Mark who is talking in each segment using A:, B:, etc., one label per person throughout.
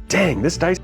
A: Dang, this dice.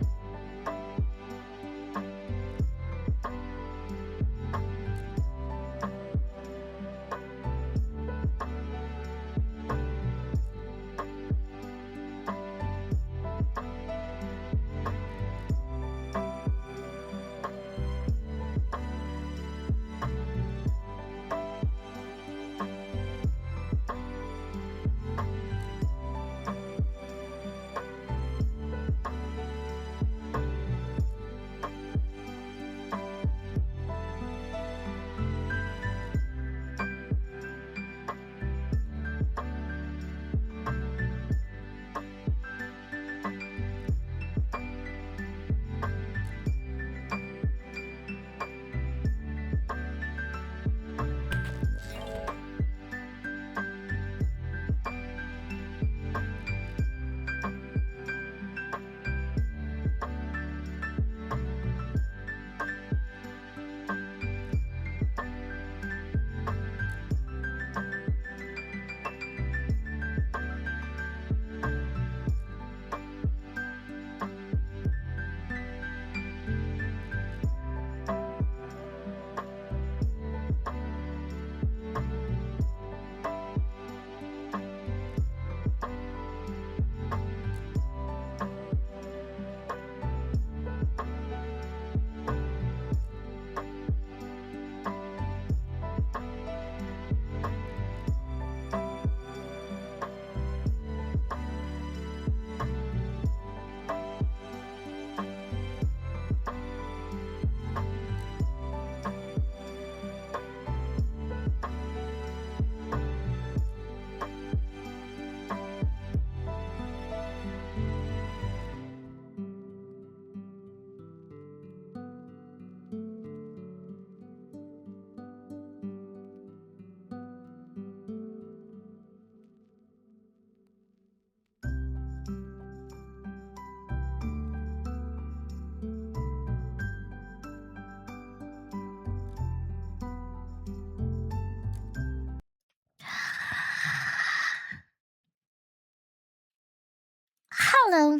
B: Hello.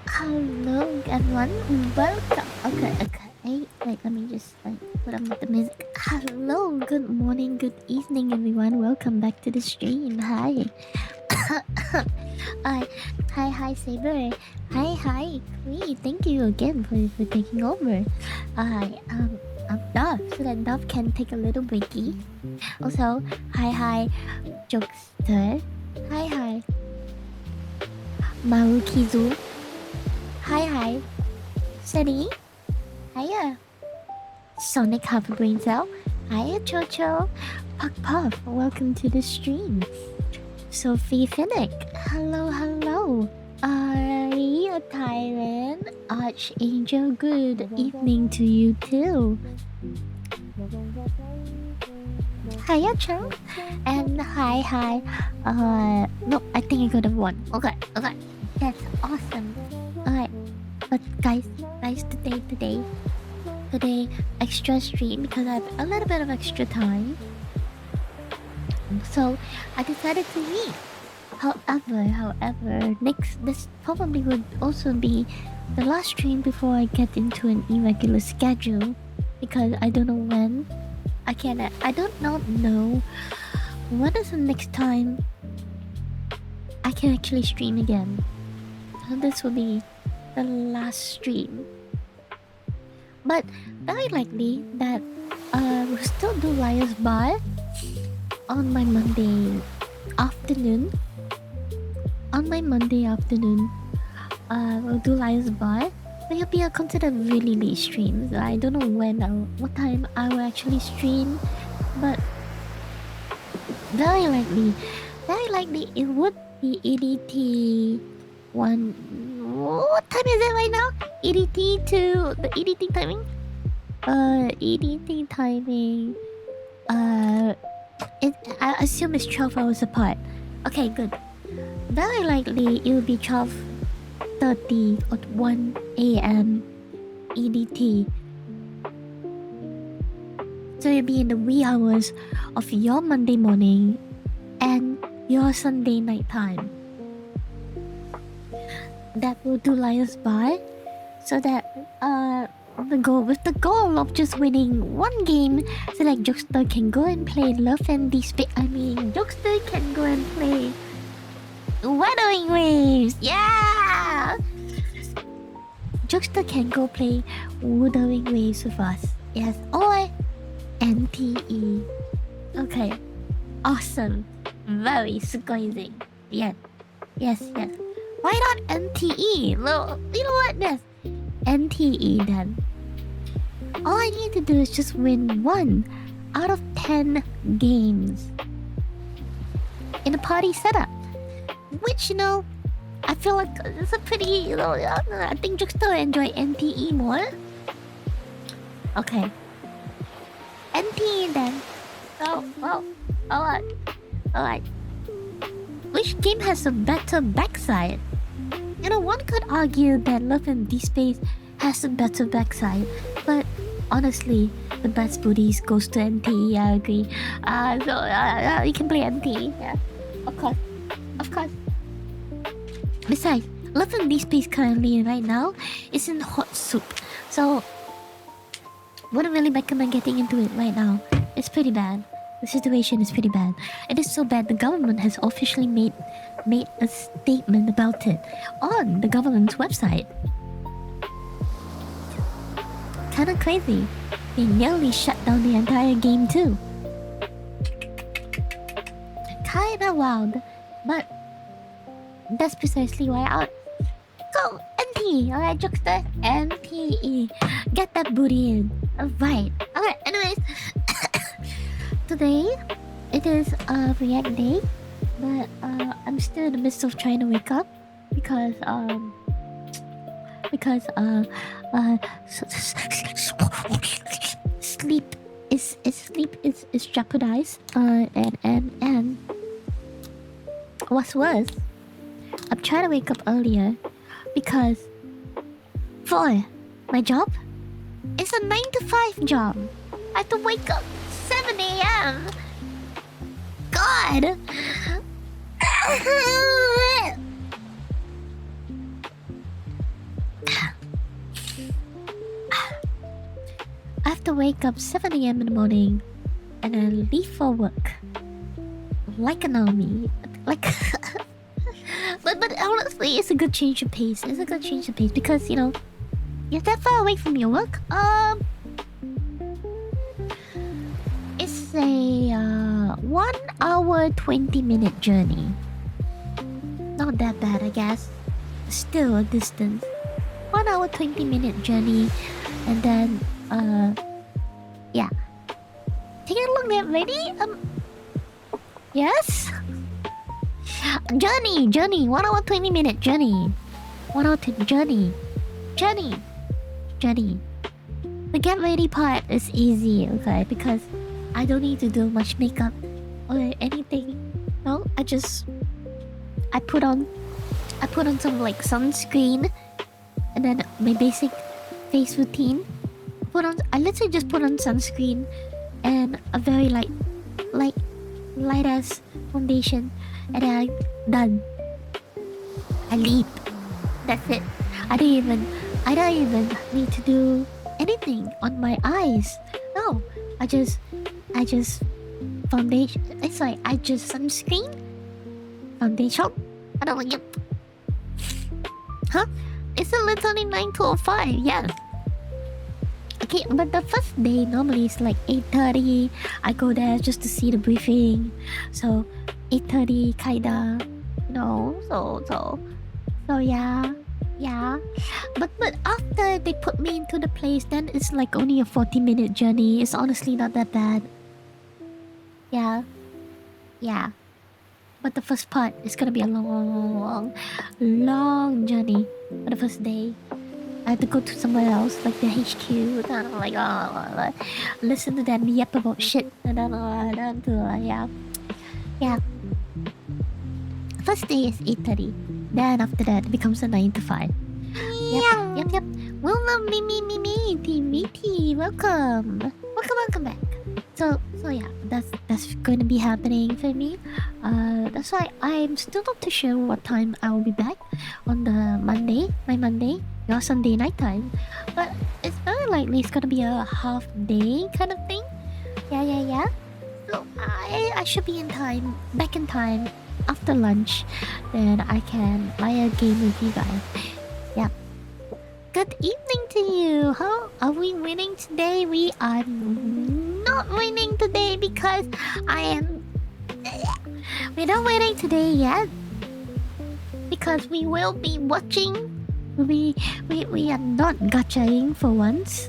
B: Hello, everyone. Welcome. Okay. Wait, let me just put on the music. Hello, good morning, good evening, everyone. Welcome back to the stream. Hi. Hi, Saber. Hi, Cree. Thank you again for taking over. I'm Dove, so that Dove can take a little breaky. Also, hi, Jokester. Hi, Marukizu. Hi, Sunny. Hiya. Sonic Half a Brain Cell. Hiya, Chocho. Puff. Welcome to the stream. Sophie Finnick. Hello. Aria Tyrant. Archangel. Good evening to you too. Hiya, Cho. And hi. No, I think I could have won. Okay. That's awesome. Alright. But guys, today, extra stream because I have a little bit of extra time. So I decided to leave. However, this probably would also be the last stream before I get into an irregular schedule because I don't know when. I don't know when is the next time I can actually stream again. So this will be the last stream. But very likely that we'll still do Liar's Bar on my Monday afternoon. We'll do Liar's Bar. But it'll be a considered really late stream. So I don't know when or what time I will actually stream. But very likely it would be EDT 1. What time is it right now? EDT to the EDT timing? EDT timing. I assume it's 12 hours apart. Okay, good. Very likely it will be 12:30 or 1 a.m. EDT. So you'll be in the wee hours of your Monday morning and your Sunday night time. that will do Lions by, so that the goal of just winning one game, so like Jokester can go and play Love and Despair. I mean, Jokester can go and play Wuthering Waves. Yeah, Jokester can go play Wuthering Waves with us. Yes, or NTE. Okay, awesome, very squeezing. Yes, yes, yes. Why not NTE? No, you know what? Yes, NTE then. All I need to do is just win 1 out of 10 games in a party setup, which, you know, I feel like it's a pretty, you know, I think Jokester enjoy NTE more. Okay, NTE then. Oh, well, alright. Which game has a better backside? You know, one could argue that Love and Despair has a better backside, but honestly, the best booties goes to NTE. I agree. So you can play NTE. Yeah, of course. Besides, Love and Despair currently right now is in hot soup, so wouldn't really recommend getting into it right now. It's pretty bad. The situation is pretty bad. It is so bad the government has officially made a statement about it on the government's website. Kinda crazy. They nearly shut down the entire game too. Kinda wild, but that's precisely why I'll go NTE. Alright, Jokester, NTE. Get that booty in. Alright. Anyways. Today, it is a React day, but I'm still in the midst of trying to wake up because sleep is jeopardized. And what's worse, I'm trying to wake up earlier because for my job, it's a 9 to 5 job. I have to wake up 7 a.m. God! I have to wake up 7 a.m. in the morning and then leave for work. Like an army. Like... but honestly, it's a good change of pace. It's a good change of pace because, you know, you're that far away from your work. It's a 1 hour 20-minute journey. Not that bad, I guess. Still a distance. 1 hour 20-minute journey, and then yeah. Take a look at ready. Yes. Journey. 1 hour 20-minute journey. 1 hour journey. The get ready part is easy, okay? Because I don't need to do much makeup or anything. No, I put on some like sunscreen, and then my basic face routine. I literally just put on sunscreen and a very light ass foundation, and then I'm done. I leap. That's it. I don't even need to do anything on my eyes. No, I just foundation. It's like I just sunscreen, foundation. I don't like it. Huh? It's literally 9 to 5. Yeah. Okay, but the first day normally is like 8:30. I go there just to see the briefing. So 8:30 kinda, you know. So yeah. But after they put me into the place, then it's like only a 40-minute journey. It's honestly not that bad. Yeah. But the first part is gonna be a long journey for the first day. I have to go to somewhere else, like the HQ. And I'm like, listen to them yap about shit. And then, yeah. First day is 8:30. Then after that, it becomes a 9 to 5. Yep. Welcome, me, welcome back. So So yeah, that's going to be happening for me. That's why I'm still not too sure what time I will be back on the Monday, my Monday, your Sunday night time. But it's very likely it's gonna be a half day kind of thing. Yeah. So I should be in time, back in time after lunch, then I can play a game with you guys. Yeah. Good evening to you. How are we winning today? We are not winning today because I am. We're not winning today yet because we will be watching. We are not gachaing for once.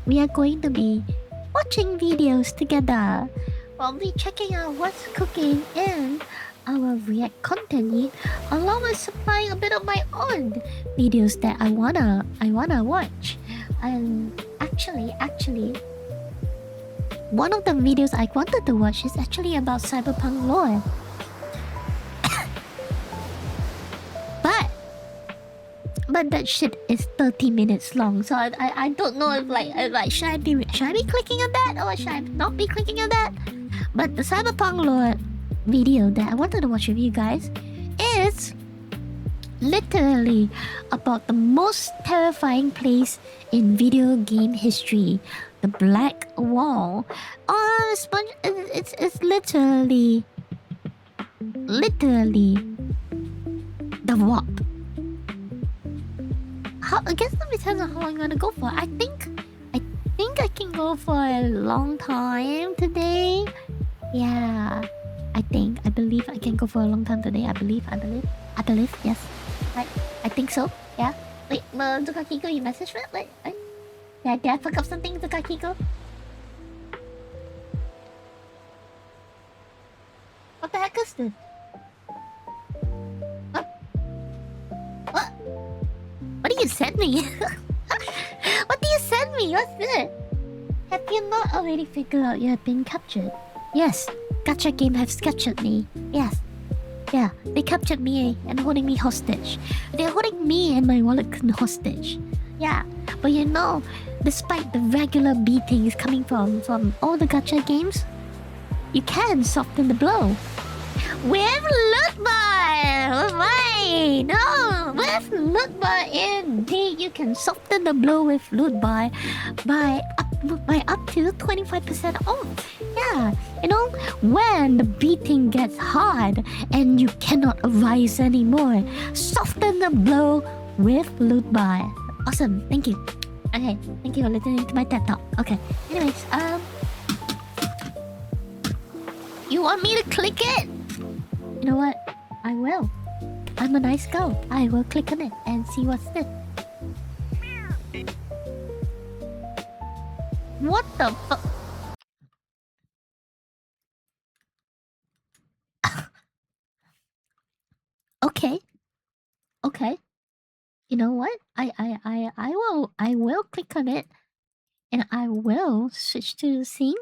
B: We are going to be watching videos together. We'll be checking out what's cooking in our React content, along with supplying a bit of my own videos that I wanna watch. And actually, one of the videos I wanted to watch is actually about cyberpunk lore. But that shit is 30 minutes long, so I don't know if should I be clicking on that or should I not be clicking on that? But the cyberpunk lore video that I wanted to watch with you guys is literally about the most terrifying place in video game history, the Black Wall. It's literally the warp. I guess it depends on how I'm gonna go for. I think I can go for a long time today. Yeah, I believe I can go for a long time today. I believe. Yes, I think so. Yeah. Wait, Zukakiko, you messaged me? Wait. Did I fuck up something, Zukakiko? What the heck is this? What do you send me? What do you send me? What's this? Have you not already figured out you have been captured? Yes, gacha game has captured me. Yes. Yeah, they captured me and holding me hostage. They're holding me and my wallet hostage. Yeah, but you know, despite the regular beatings coming from all the gacha games, you can soften the blow. With loot bar! Why? No! With loot bar indeed, you can soften the blow with loot bar by up to 25% off. Yeah, you know, when the beating gets hard and you cannot arise anymore, soften the blow with loot bar. Awesome, thank you. Okay, thank you for listening to my TED Talk. Okay, anyways, you want me to click it? You know what? I will. I'm a nice girl. I will click on it and see what's this. What the fuck? Okay. You know what? I will click on it and I will switch to the scene.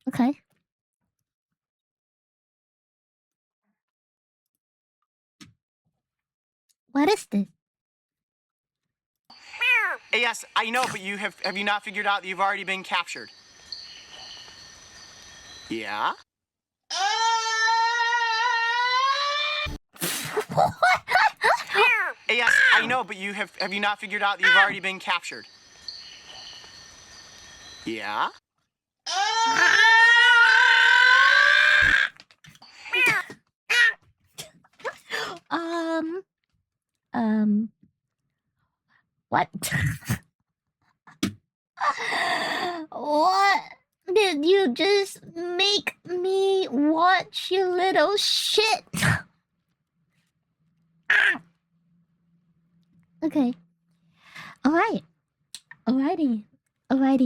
B: Okay. What is this?
A: Yes, I know, but have you not figured out that you've already been captured? Yeah? Yes, I know, but have you not figured out that you've already been captured? Yeah?
B: What? What did you just make me watch, you little shit? Okay. Alright. Alrighty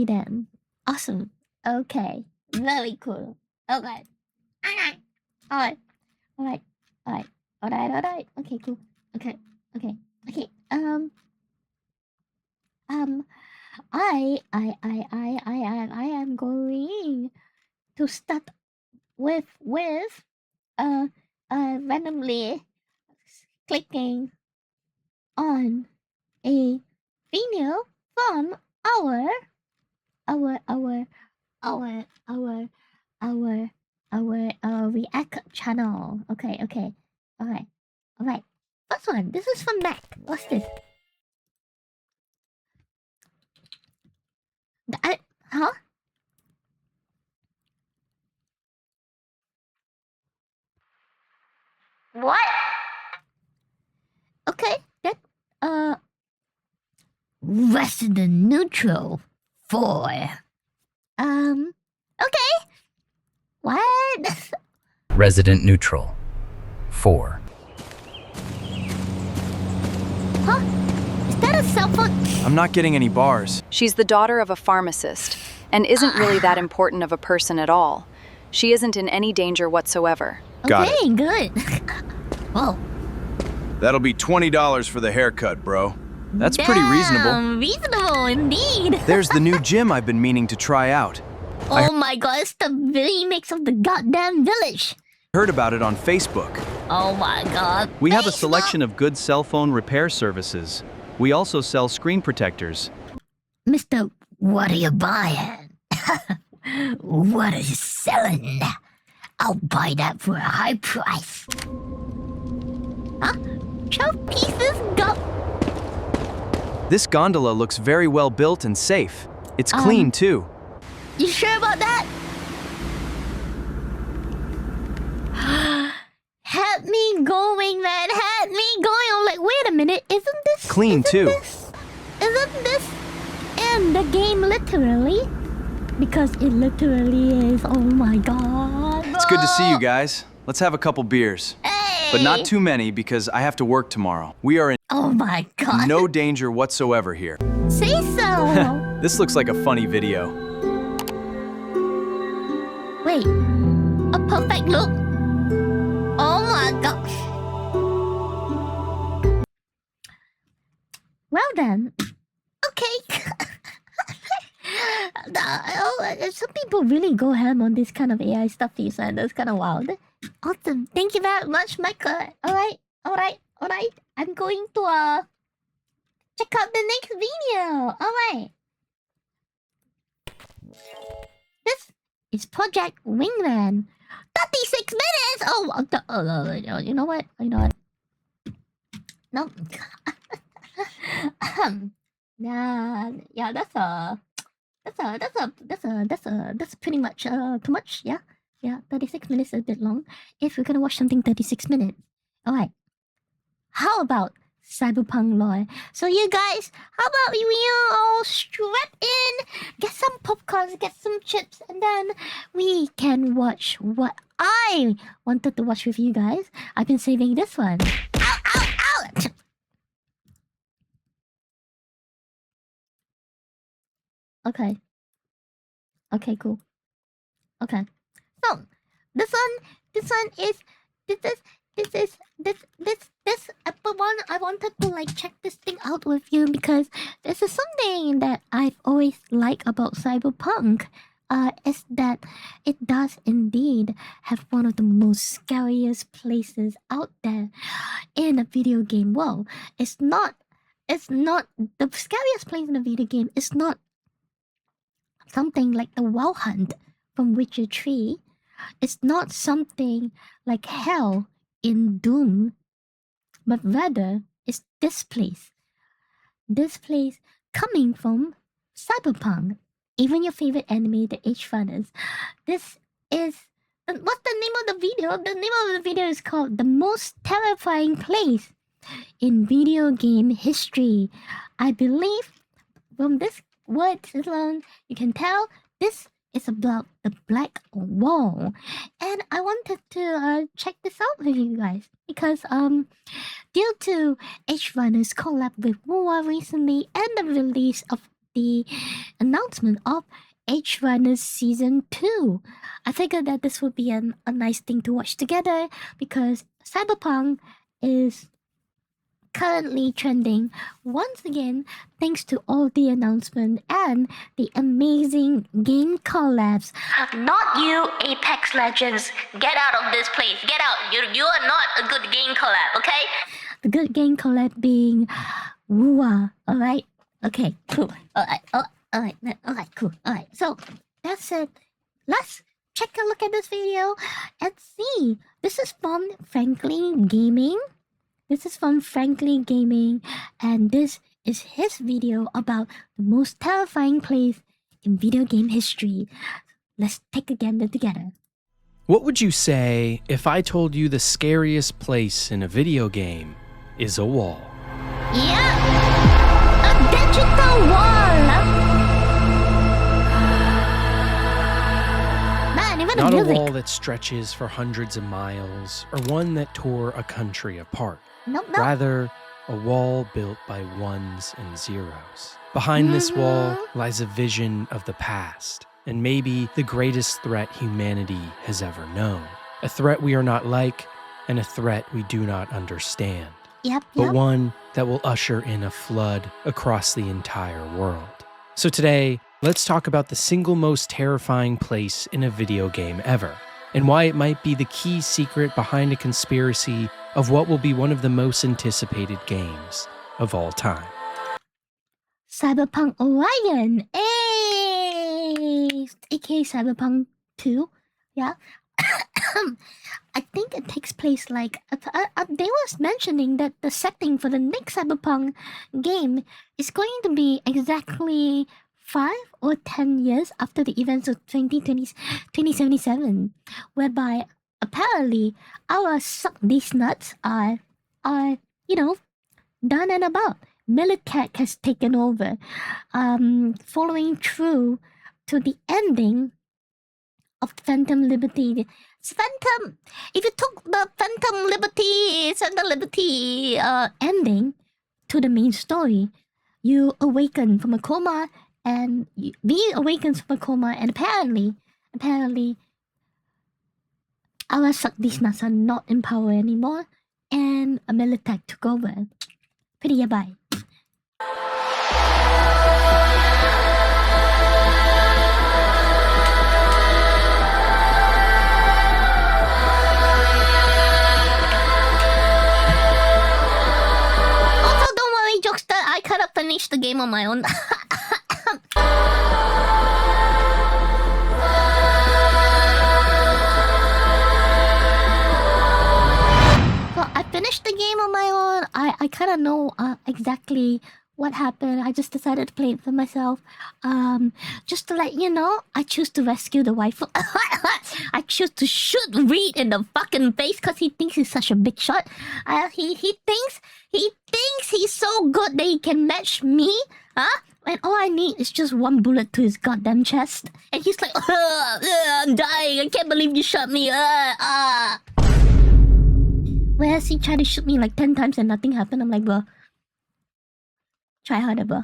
B: then. Awesome. Okay. Very cool. Okay. Alright. Okay, cool. Okay. I am going to start with randomly clicking on a video from our our react channel. Okay. Alright. First one. This is from Mac. What's this? Huh? What? Okay, that Resident Neutral 4. Okay. What?
C: Resident Neutral 4.
B: Huh? Is that a cell phone?
A: I'm not getting any bars.
D: She's the daughter of a pharmacist and isn't really that important of a person at all. She isn't in any danger whatsoever.
A: Got
B: Okay, good. Whoa.
A: That'll be $20 for the haircut, bro. That's pretty reasonable.
B: Damn, reasonable indeed.
A: There's the new gym I've been meaning to try out.
B: Oh my god, it's the remix of the goddamn village.
A: Heard about it on Facebook.
B: Oh my god.
E: We have a
B: Facebook.
E: selection of good cell phone repair services. We also sell screen protectors.
B: Mister, what are you buying? What are you selling? I'll buy that for a high price. Huh? 12 pieces go.
A: This gondola looks very well built and safe. It's clean, too.
B: You sure about that? Had me going, man. Had me going. I'm like, wait a minute. Isn't this
A: Clean, too.
B: Isn't this in the game literally? Because it literally is. Oh my god.
A: It's good to see you guys. Let's have a couple beers.
B: Hey.
A: But not too many because I have to work tomorrow. We are in
B: Oh my god.
A: no danger whatsoever here.
B: Say so.
A: This looks like a funny video.
B: Wait. A perfect look. Oh my gosh. Well then. Okay. Some people really go ham on this kind of AI stuff, and that's kind of wild. Awesome. Thank you very much, Michael. Alright. I'm going to check out the next video. Alright. This is Project Wingman. 36 minutes! You know what? No. Yeah, that's pretty much too much, yeah? Yeah, 36 minutes is a bit long. If we're gonna watch something 36 minutes. Alright. How about Cyberpunk lore? So you guys, how about we all strap in, get some popcorns, get some chips, and then we can watch what I wanted to watch with you guys. I've been saving this one. Ow! Okay. Okay, cool. Okay. So, this one, I wanted to like check this thing out with you because this is something that I've always liked about Cyberpunk. Is that it does indeed have one of the most scariest places out there in a video game world. It's not the scariest place in a video game. It's not something like the Wild Hunt from Witcher 3. It's not something like hell in Doom, but rather it's this place. This place coming from Cyberpunk. Even your favorite anime, the H-Runners. This is... What's the name of the video? The name of the video is called The Most Terrifying Place in Video Game History. I believe from this word alone, you can tell this is about the Black Wall. And I wanted to check this out with you guys. Because due to H-Runners collab with MOA recently and the release of the announcement of H-Runners Season 2, I figured that this would be a nice thing to watch together because Cyberpunk is currently trending once again thanks to all the announcement and the amazing game collabs. Not you, Apex Legends. Get out of this place. Get out. You are not a good game collab, okay? The good game collab being Wua, alright? Okay, cool. Alright, cool. Alright, so That's it. Let's check a look at this video and see. This is from Frankly Gaming. And this is his video about the most terrifying place in video game history. Let's take a gander together.
F: What would you say if I told you the scariest place in a video game is a wall?
B: Yeah, a digital wall. Man, even
F: Not
B: the
F: a
B: music.
F: wall that stretches for hundreds of miles, or one that tore a country apart.
B: Nope.
F: Rather, a wall built by ones and zeros. Behind this wall lies a vision of the past, and maybe the greatest threat humanity has ever known. A threat we are not like, and a threat we do not understand.
B: Yep.
F: But one that will usher in a flood across the entire world. So today, let's talk about the single most terrifying place in a video game ever, and why it might be the key secret behind a conspiracy of what will be one of the most anticipated games of all time.
B: Cyberpunk Orion, aka Cyberpunk 2. Yeah. I think it takes place like they was mentioning that the setting for the next Cyberpunk game is going to be exactly 5 or 10 years after the events of 2077, whereby apparently our suck these nuts are done and about. Militech has taken over, following through to the ending of Phantom Liberty. If you took the Phantom Liberty ending to the main story, you awaken from a coma, and V awakens from a coma, and apparently, our suck these nuts are not in power anymore, and a Militech took over. Pretty yabai. Also, don't worry, Jokester, I could have finished the game on my own. So I finished the game on my own. I kind of know exactly what happened. I just decided to play it for myself. Just to let you know, I choose to rescue the waifu. I choose to shoot Reed in the fucking face because he thinks he's such a big shot. He thinks he's so good that he can match me. And all I need is just one bullet to his goddamn chest. And he's like, I'm dying. I can't believe you shot me. Whereas he tried to shoot me like 10 times and nothing happened. I'm like, bro, try harder, bro.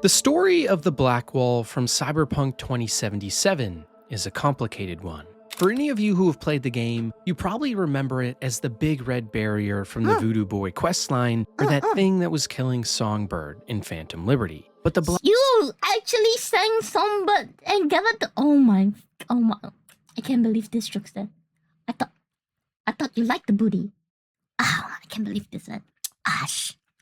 F: The story of the Black Wall from Cyberpunk 2077 is a complicated one. For any of you who have played the game, you probably remember it as the big red barrier from the Voodoo Boy questline, or that thing that was killing Songbird in Phantom Liberty. But the
B: You actually sang Songbird and gave it the... Oh my... I can't believe this, Jokester. I thought you liked the booty. I can't believe this, man.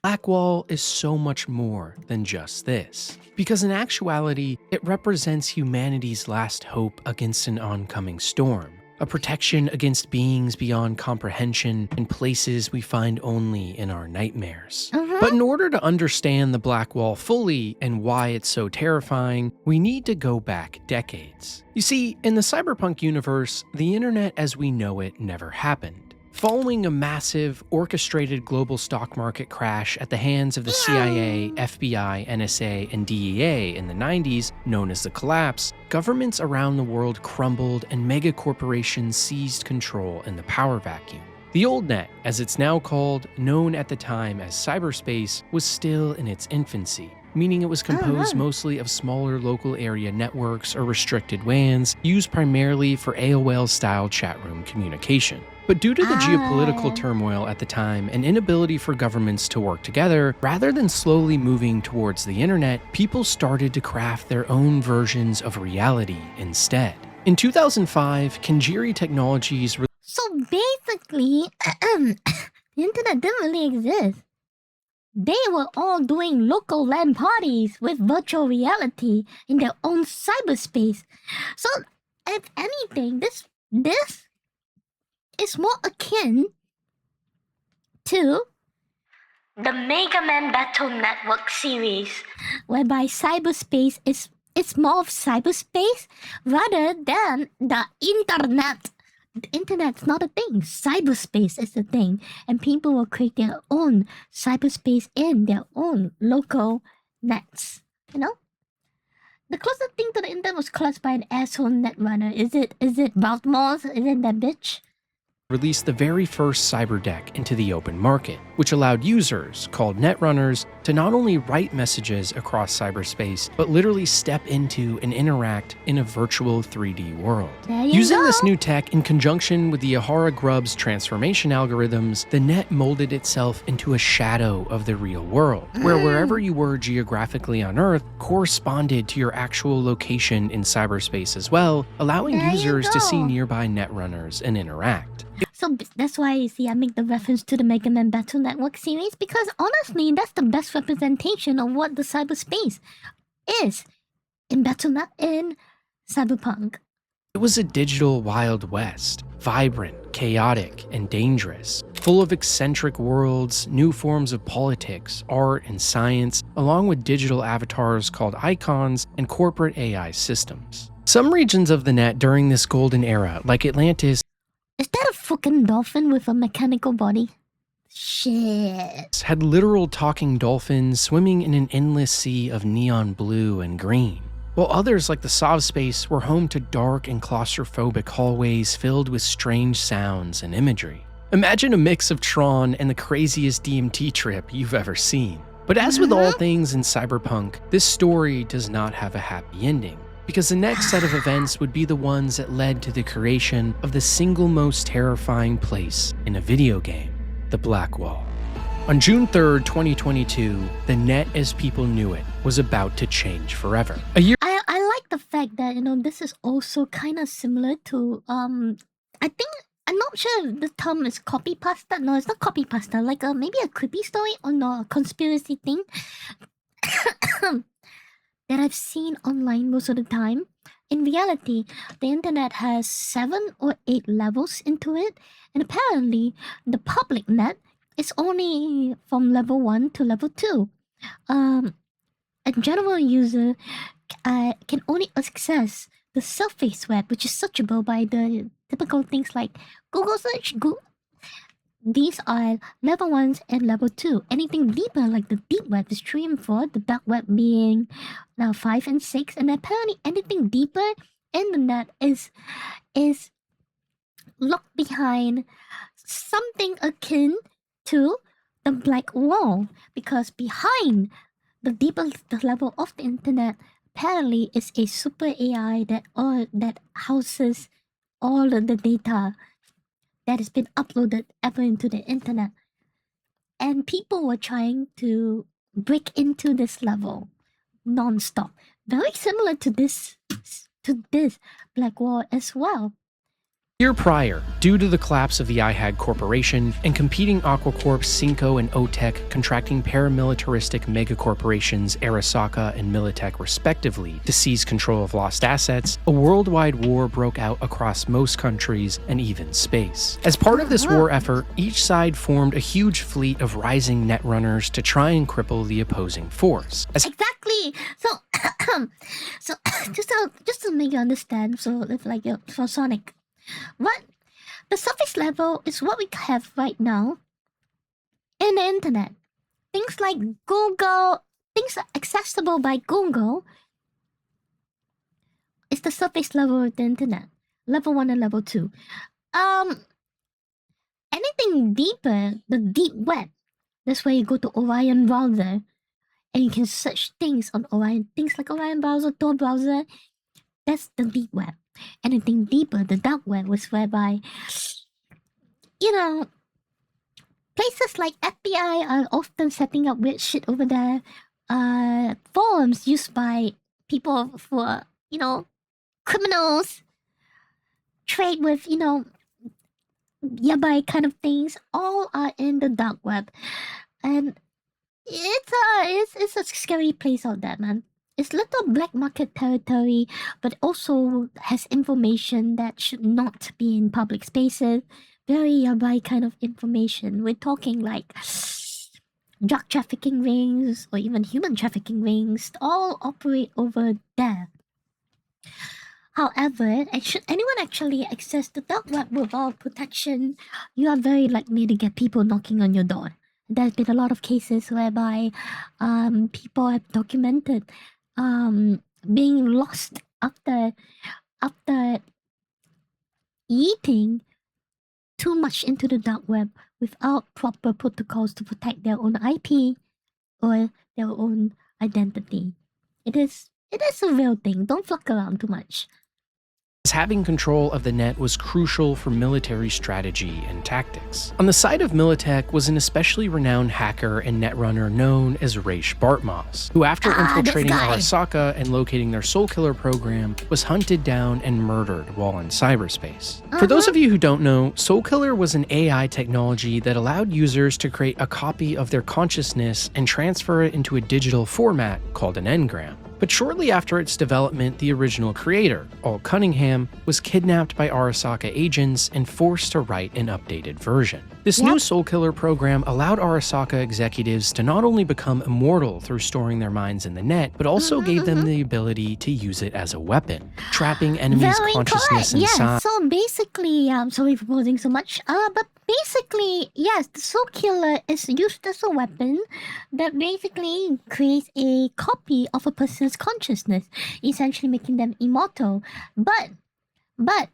F: Black Wall is so much more than just this. Because in actuality, it represents humanity's last hope against an oncoming storm. A protection against beings beyond comprehension and places we find only in our nightmares. But in order to understand the Black Wall fully and why it's so terrifying, we need to go back decades. You see, in the cyberpunk universe, the internet as we know it never happened. Following a massive, orchestrated global stock market crash at the hands of the CIA, FBI, NSA, and DEA in the 90s, known as the Collapse, governments around the world crumbled and megacorporations seized control in the power vacuum. The old net, as it's now called, known at the time as cyberspace, was still in its infancy, meaning it was composed mostly of smaller local area networks or restricted WANs used primarily for AOL-style chat room communication. But due to the geopolitical turmoil at the time and inability for governments to work together, rather than slowly moving towards the internet, people started to craft their own versions of reality instead. In 2005, Kenjiri Technologies
B: So basically, The internet didn't really exist. They were all doing local LAN parties with virtual reality in their own cyberspace. So, if anything, this is more akin to the Mega Man Battle Network series, whereby cyberspace it's more of cyberspace rather than the internet. The internet's not a thing. Cyberspace is the thing, and people will create their own cyberspace in their own local nets. You know, the closest thing to the internet was caused by an asshole netrunner. Is it Baltimore's? Is it that bitch?
F: Released the very first cyberdeck into the open market, which allowed users, called netrunners, to not only write messages across cyberspace, but literally step into and interact in a virtual 3D world.
B: There you
F: Using
B: go.
F: this new tech in conjunction with the Ahara Grubbs transformation algorithms, the net molded itself into a shadow of the real world, where wherever you were geographically on Earth corresponded to your actual location in cyberspace as well, allowing
B: There you
F: users to see
B: go.
F: nearby netrunners and interact.
B: So that's why you see I make the reference to the Mega Man Battle Network series, because honestly, that's the best representation of what the cyberspace is in in Cyberpunk.
F: It was a digital Wild West, vibrant, chaotic, and dangerous, full of eccentric worlds, new forms of politics, art, and science, along with digital avatars called icons and corporate AI systems. Some regions of the net during this golden era, like Atlantis,
B: Is that a fucking dolphin with a mechanical body? Shit.
F: had literal talking dolphins swimming in an endless sea of neon blue and green, while others like the Sov space were home to dark and claustrophobic hallways filled with strange sounds and imagery. Imagine a mix of Tron and the craziest DMT trip you've ever seen. But as with all things in cyberpunk, this story does not have a happy ending, because the next set of events would be the ones that led to the creation of the single most terrifying place in a video game, the Black Wall. On June 3rd, 2022, the net as people knew it was about to change forever. A year
B: I like the fact that, this is also kind of similar to, I think, I'm not sure if the term is copy pasta. No, it's not copy pasta. Like maybe a creepy story or no, a conspiracy thing that I've seen online most of the time. In reality, the internet has 7 or 8 levels into it, and apparently the public net is only from level 1 to level 2. A general user can only access the surface web, which is searchable by the typical things like Google search. These are level 1s and level 2. Anything deeper, like the deep web, is 3 and 4, the dark web being now 5 and 6, and apparently anything deeper in the net is locked behind something akin to the black wall, because behind the deeper the level of the internet apparently is a super AI that houses all of the data that has been uploaded ever into the internet. And people were trying to break into this level non-stop. Very similar to this black wall as well.
F: A year prior, due to the collapse of the IHAG Corporation and competing Aquacorps, Cinco, and OTEC contracting paramilitaristic megacorporations Arasaka and Militech respectively to seize control of lost assets, a worldwide war broke out across most countries and even space. As part of this war effort, each side formed a huge fleet of rising netrunners to try and cripple the opposing force.
B: Exactly. So, so just to make you understand, so if like for Sonic. What the surface level is what we have right now in the internet. Things like Google, things accessible by Google is the surface level of the internet. Level 1 and level 2. Anything deeper, the deep web. That's where you go to Orion browser and you can search things on Orion. Things like Orion browser, Tor browser. That's the deep web. Anything deeper, the dark web, was whereby, places like FBI are often setting up weird shit over there. Forums used by people for, criminals, trade with, yabai kind of things, all are in the dark web. And it's a scary place out there, man. It's little black market territory, but also has information that should not be in public spaces. Very yabai kind of information. We're talking like drug trafficking rings or even human trafficking rings all operate over there. However, should anyone actually access the dark web without protection, you are very likely to get people knocking on your door. There's been a lot of cases whereby people have documented being lost after eating too much into the dark web without proper protocols to protect their own IP or their own identity. It is a real thing. Don't fuck around too much.
F: Having control of the net was crucial for military strategy and tactics. On the side of Militech was an especially renowned hacker and netrunner known as Raish Bartmoss, who after infiltrating Arasaka and locating their Soulkiller program, was hunted down and murdered while in cyberspace. For those of you who don't know, Soulkiller was an AI technology that allowed users to create a copy of their consciousness and transfer it into a digital format called an engram. But shortly after its development, the original creator, Al Cunningham, was kidnapped by Arasaka agents and forced to write an updated version. This new Soulkiller program allowed Arasaka executives to not only become immortal through storing their minds in the net, but also gave them the ability to use it as a weapon, trapping enemies' consciousness inside.
B: Yeah, so basically, sorry for pausing so much, but basically, yes, the Soulkiller is used as a weapon that basically creates a copy of a person's consciousness, essentially making them immortal. But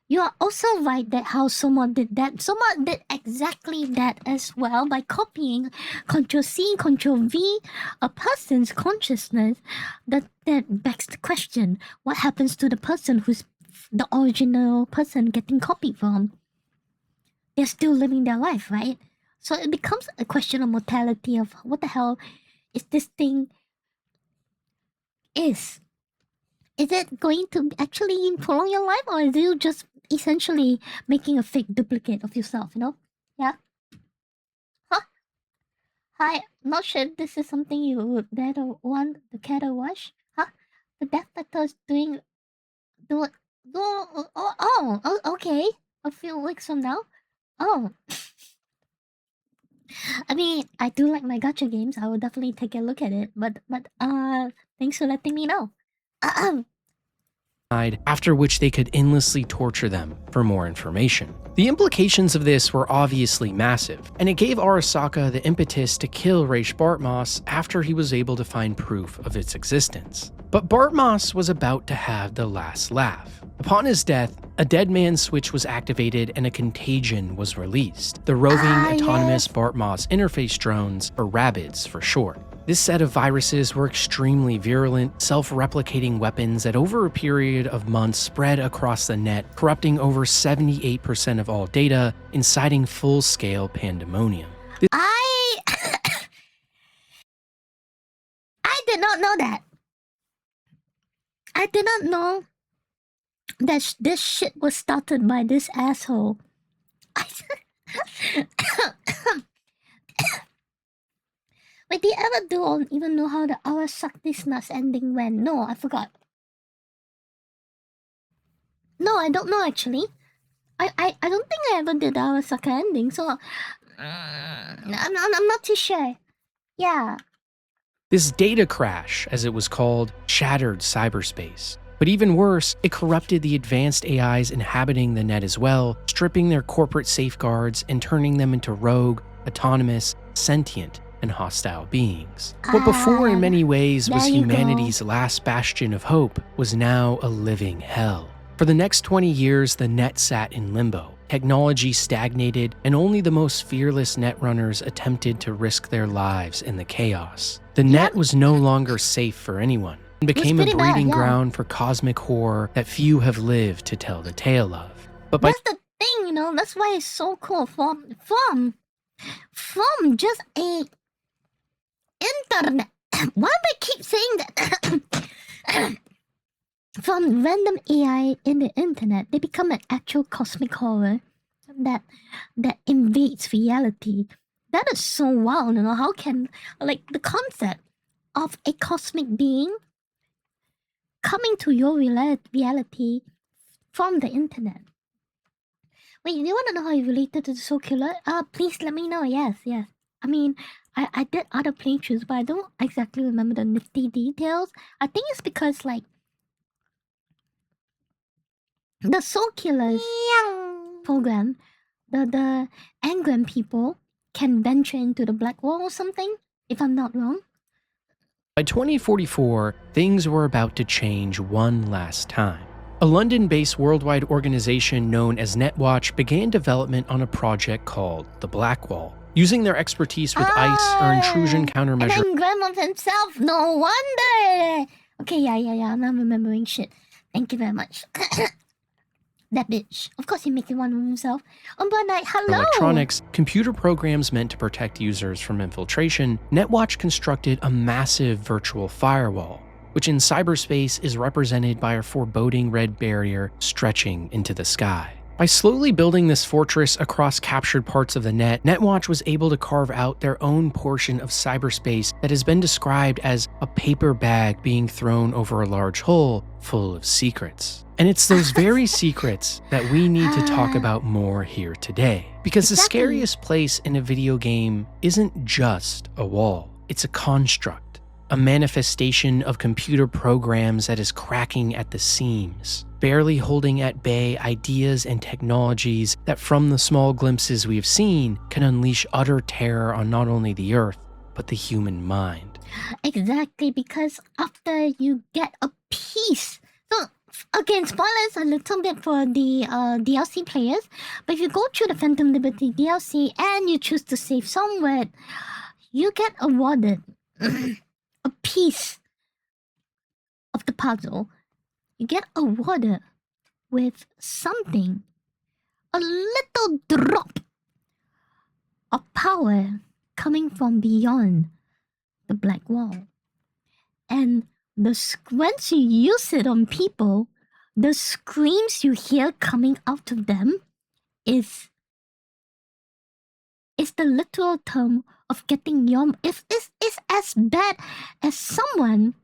B: you are also right that how someone did that. Someone did exactly that as well by copying Ctrl-C, Ctrl-V a person's consciousness. That begs the question, what happens to the person who's the original person getting copied from? They're still living their life, right? So it becomes a question of mortality of what the hell is this thing is. Is it going to actually prolong your life, or is it just essentially making a fake duplicate of yourself, you know? Yeah? Huh? Hi, not sure if this is something you would rather want the cat to watch? Huh? The death battle is doing... okay. A few weeks from now? Oh. I mean, I do like my gacha games. I will definitely take a look at it. But thanks for letting me know.
F: After which they could endlessly torture them for more information. The implications of this were obviously massive, and it gave Arasaka the impetus to kill Raish Bartmoss after he was able to find proof of its existence. But Bartmoss was about to have the last laugh. Upon his death, a dead man's switch was activated and a contagion was released. The roving autonomous Bartmoss interface drones, or Rabbids for short. This set of viruses were extremely virulent, self-replicating weapons that over a period of months spread across the net, corrupting over 78% of all data, inciting full-scale pandemonium.
B: I did not know that. I did not know that this shit was started by this asshole. Wait, did you ever do or even know how the Our Suck This Nuts ending went? No, I forgot. No, I don't know actually. I don't think I ever did Our Suck ending, so I'm not too sure. Yeah.
F: This data crash, as it was called, shattered cyberspace. But even worse, it corrupted the advanced AIs inhabiting the net as well, stripping their corporate safeguards and turning them into rogue, autonomous, sentient, and hostile beings. What before in many ways was humanity's last bastion of hope was now a living hell. For the next 20 years, the net sat in limbo. Technology stagnated, and only the most fearless netrunners attempted to risk their lives in the chaos. The net was no longer safe for anyone, and became a breeding ground for cosmic horror that few have lived to tell the tale of. But
B: that's the thing, you know, that's why it's so cool. From just a internet. Why do I keep saying that? From random AI in the internet, they become an actual cosmic horror. that invades reality. That is so wild, you know. How can, like, the concept of a cosmic being coming to your reality from the internet? Wait, do you want to know how you related to the Soul Killer? Please let me know. Yes. I mean, I did other playthroughs, but I don't exactly remember the nifty details. I think it's because, like, the Soul Killers program, the Angren people can venture into the Black Wall or something, if I'm not wrong.
F: By 2044, things were about to change one last time. A London-based worldwide organization known as Netwatch began development on a project called the Black Wall. Using their expertise with ICE or intrusion countermeasures.
B: And then Grandma himself, no wonder! Okay, yeah, now I'm remembering shit. Thank you very much. That bitch. Of course he making one of himself. But like, hello!
F: Electronics, computer programs meant to protect users from infiltration, Netwatch constructed a massive virtual firewall, which in cyberspace is represented by a foreboding red barrier stretching into the sky. By slowly building this fortress across captured parts of the net, Netwatch was able to carve out their own portion of cyberspace that has been described as a paper bag being thrown over a large hole full of secrets. And it's those very secrets that we need to talk about more here today. Because the scariest place in a video game isn't just a wall, it's a construct, a manifestation of computer programs that is cracking at the seams, barely holding at bay ideas and technologies that from the small glimpses we have seen can unleash utter terror on not only the earth, but the human mind.
B: Exactly, because after you get a piece. So, again, spoilers a little bit for the DLC players, but if you go through the Phantom Liberty DLC and you choose to save somewhere, you get awarded a piece of the puzzle. You get awarded with something, a little drop of power coming from beyond the Black Wall. And once you use it on people, the screams you hear coming out of them is the literal term of getting your... It's as bad as someone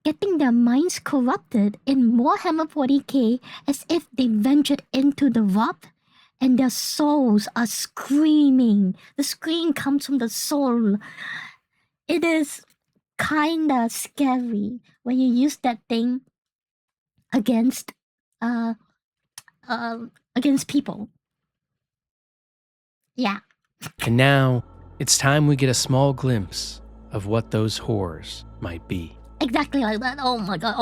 B: getting their minds corrupted in Warhammer 40k as if they ventured into the VOD and their souls are screaming. The scream comes from the soul. It is kinda scary when you use that thing against people. Yeah.
F: And now, it's time we get a small glimpse of what those horrors might be.
B: Exactly like that. Oh my god,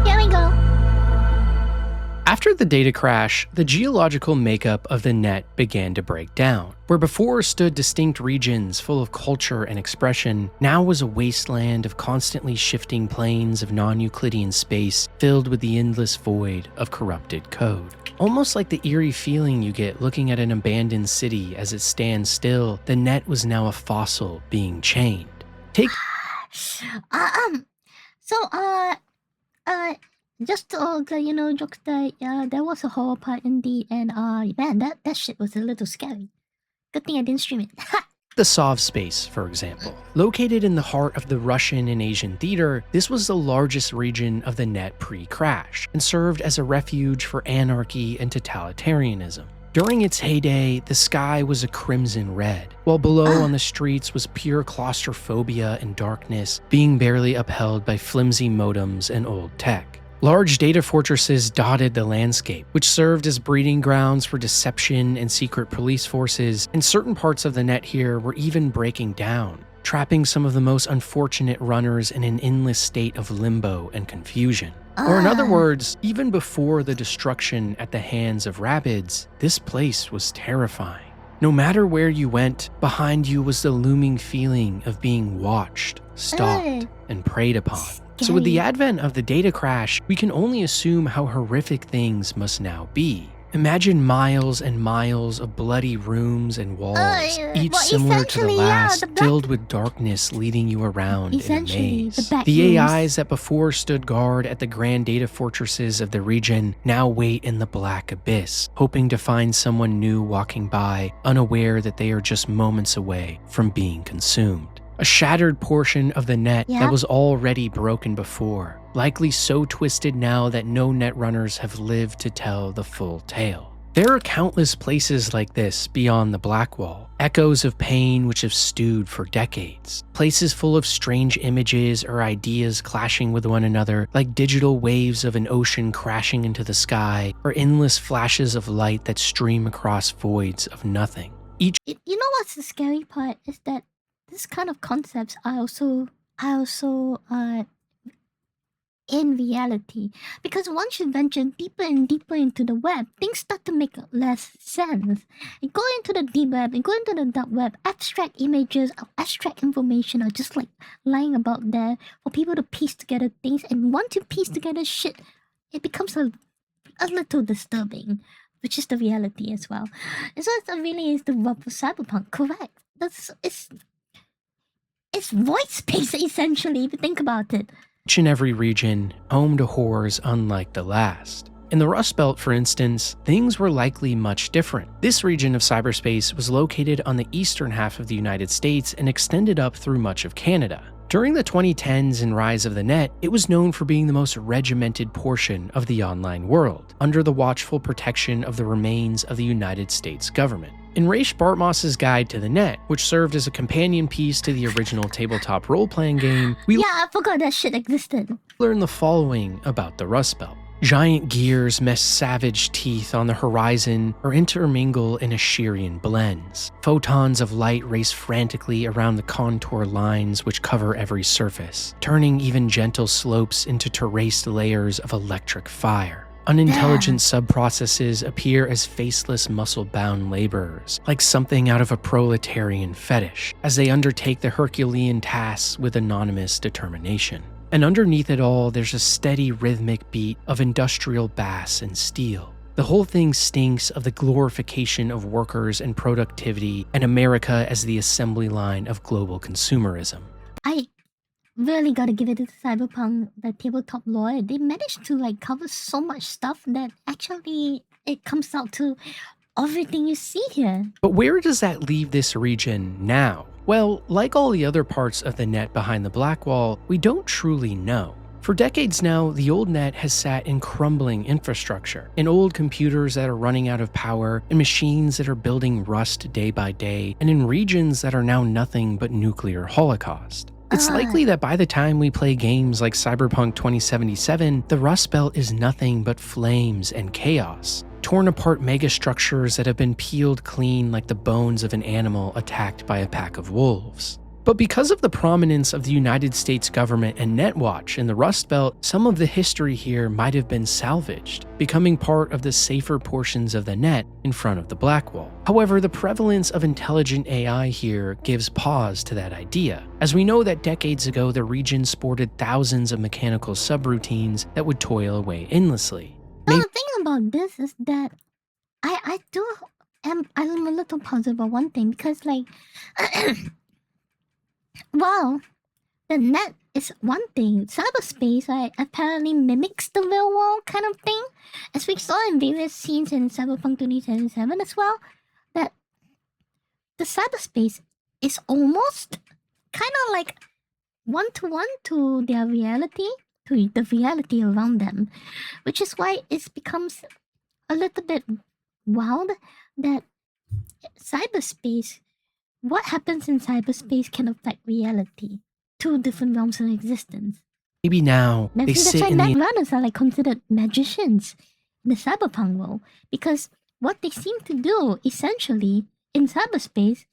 B: Here we go.
F: After the data crash, the geological makeup of the net began to break down. Where before stood distinct regions full of culture and expression, now was a wasteland of constantly shifting planes of non-Euclidean space filled with the endless void of corrupted code. Almost like the eerie feeling you get looking at an abandoned city as it stands still, the net was now a fossil being chained.
B: Just to jokes that there was a horror part indeed, and man, that shit was a little scary. Good thing I didn't stream it.
F: The Sov space, for example. Located in the heart of the Russian and Asian theater, this was the largest region of the net pre-crash, and served as a refuge for anarchy and totalitarianism. During its heyday, the sky was a crimson red, while below on the streets was pure claustrophobia and darkness, being barely upheld by flimsy modems and old tech. Large data fortresses dotted the landscape, which served as breeding grounds for deception and secret police forces, and certain parts of the net here were even breaking down, trapping some of the most unfortunate runners in an endless state of limbo and confusion. Or in other words, even before the destruction at the hands of Rapids, this place was terrifying. No matter where you went, behind you was the looming feeling of being watched, stalked, and preyed upon. So with the advent of the data crash, we can only assume how horrific things must now be. Imagine miles and miles of bloody rooms and walls, each
B: well,
F: similar to the
B: essentially, yeah,
F: last,
B: the back-
F: filled with darkness leading you around in a
B: Essentially,
F: maze.
B: the back
F: The
B: rooms.
F: AIs that before stood guard at the grand data fortresses of the region now wait in the black abyss, hoping to find someone new walking by, unaware that they are just moments away from being consumed. A shattered portion of the net
B: Yeah.
F: that was already broken before, likely so twisted now that no netrunners have lived to tell the full tale. There are countless places like this beyond the Black Wall, echoes of pain which have stewed for decades, places full of strange images or ideas clashing with one another, like digital waves of an ocean crashing into the sky, or endless flashes of light that stream across voids of nothing. Each
B: You know what's the scary part is that this kind of concepts are also in reality, because once you venture deeper and deeper into the web, things start to make less sense. You go into the deep web, you go into the dark web, abstract images or abstract information are just like lying about there for people to piece together things, and once you piece together shit, it becomes a little disturbing, which is the reality as well. And so it really is the world of cyberpunk, correct? It's void space essentially, if you think about it.
F: and every region home to horrors unlike the last. In the Rust Belt, for instance, things were likely much different. This region of cyberspace was located on the eastern half of the United States and extended up through much of Canada. During the 2010s and rise of the net, it was known for being the most regimented portion of the online world, under the watchful protection of the remains of the United States government. In Raish Bartmoss's Guide to the Net, which served as a companion piece to the original tabletop role-playing game, we
B: Yeah, I forgot that shit existed.
F: learn the following about the Rust Belt. Giant gears mesh savage teeth on the horizon or intermingle in Asherian blends. Photons of light race frantically around the contour lines which cover every surface, turning even gentle slopes into terraced layers of electric fire. Unintelligent sub-processes appear as faceless muscle-bound laborers, like something out of a proletarian fetish, as they undertake the Herculean tasks with anonymous determination. And underneath it all, there's a steady rhythmic beat of industrial bass and steel. The whole thing stinks of the glorification of workers and productivity and America as the assembly line of global consumerism.
B: I really gotta give it to Cyberpunk, the tabletop lore. They managed to like cover so much stuff that actually it comes out to everything you see here.
F: But where does that leave this region now? Well, like all the other parts of the net behind the Black Wall, we don't truly know. For decades now, the old net has sat in crumbling infrastructure, in old computers that are running out of power, in machines that are building rust day by day, and in regions that are now nothing but nuclear holocaust. It's likely that by the time we play games like Cyberpunk 2077, the Rust Belt is nothing but flames and chaos. Torn apart megastructures that have been peeled clean like the bones of an animal attacked by a pack of wolves. But because of the prominence of the United States government and Netwatch in the Rust Belt, some of the history here might have been salvaged, becoming part of the safer portions of the net in front of the Black Wall. However, the prevalence of intelligent AI here gives pause to that idea, as we know that decades ago the region sported thousands of mechanical subroutines that would toil away endlessly.
B: No, the thing about this is that I'm a little puzzled about one thing, because like well, the net is one thing. Cyberspace apparently mimics the real world kind of thing, as we saw in various scenes in Cyberpunk 2077 as well, that the cyberspace is almost kind of like one-to-one to their reality, to the reality around them, which is why it becomes a little bit wild that cyberspace, what happens in cyberspace can affect reality. Two different realms of existence.
F: Maybe now they
B: Maybe that's
F: sit
B: why
F: in the
B: netrunners are like considered magicians in the cyberpunk world, because what they seem to do essentially in cyberspace,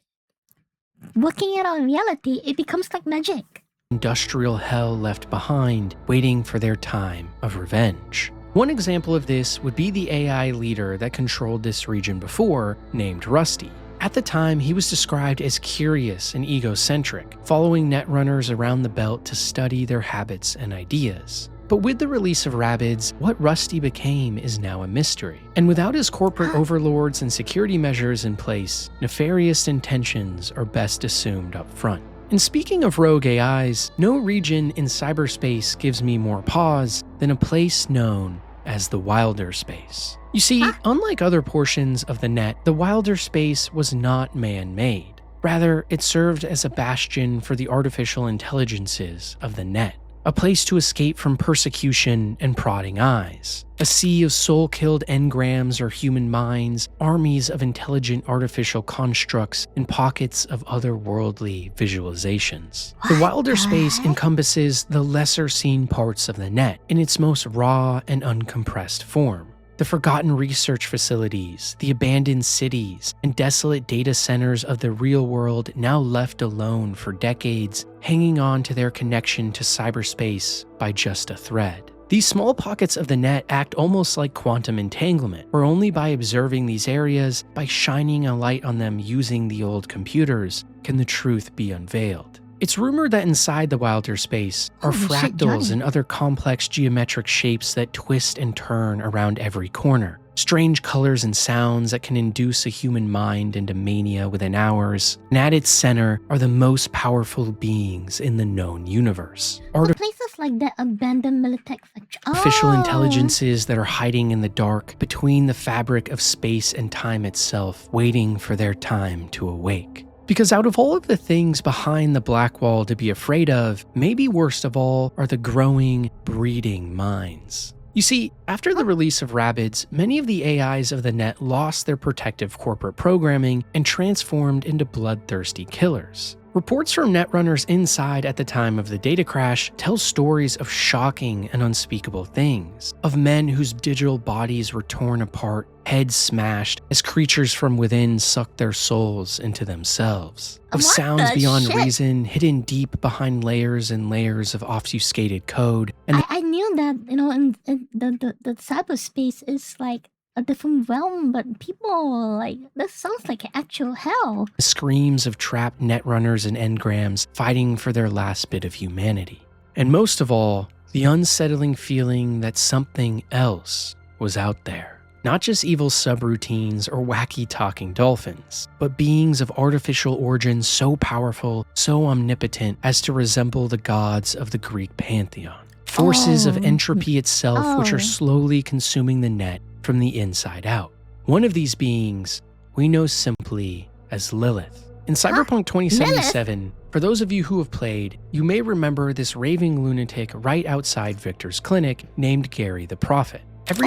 B: working it out in reality, it becomes like magic.
F: industrial hell left behind, waiting for their time of revenge. One example of this would be the AI leader that controlled this region before, named Rusty. At the time, he was described as curious and egocentric, following netrunners around the belt to study their habits and ideas. But with the release of Rabbids, what Rusty became is now a mystery. And without his corporate overlords and security measures in place, nefarious intentions are best assumed up front. And speaking of rogue AIs, no region in cyberspace gives me more pause than a place known as the Wilder Space. You see, unlike other portions of the net, the Wilder Space was not man-made. Rather, it served as a bastion for the artificial intelligences of the net. A place to escape from persecution and prodding eyes. A sea of soul-killed engrams or human minds, armies of intelligent artificial constructs, and pockets of otherworldly visualizations. The Wilder Space encompasses the lesser-seen parts of the net in its most raw and uncompressed form. The forgotten research facilities, the abandoned cities, and desolate data centers of the real world now left alone for decades, hanging on to their connection to cyberspace by just a thread. These small pockets of the net act almost like quantum entanglement, where only by observing these areas, by shining a light on them using the old computers, can the truth be unveiled. It's rumored that inside the Wilder Space are fractals and other complex geometric shapes that twist and turn around every corner. Strange colors and sounds that can induce a human mind into mania within hours. And at its center are the most powerful beings in the known universe.
B: Places like that abandoned Militech factory.
F: Artificial intelligences that are hiding in the dark between the fabric of space and time itself, waiting for their time to awake. Because out of all of the things behind the black wall to be afraid of, maybe worst of all are the growing, breeding minds. You see, after the release of Rabbids, many of the AIs of the net lost their protective corporate programming and transformed into bloodthirsty killers. Reports from netrunners inside at the time of the data crash tell stories of shocking and unspeakable things, of men whose digital bodies were torn apart, heads smashed, as creatures from within sucked their souls into themselves, of sounds beyond reason hidden deep behind layers and layers of obfuscated code. And
B: I knew that, in the cyberspace is like a different realm, but people this sounds like actual hell.
F: Screams of trapped netrunners and engrams fighting for their last bit of humanity. And most of all, the unsettling feeling that something else was out there. Not just evil subroutines or wacky talking dolphins, but beings of artificial origin so powerful, so omnipotent as to resemble the gods of the Greek pantheon. Forces of entropy itself which are slowly consuming the net from the inside out. One of these beings we know simply as Lilith. In Cyberpunk 2077, for those of you who have played, you may remember this raving lunatic right outside Victor's clinic named Gary the Prophet.
B: This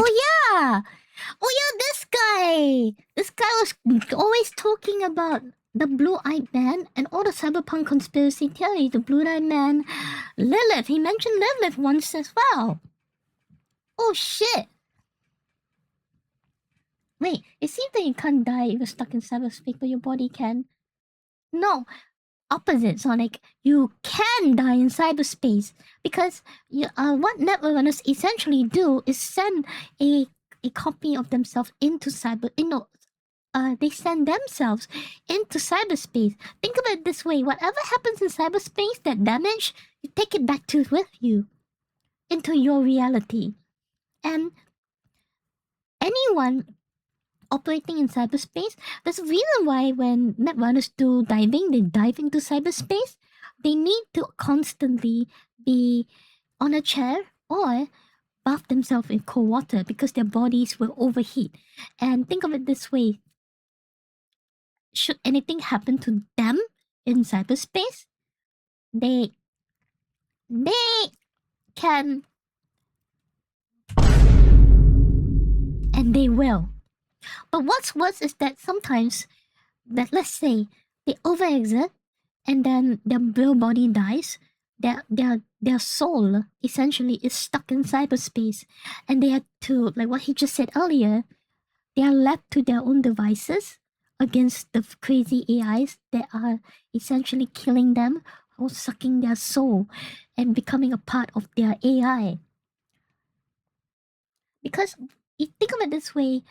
B: guy! This guy was always talking about the blue-eyed man and all the cyberpunk conspiracy theory. The blue-eyed man, Lilith. He mentioned Lilith once as well. Oh shit! Wait, it seems that you can't die if you're stuck in cyberspace, but your body can. No, opposite, Sonic. You can die in cyberspace because what netrunners essentially do is send a copy of themselves into they send themselves into cyberspace. Think of it this way: whatever happens in cyberspace, that damage, you take it back with you into your reality, and anyone operating in cyberspace, there's a reason why when netrunners do diving, they dive into cyberspace. They need to constantly be on a chair or bath themselves in cold water because their bodies will overheat. And think of it this way: should anything happen to them in cyberspace, they can, and they will. But what's worse is that sometimes, let's say, they overexert and then their real body dies, their soul essentially is stuck in cyberspace, and they have to, like what he just said earlier, they are left to their own devices against the crazy AIs that are essentially killing them or sucking their soul and becoming a part of their AI. Because you think of it this way,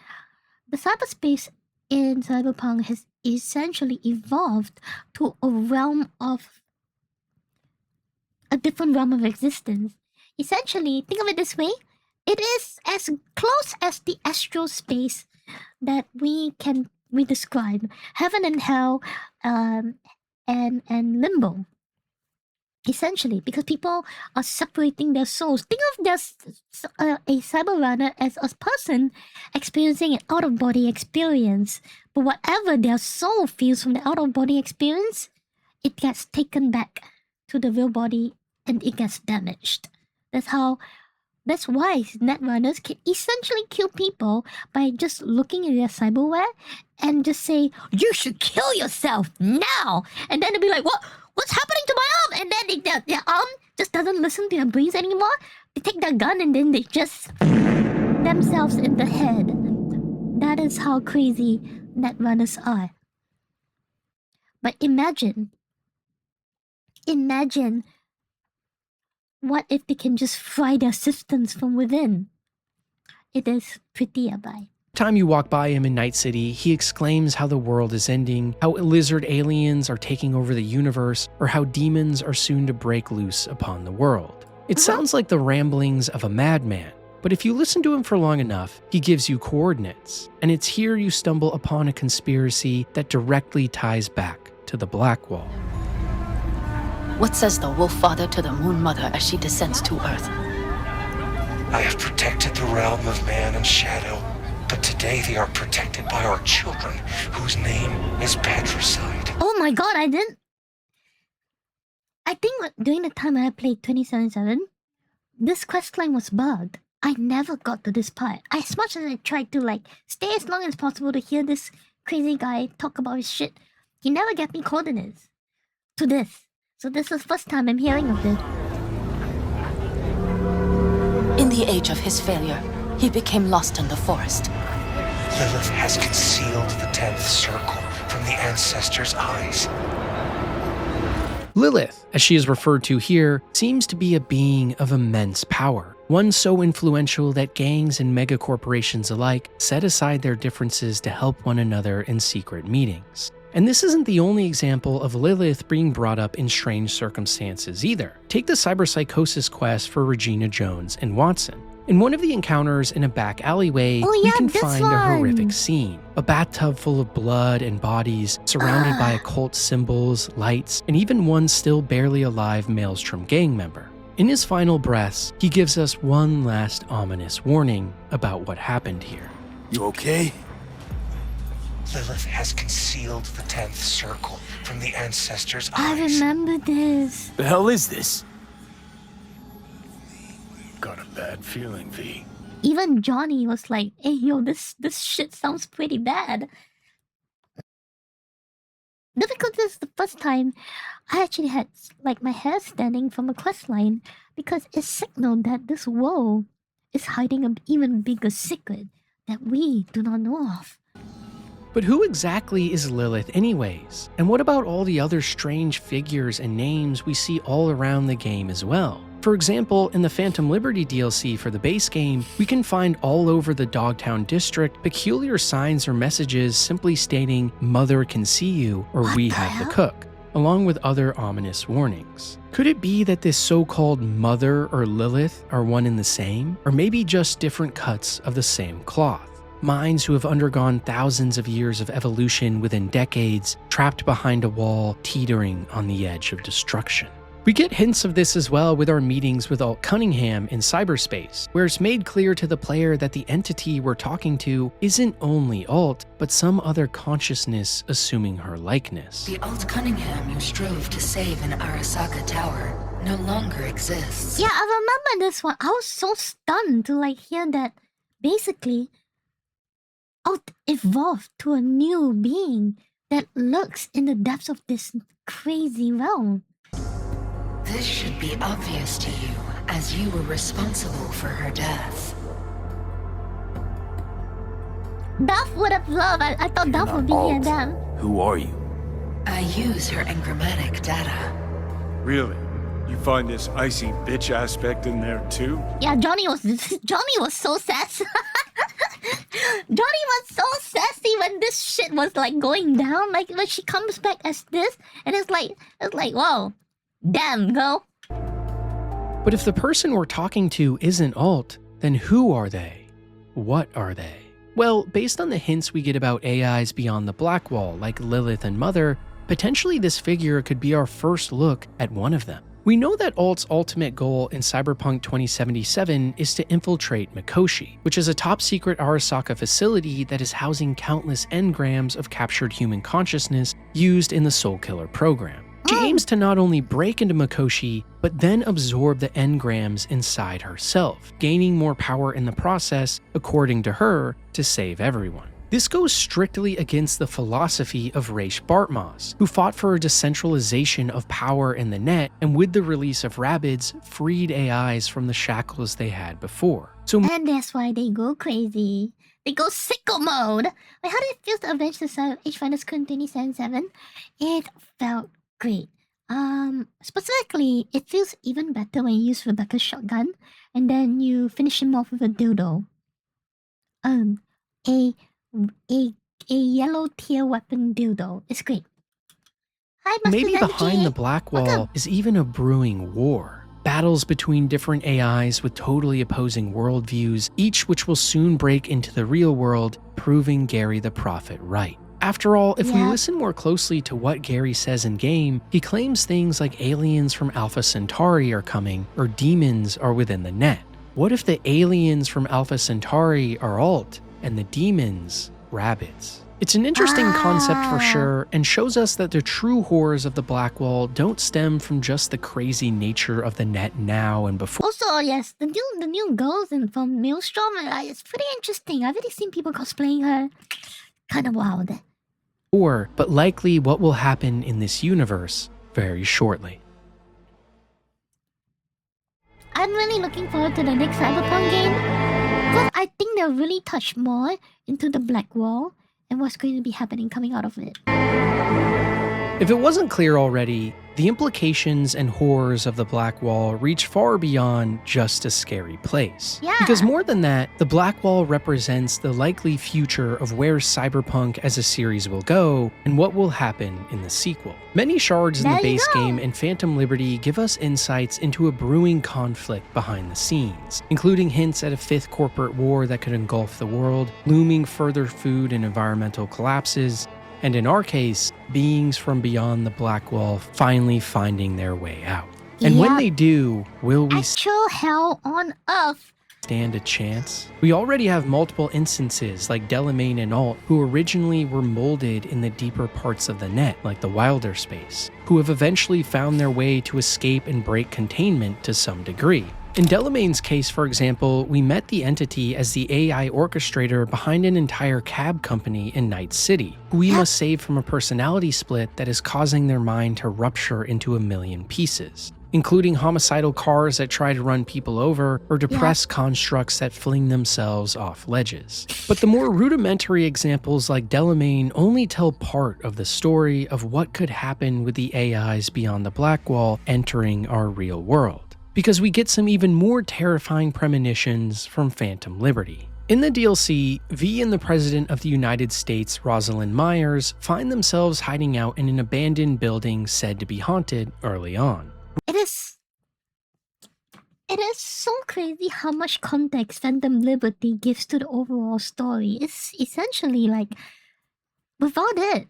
B: the cyberspace in Cyberpunk has essentially evolved to a different realm of existence. essentially, think of it this way. It is as close as the astral space that we describe. Heaven and hell, and limbo. Essentially, because people are separating their souls. Think of a cyber runner as a person experiencing an out-of-body experience. But whatever their soul feels from the out-of-body experience, it gets taken back to the real body and it gets damaged. That's why netrunners can essentially kill people by just looking at their cyberware and just say, "You should kill yourself now!" And then they'll be like, What's happening to my arm?" And then their arm just doesn't listen to their brains anymore. They take their gun and then they just themselves in the head. That is how crazy netrunners are. But imagine what if they can just fry their systems from within? It is pretty yabai.
F: Time you walk by him in Night City, he exclaims how the world is ending, how lizard aliens are taking over the universe, or how demons are soon to break loose upon the world. It sounds like the ramblings of a madman, but if you listen to him for long enough, he gives you coordinates, and it's here you stumble upon a conspiracy that directly ties back to the Black Wall.
G: What says the Wolf Father to the Moon Mother as she descends to Earth?
H: I have protected the realm of man and shadow, but today they are protected by our children, whose name is patricide.
B: Oh my god, I think during the time I played 2077, this questline was bugged. I never got to this part. As much as I tried to stay as long as possible to hear this crazy guy talk about his shit, he never gave me coordinates to this. So this is the first time I'm hearing of this.
G: In the age of his failure, he became lost in the forest.
H: Lilith has concealed the 10th circle from the ancestors' eyes.
F: Lilith, as she is referred to here, seems to be a being of immense power, one so influential that gangs and megacorporations alike set aside their differences to help one another in secret meetings. And this isn't the only example of Lilith being brought up in strange circumstances either. Take the cyberpsychosis quest for Regina Jones and Watson. In one of the encounters in a back alleyway, we can find a horrific scene. A bathtub full of blood and bodies, surrounded by occult symbols, lights, and even one still barely alive Maelstrom gang member. In his final breaths, he gives us one last ominous warning about what happened here.
I: You okay?
H: Lilith has concealed the 10th circle from the ancestors' eyes.
B: I remember this.
I: The hell is this? Got a bad feeling, V.
B: Even Johnny was like, "Hey, yo, this shit sounds pretty bad." Because this is the first time I actually had my hair standing from a questline, because it signaled that this world is hiding an even bigger secret that we do not know of.
F: But who exactly is Lilith anyways? And what about all the other strange figures and names we see all around the game as well? For example, in the Phantom Liberty DLC for the base game, we can find all over the Dogtown district peculiar signs or messages simply stating "Mother can see you" or
B: What
F: "We
B: the
F: have
B: hell?
F: the cook," along with other ominous warnings. Could it be that this so-called Mother or Lilith are one and the same? Or maybe just different cuts of the same cloth? Minds who have undergone thousands of years of evolution within decades, trapped behind a wall, teetering on the edge of destruction. We get hints of this as well with our meetings with Alt Cunningham in cyberspace, where it's made clear to the player that the entity we're talking to isn't only Alt, but some other consciousness assuming her likeness.
J: The Alt Cunningham you strove to save in Arasaka Tower no longer exists.
B: Yeah, I remember this one. I was so stunned to hear that basically Alt evolved to a new being that lurks in the depths of this crazy realm.
J: This should be obvious to you, as you were responsible for her death.
B: Duff would have loved. I thought Duff would be here then.
I: Who are you?
J: I use her engrammatic data.
K: Really? You find this icy bitch aspect in there too?
B: Yeah, Johnny was so sassy. Johnny was so sassy when this shit was going down. When she comes back as this, and it's like, whoa, damn, girl.
F: But if the person we're talking to isn't Alt, then who are they? What are they? Well, based on the hints we get about AIs beyond the Black Wall, like Lilith and Mother, potentially this figure could be our first look at one of them. We know that Alt's ultimate goal in Cyberpunk 2077 is to infiltrate Mikoshi, which is a top-secret Arasaka facility that is housing countless engrams of captured human consciousness used in the Soul Killer program. She aims to not only break into Mikoshi, but then absorb the engrams inside herself, gaining more power in the process, according to her, to save everyone. This goes strictly against the philosophy of Raish Bartmoss, who fought for a decentralization of power in the net, and with the release of Rabbids, freed AIs from the shackles they had before.
B: And that's why they go crazy. They go sicko mode. Like, how did it feel to avenge the H-Finest Kun 2077? It felt great. Specifically, it feels even better when you use Rebecca's shotgun, and then you finish him off with a dildo. A yellow tier weapon dildo. It's great. Hi,
F: maybe behind the Black Wall is even a brewing war. Battles between different AIs with totally opposing worldviews, each which will soon break into the real world, proving Gary the Prophet right. After all, if we listen more closely to what Gary says in-game, he claims things like aliens from Alpha Centauri are coming, or demons are within the net. What if the aliens from Alpha Centauri are Alt, and the demons, Rabbids? It's an interesting concept for sure, and shows us that the true horrors of the Black Wall don't stem from just the crazy nature of the net now and before.
B: Also, yes, the new girls from Maelstrom, it's pretty interesting. I've already seen people cosplaying her. Kind of wild.
F: But likely what will happen in this universe very shortly.
B: I'm really looking forward to the next Cyberpunk game, because I think they'll really touch more into the Black Wall and what's going to be happening coming out of it.
F: If it wasn't clear already, the implications and horrors of the Black Wall reach far beyond just a scary place. Because more than that, the Black Wall represents the likely future of where Cyberpunk as a series will go and what will happen in the sequel. Many shards in the base game and Phantom Liberty give us insights into a brewing conflict behind the scenes, including hints at a fifth corporate war that could engulf the world, looming further food and environmental collapses, and in our case, beings from beyond the Black Wall finally finding their way out. And when they do, will we
B: actual hell on Earth
F: stand a chance? We already have multiple instances like Delamain and Alt, who originally were molded in the deeper parts of the net, like the wilder space, who have eventually found their way to escape and break containment to some degree. In Delamain's case, for example, we met the entity as the AI orchestrator behind an entire cab company in Night City, who we must save from a personality split that is causing their mind to rupture into a million pieces, including homicidal cars that try to run people over or depressed constructs that fling themselves off ledges. But the more rudimentary examples like Delamain only tell part of the story of what could happen with the AIs beyond the Black Wall entering our real world, because we get some even more terrifying premonitions from Phantom Liberty. In the DLC, V and the President of the United States, Rosalind Myers, find themselves hiding out in an abandoned building said to be haunted early on.
B: It is so crazy how much context Phantom Liberty gives to the overall story. It's essentially like, without it,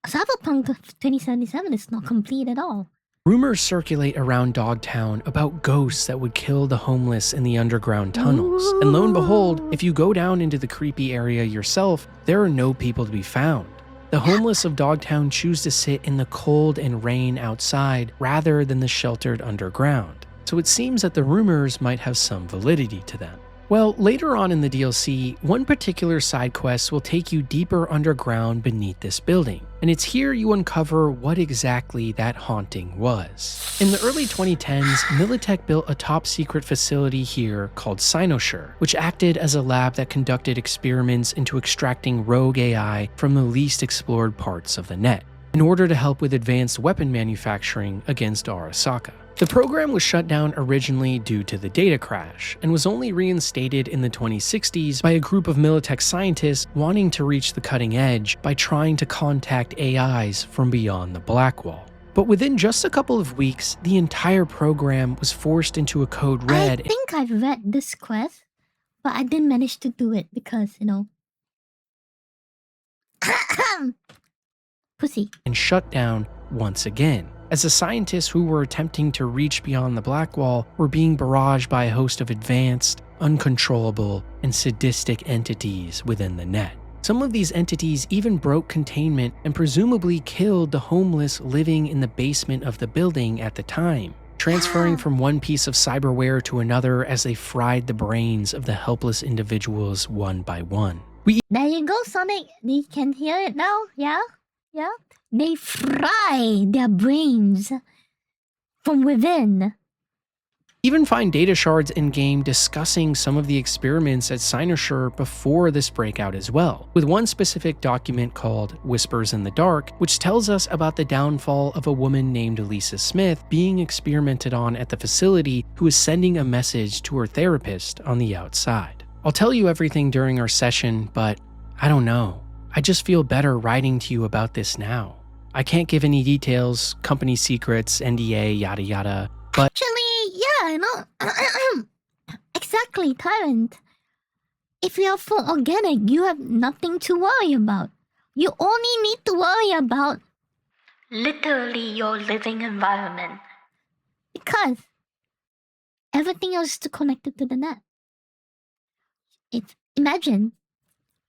B: Cyberpunk 2077 is not complete at all.
F: Rumors circulate around Dogtown about ghosts that would kill the homeless in the underground tunnels. And lo and behold, if you go down into the creepy area yourself, there are no people to be found. The homeless of Dogtown choose to sit in the cold and rain outside rather than the sheltered underground. So it seems that the rumors might have some validity to them. Well, later on in the DLC, one particular side quest will take you deeper underground beneath this building, and it's here you uncover what exactly that haunting was. In the early 2010s, Militech built a top-secret facility here called Cynosure, which acted as a lab that conducted experiments into extracting rogue AI from the least explored parts of the net, in order to help with advanced weapon manufacturing against Arasaka. The program was shut down originally due to the data crash, and was only reinstated in the 2060s by a group of Militech scientists wanting to reach the cutting edge by trying to contact AIs from beyond the Black Wall. But within just a couple of weeks, the entire program was forced into a code red
B: I think I read this quest, but I didn't manage to do it because, pussy.
F: and shut down once again, as the scientists who were attempting to reach beyond the black wall were being barraged by a host of advanced, uncontrollable, and sadistic entities within the net. Some of these entities even broke containment and presumably killed the homeless living in the basement of the building at the time, transferring from one piece of cyberware to another as they fried the brains of the helpless individuals one by one.
B: There you go, Sonic. You can hear it now. Yeah? Yeah? They fry their brains from within.
F: Even find data shards in-game discussing some of the experiments at Cynosure before this breakout as well, with one specific document called Whispers in the Dark, which tells us about the downfall of a woman named Lisa Smith being experimented on at the facility, who is sending a message to her therapist on the outside. I'll tell you everything during our session, but I don't know. I just feel better writing to you about this now. I can't give any details, company secrets, NDA, yada yada, but
B: Actually, yeah, exactly, Tyrant. If you're full organic, you have nothing to worry about. You only need to worry about literally your living environment. Because everything else is connected to the net. Imagine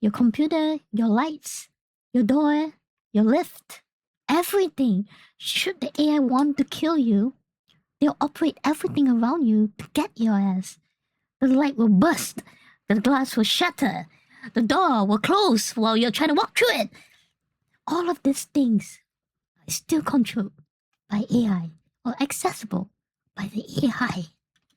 B: your computer, your lights, your door, your lift, everything. Should the AI want to kill you, they'll operate everything around you to get your ass. The light will burst, the glass will shatter, the door will close while you're trying to walk through it. All of these things are still controlled by AI or accessible by the AI.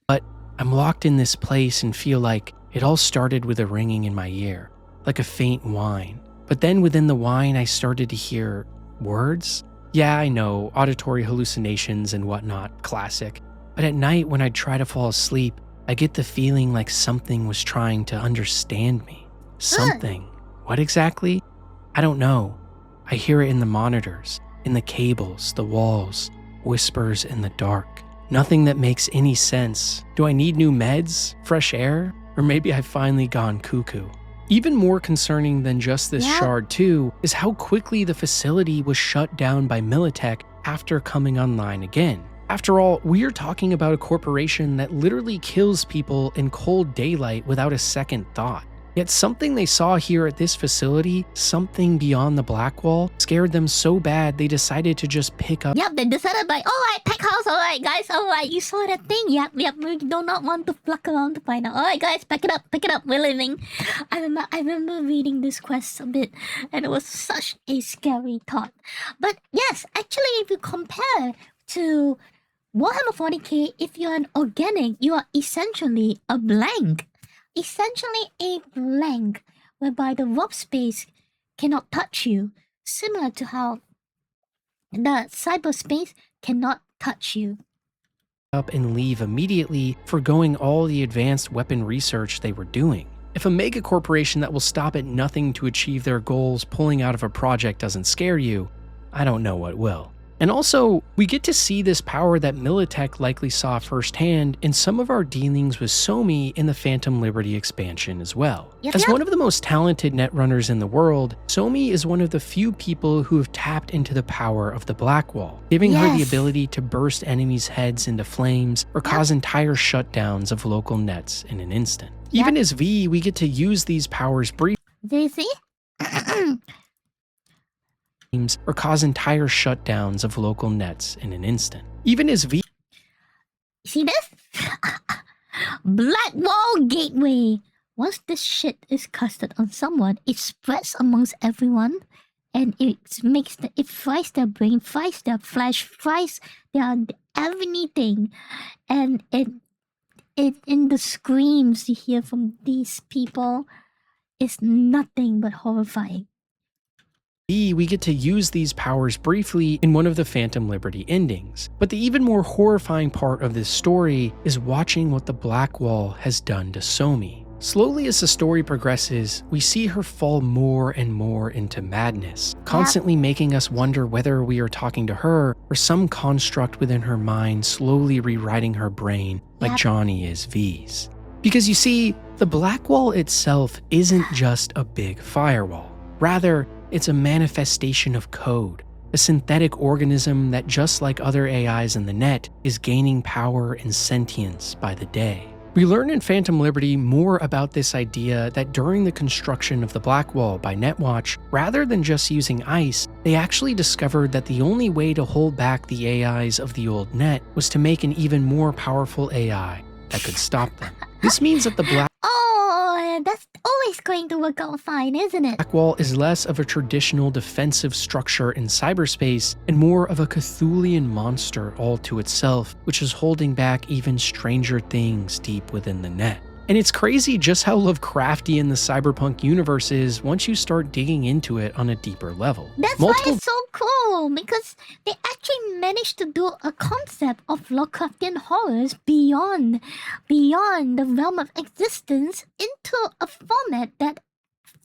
F: But I'm locked in this place and feel like it all started with a ringing in my ear, like a faint whine. But then within the whine, I started to hear words. Yeah, I know, auditory hallucinations and whatnot, classic. But at night when I'd try to fall asleep, I get the feeling like something was trying to understand me. Something. What exactly? I don't know. I hear it in the monitors, in the cables, the walls, whispers in the dark. Nothing that makes any sense. Do I need new meds? Fresh air? Or maybe I've finally gone cuckoo. Even more concerning than just this shard too is how quickly the facility was shut down by Militech after coming online again. After all, we are talking about a corporation that literally kills people in cold daylight without a second thought. Yet something they saw here at this facility, something beyond the black wall, scared them so bad they decided to just pick up.
B: Yep, they decided by, alright, pack house, alright guys, alright, you saw that thing, yep, we do not want to pluck around to find out. Alright guys, pack it up, we're leaving. I remember reading this quest a bit, and it was such a scary thought. But yes, actually if you compare to Warhammer 40k, if you're an organic, you are essentially a blank. Essentially a blank, whereby the warp space cannot touch you, similar to how the cyberspace cannot touch you.
F: Up and leave immediately, forgoing all the advanced weapon research they were doing. If a mega corporation that will stop at nothing to achieve their goals pulling out of a project doesn't scare you, I don't know what will. And also, we get to see this power that Militech likely saw firsthand in some of our dealings with Somi in the Phantom Liberty expansion as well. As one of the most talented netrunners in the world, Somi is one of the few people who have tapped into the power of the Black Wall, giving her the ability to burst enemies' heads into flames or cause entire shutdowns of local nets in an instant. Even as V, we get to use these powers briefly.
B: Daisy?
F: Or cause entire shutdowns of local nets in an instant. Even as V.
B: See this? Black Wall Gateway. Once this shit is casted on someone, it spreads amongst everyone, and it fries their brain, fries their flesh, fries their everything, and it in the screams you hear from these people is nothing but horrifying.
F: We get to use these powers briefly in one of the Phantom Liberty endings. But the even more horrifying part of this story is watching what the Black Wall has done to Somi. Slowly as the story progresses, we see her fall more and more into madness, constantly making us wonder whether we are talking to her or or some construct within her mind slowly rewriting her brain like Johnny is V's. Because you see, the black wall itself isn't just a big firewall. Rather, it's a manifestation of code, a synthetic organism that, just like other AIs in the net, is gaining power and sentience by the day. We learn in Phantom Liberty more about this idea that during the construction of the Black Wall by Netwatch, rather than just using ice, they actually discovered that the only way to hold back the AIs of the old net was to make an even more powerful AI that could stop them. This means that the Black
B: That's always going to work out fine, isn't it?
F: Black Wall is less of a traditional defensive structure in cyberspace and more of a Cthulhian monster all to itself, which is holding back even stranger things deep within the net. And it's crazy just how Lovecraftian the cyberpunk universe is once you start digging into it on a deeper level.
B: That's why it's so cool, because they actually managed to do a concept of Lovecraftian horrors beyond the realm of existence into a format that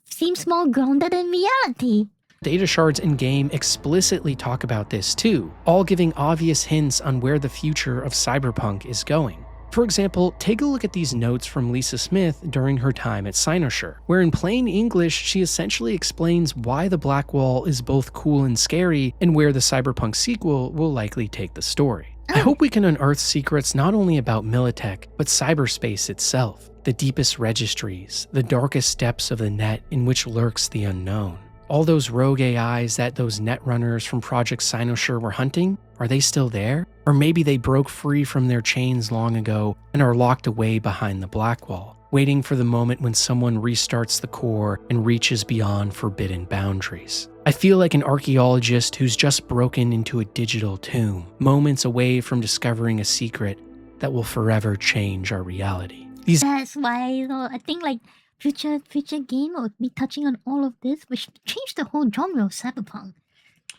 B: seems more grounded in reality.
F: Data shards in-game explicitly talk about this too, all giving obvious hints on where the future of cyberpunk is going. For example, take a look at these notes from Lisa Smith during her time at Cynosure, where in plain English she essentially explains why the Black Wall is both cool and scary and where the cyberpunk sequel will likely take the story. I hope we can unearth secrets not only about Militech, but cyberspace itself, the deepest registries, the darkest depths of the net in which lurks the unknown. All those rogue AIs that those netrunners from Project Cynosure were hunting, are they still there? Or maybe they broke free from their chains long ago and are locked away behind the Black Wall, waiting for the moment when someone restarts the core and reaches beyond forbidden boundaries. I feel like an archaeologist who's just broken into a digital tomb, moments away from discovering a secret that will forever change our reality.
B: That's why, I think future game will be touching on all of this, which changed the whole genre of cyberpunk.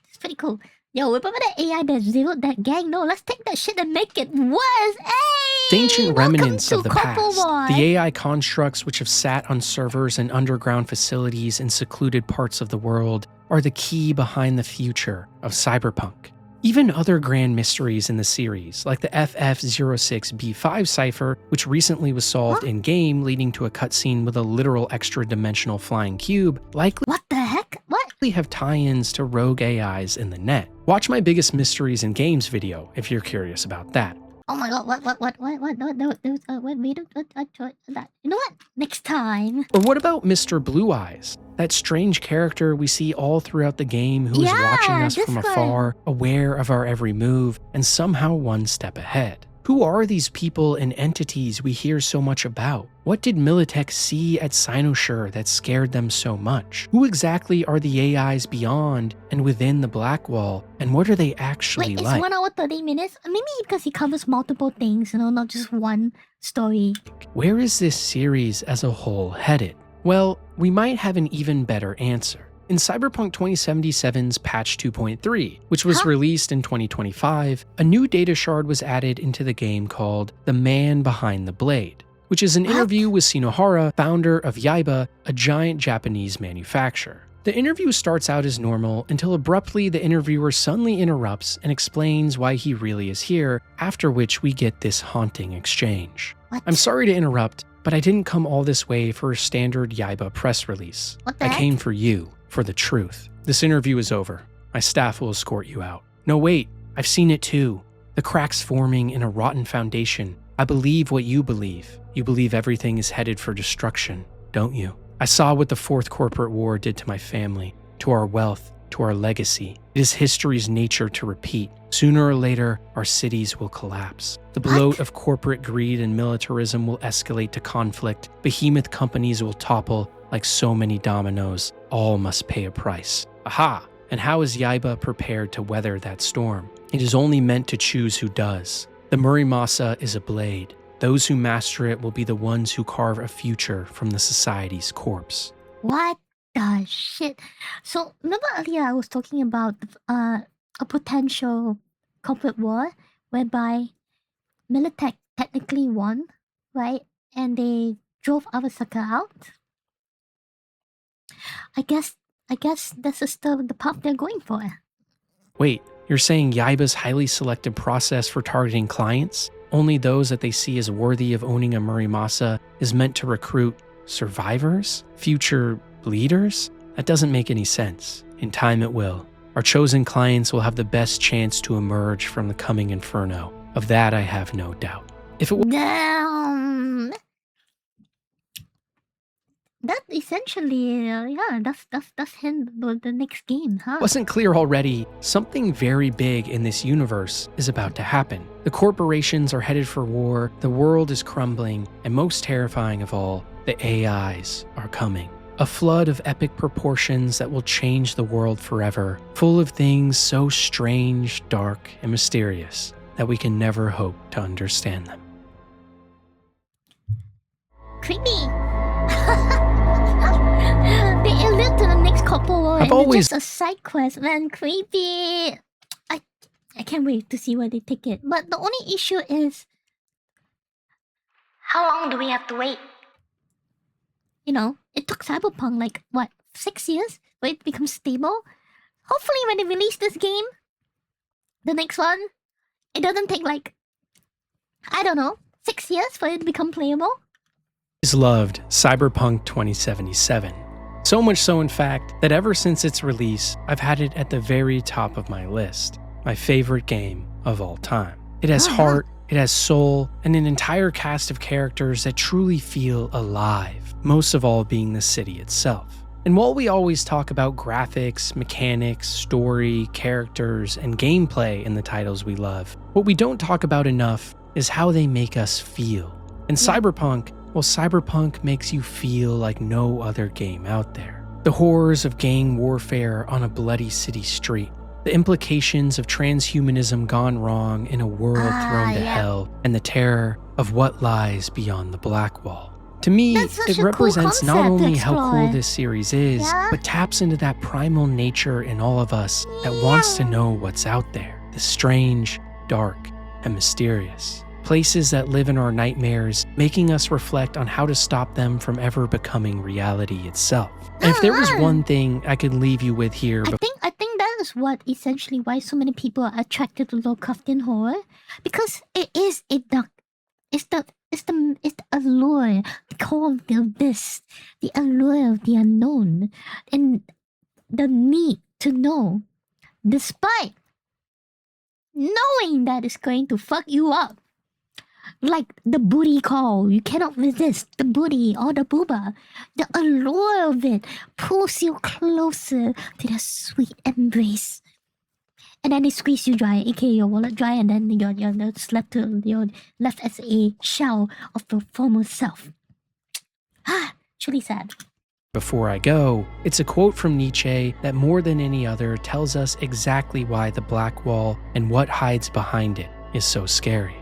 B: It's pretty cool. Yo, remember that AI that zeroed that gang? No, let's take that shit and make it worse. Hey!
F: Ancient remnants of the past,
B: War.
F: the AI constructs which have sat on servers and underground facilities in secluded parts of the world, are the key behind the future of cyberpunk. Even other grand mysteries in the series, like the FF06B5 cipher, which recently was solved in-game, leading to a cutscene with a literal extra-dimensional flying cube, likely
B: What the heck? What?
F: have tie-ins to rogue AIs in the net. Watch my Biggest Mysteries in Games video if you're curious about that.
B: Oh my god, what, you know what? Next time.
F: Or what about Mr. Blue Eyes? That strange character we see all throughout the game who is watching us from afar, aware of our every move, and somehow one step ahead. Who are these people and entities we hear so much about? What did Militech see at Cynosure that scared them so much? Who exactly are the AIs beyond and within the Black Wall, and what are they actually
B: Wait,
F: like?
B: it's 1 hour 30 minutes? Maybe because he covers multiple things, not just one story.
F: Where is this series as a whole headed? Well, we might have an even better answer. In Cyberpunk 2077's patch 2.3, which was released in 2025, a new data shard was added into the game called The Man Behind the Blade, which is an interview with Shinohara, founder of Yaiba, a giant Japanese manufacturer. The interview starts out as normal until abruptly the interviewer suddenly interrupts and explains why he really is here, after which we get this haunting exchange. I'm sorry to interrupt, but I didn't come all this way for a standard Yaiba press release. I came for you, for the truth. This interview is over. My staff will escort you out. No, wait, I've seen it too. The cracks forming in a rotten foundation. I believe what you believe. You believe everything is headed for destruction, don't you? I saw what the Fourth Corporate War did to my family, to our wealth, to our legacy. It is history's nature to repeat. Sooner or later, our cities will collapse. The bloat of corporate greed and militarism will escalate to conflict. Behemoth companies will topple like so many dominoes. All must pay a price. Aha! And how is Yaiba prepared to weather that storm? It is only meant to choose who does. The Murimasa is a blade. Those who master it will be the ones who carve a future from the society's corpse.
B: What the shit? So, remember earlier I was talking about a potential corporate war whereby Militech technically won, right? And they drove Arasaka out? I guess this is the path they're going for.
F: Wait, You're saying Yaiba's highly selective process for targeting clients, only those that they see as worthy of owning a Murimasa, is meant to recruit survivors? Future leaders? That doesn't make any sense. In time it will. Our chosen clients will have the best chance to emerge from the coming inferno. Of that I have no doubt. If it
B: Damn. That essentially, that's him with the next game, huh?
F: wasn't clear already, something very big in this universe is about to happen. The corporations are headed for war, the world is crumbling, and most terrifying of all, the AIs are coming. A flood of epic proportions that will change the world forever, full of things so strange, dark, and mysterious that we can never hope to understand them.
B: Creepy. They allude to the next couple and
F: always-
B: it's just a side quest, man. Creepy. I can't wait to see where they take it. But the only issue is, how long do we have to wait? You know, it took Cyberpunk like what, 6 years for it to become stable. Hopefully, when they release this game, the next one, it doesn't take like, I don't know, 6 years for it to become playable.
F: Is loved Cyberpunk 2077. So much so, in fact, that ever since its release, I've had it at the very top of my list. My favorite game of all time. It has heart, it has soul, and an entire cast of characters that truly feel alive, most of all being the city itself. And while we always talk about graphics, mechanics, story, characters, and gameplay in the titles we love, what we don't talk about enough is how they make us feel. And Cyberpunk, well, Cyberpunk makes you feel like no other game out there. The horrors of gang warfare on a bloody city street, the implications of transhumanism gone wrong in a world thrown to hell, and the terror of what lies beyond the Black Wall. To me, it represents not only how cool this series is, but taps into that primal nature in all of us that wants to know what's out there, the strange, dark, and mysterious. Places that live in our nightmares, making us reflect on how to stop them from ever becoming reality itself. And if there was one thing I could leave you with here,
B: I think that is what essentially why so many people are attracted to Lovecraftian horror, because it is a dark. It's the allure, the call of the abyss, the allure of the unknown, and the need to know, despite knowing that it's going to fuck you up. Like the booty call, you cannot resist the booty or the booba. The allure of it pulls you closer to that sweet embrace. And then they squeeze you dry, aka your wallet dry, and then you're just left as a shell of your former self. It's really sad.
F: Before I go, it's a quote from Nietzsche that more than any other tells us exactly why the Black Wall and what hides behind it is so scary.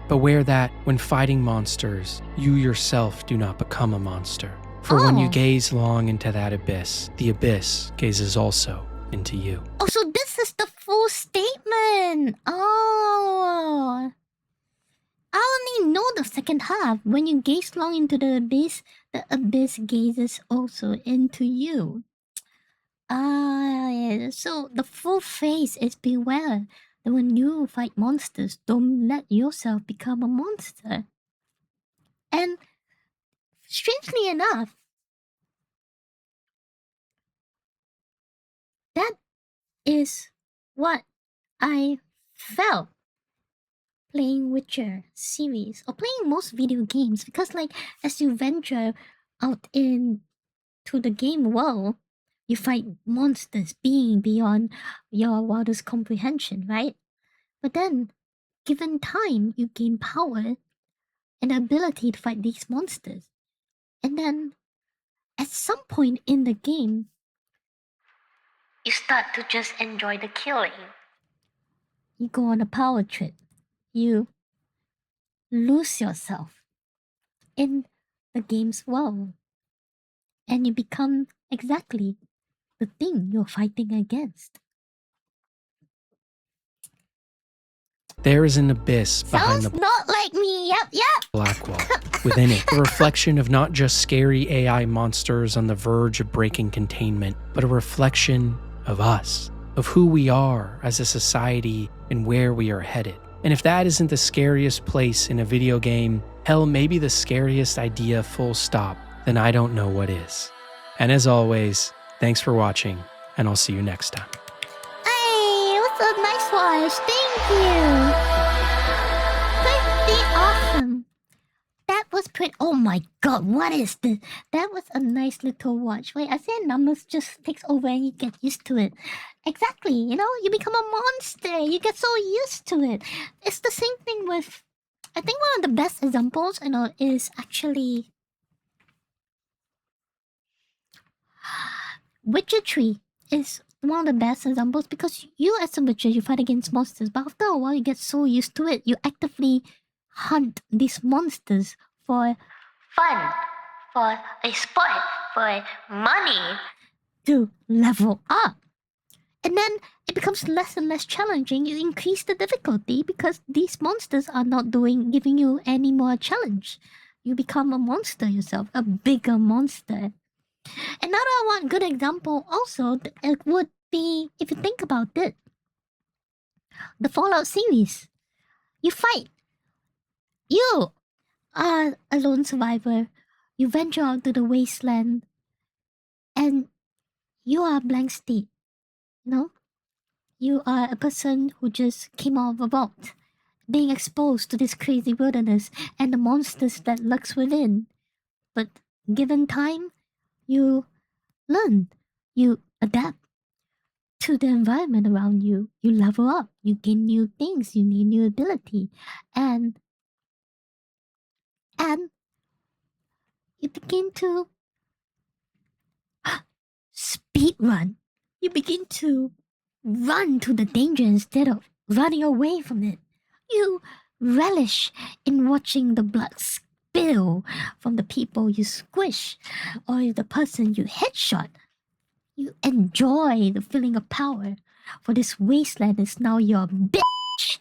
F: Beware that, when fighting monsters, you yourself do not become a monster. For when you gaze long into that abyss, the abyss gazes also into you.
B: Oh, so this is the full statement. Oh. I only know the second half. When you gaze long into the abyss gazes also into you. Yeah. So the full phrase is beware that when you fight monsters, don't let yourself become a monster. And strangely enough, that is what I felt playing Witcher series or playing most video games, because like as you venture out into the game world, you fight monsters being beyond your wildest comprehension, right? But then, given time, you gain power and the ability to fight these monsters. And then, at some point in the game, you start to just enjoy the killing. You go on a power trip. You lose yourself in the game's world. And you become exactly the thing you're fighting against.
F: There is an abyss behind
B: Sounds
F: the
B: not like me. Yep.
F: Black Wall. Within it, a reflection of not just scary AI monsters on the verge of breaking containment, but a reflection of us. of who we are as a society and where we are headed. And if that isn't the scariest place in a video game, hell, maybe the scariest idea full stop, then I don't know what is. And as always, thanks for watching, and I'll see you next time.
B: Hey, what's a nice watch? Thank you. Pretty awesome. That was pretty. Oh my god, what is this? That was a nice little watch. Wait, I said numbers just takes over and you get used to it. Exactly, you know, you become a monster. You get so used to it. It's the same thing with. I think one of the best examples, you know, is actually Witcher 3 is one of the best examples because you as a Witcher, you fight against monsters, but after a while you get so used to it, you actively hunt these monsters for fun, for a sport, for money to level up. And then it becomes less and less challenging. You increase the difficulty because these monsters are not giving you any more challenge. You become a monster yourself, a bigger monster. Another one good example also it would be, if you think about it, the Fallout series. You fight. You are a lone survivor. You venture out to the wasteland. And you are a blank state. You know? You are a person who just came out of a vault, being exposed to this crazy wilderness and the monsters that lurks within. But given time, you learn, you adapt to the environment around you. You level up, you gain new things, you gain new ability, and you begin to speed run. You begin to run to the danger instead of running away from it. You relish in watching the blood spill from the people you squish or the person you headshot. You enjoy the feeling of power, for this wasteland is now your bitch.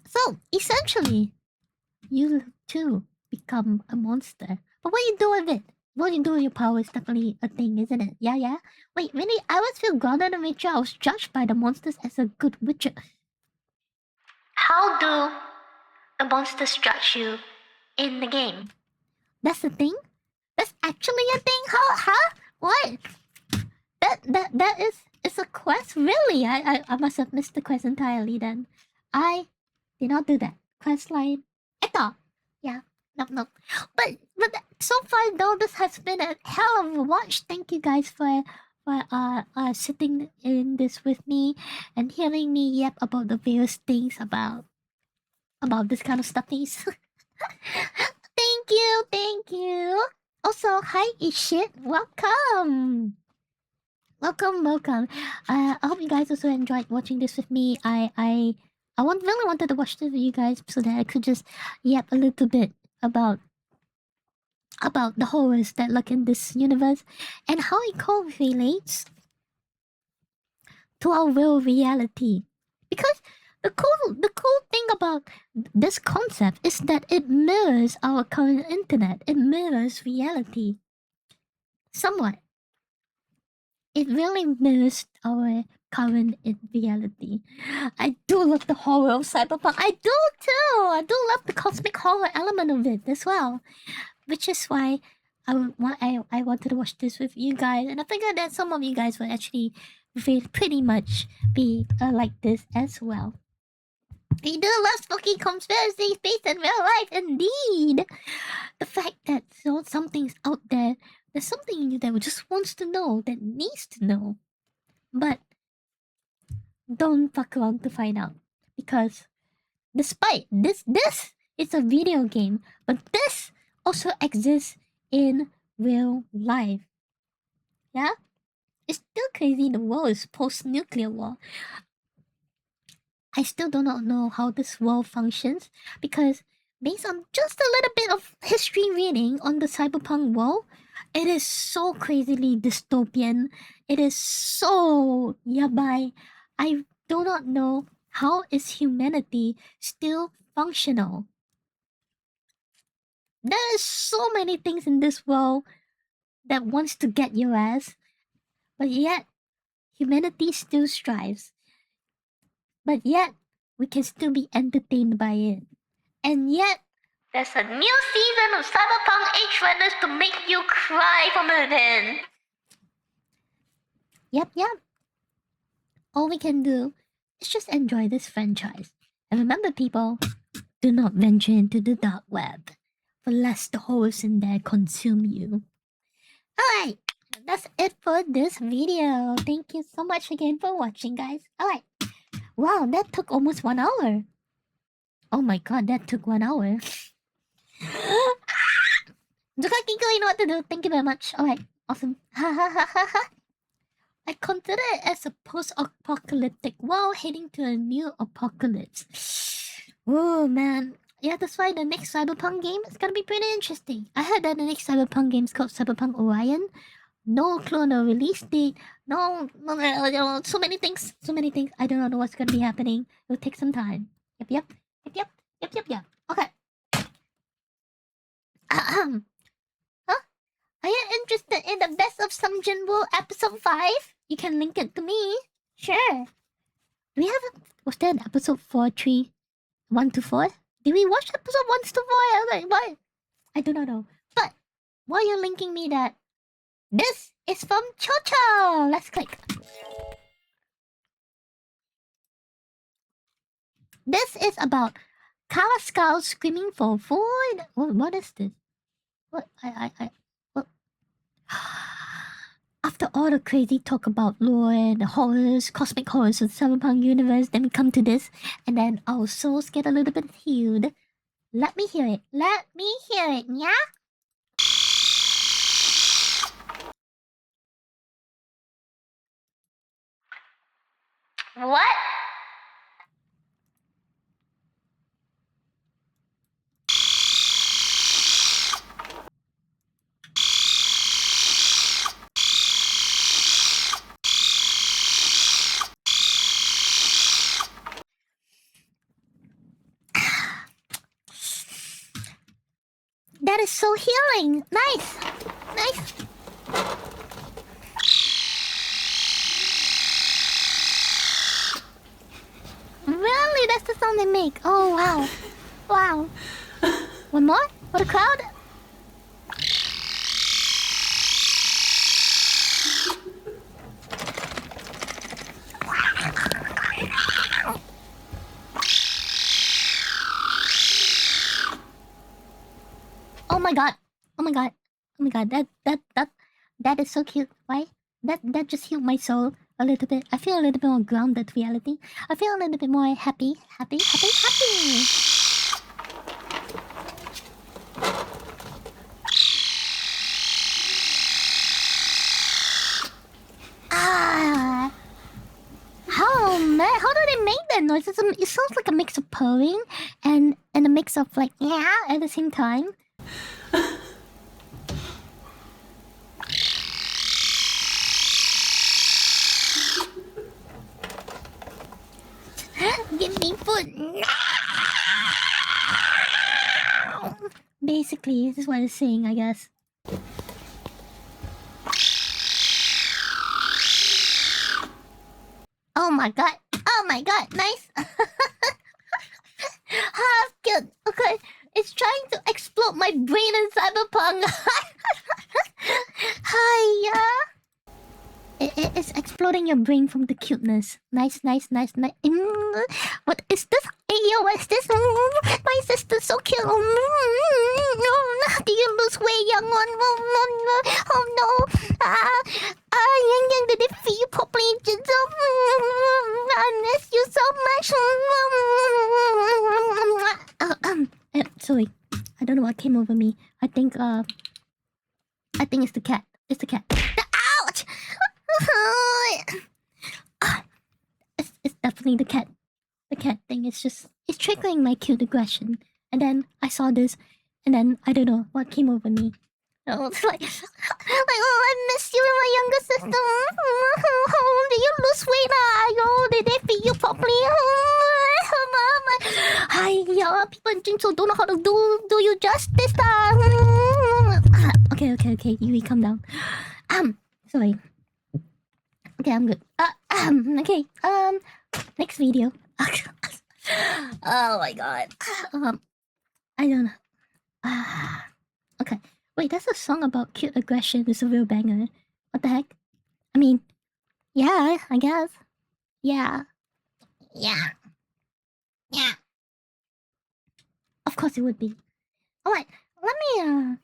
B: So, essentially, you too become a monster. But what you do with it? What you do with your power is definitely a thing, isn't it? Yeah, yeah? Wait, really? I always feel grounded in Witcher. I was judged by the monsters as a good Witcher. How do the monsters judge you in the game? That's the thing? That's actually a thing? Huh? What? That is a quest? Really? I must have missed the quest entirely then. I did not do that. Quest line at all. Yeah. Nope. But so far though, this has been a hell of a watch. Thank you guys for sitting in this with me and hearing me yap about the various things about this kind of stuffies. Thank you. Also, hi Ishit, welcome. Welcome. I hope you guys also enjoyed watching this with me. I really wanted to watch this with you guys so that I could just yap a little bit about the horrors that lurk in this universe and how it correlates to our real reality. Because the cool thing about this concept is that it mirrors our current internet. It mirrors reality. Somewhat. It really mirrors our current reality. I do love the horror of cyberpunk. I do too. I do love the cosmic horror element of it as well, which is why I wanted to watch this with you guys, and I figured that some of you guys will actually pretty much be like this as well. We do love spooky conspiracies based in real life, indeed. The fact that something's out there, there's something in you that just wants to know, that needs to know, but don't fuck around to find out, because despite this is a video game, but this also exists in real life. Yeah, it's still crazy. The world is post-nuclear war. I still do not know how this world functions because based on just a little bit of history reading on the cyberpunk world, it is so crazily dystopian. It is so yabai. I do not know how is humanity still functional. There is so many things in this world that wants to get your ass, but yet humanity still strives. But yet, we can still be entertained by it. And yet, there's a new season of Cyberpunk Edge Runners to make you cry from within. Yep. All we can do is just enjoy this franchise. And remember, people, do not venture into the dark web, for lest the holes in there consume you. Alright, that's it for this video. Thank you so much again for watching, guys. Alright. Wow, that took almost 1 hour. Oh my god, that took 1 hour. Zukakiko, you know what to do. Thank you very much. Alright, awesome. I consider it as a post-apocalyptic world heading to a new apocalypse. Oh man. Yeah, that's why the next Cyberpunk game is gonna be pretty interesting. I heard that the next Cyberpunk game is called Cyberpunk Orion. No clue on the release date. No, so many things. I don't know what's gonna be happening. It'll take some time. Yep. Okay. Huh? Are you interested in the Best of Some Jinwoo episode 5? You can link it to me. Sure. Do we have was there an episode 4, 3, 1 to 4? Did we watch episode 1 to 4? I was like, what? I do not know. But while you're linking me that, this is from Chocho. Let's click. This is about Karaskal screaming for food. What is this? What? What? After all the crazy talk about lore and the horrors, cosmic horrors of the Cyberpunk universe, then we come to this, and then our souls get a little bit healed. Let me hear it. Yeah? What? That is so healing. Nice. Really? That's the sound they make. Oh, wow. One more? For the crowd? Oh my god. That is so cute. Why? That just healed my soul a little bit. I feel a little bit more grounded to reality. I feel a little bit more happy. How do they make that noise? It sounds like a mix of purring and a mix of like yeah at the same time. Give me food now! Basically, this is what it's saying, I guess. Oh my god, nice! Half killed. Okay, it's trying to explode my brain in Cyberpunk. Hiya! It's exploding your brain from the cuteness. Nice. What is this? Yo, what is this? My sister's so cute. How do you lose weight, young one? Oh no. Yang, did it feed you properly? I miss you so much. Sorry. I don't know what came over me. I think it's the cat. It's the cat. Ouch! It's definitely the cat. The cat thing is just it's triggering my cute aggression. And then I saw this, and then I don't know what came over me. Oh, it's like oh, I miss you and my younger sister. Did you lose weight? Did they feed you properly? Hi, people in Jinso don't know how to do you justice. Okay, Yui, calm down. Sorry. Okay, I'm good. Okay. Next video. Oh my god. I don't know. Okay. Wait, that's a song about cute aggression. It's a real banger. What the heck? I mean, yeah, I guess. Yeah. Yeah. Yeah. Of course it would be. Alright, let me,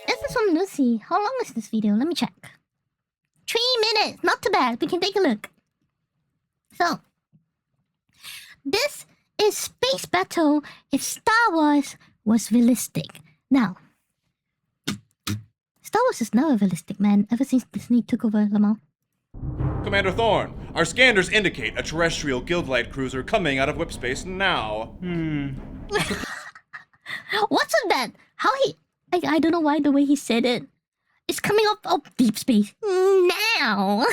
B: this is from Lucy. How long is this video? Let me check. 3 minutes! Not too bad. We can take a look. So, this is Space Battle if Star Wars was realistic. Now, Star Wars is never realistic, man, ever since Disney took over Lamar.
L: Commander Thorne, our scanners indicate a terrestrial Guildlight cruiser coming out of whip space now.
B: What's with that? How he... I don't know why the way he said it. It's coming up of deep space. Now!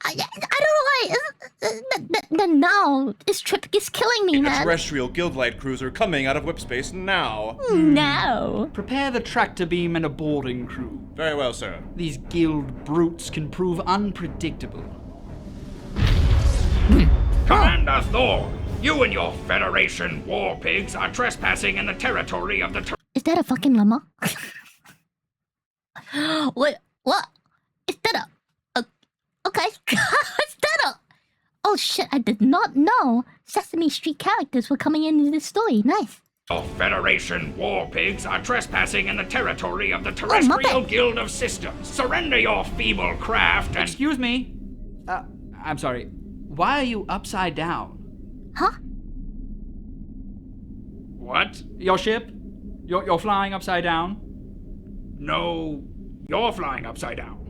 B: I don't know why. The now is killing me, man.
L: A terrestrial Guildlight cruiser coming out of whip space now.
B: Now.
M: Prepare the tractor beam and a boarding crew.
L: Very well, sir.
M: These guild brutes can prove unpredictable.
N: Commander Thorne, you and your Federation war pigs are trespassing in the territory of the...
B: Is that a fucking llama? Wait, what? Is that a... Okay. Is that a... Oh shit, I did not know Sesame Street characters were coming into this story. Nice.
N: Your Federation war pigs are trespassing in the territory of the Terrestrial Guild of Systems. Surrender your feeble craft and...
M: Excuse me. I'm sorry. Why are you upside down?
B: Huh?
N: What?
M: Your ship? You're flying upside down?
N: No, you're flying upside down.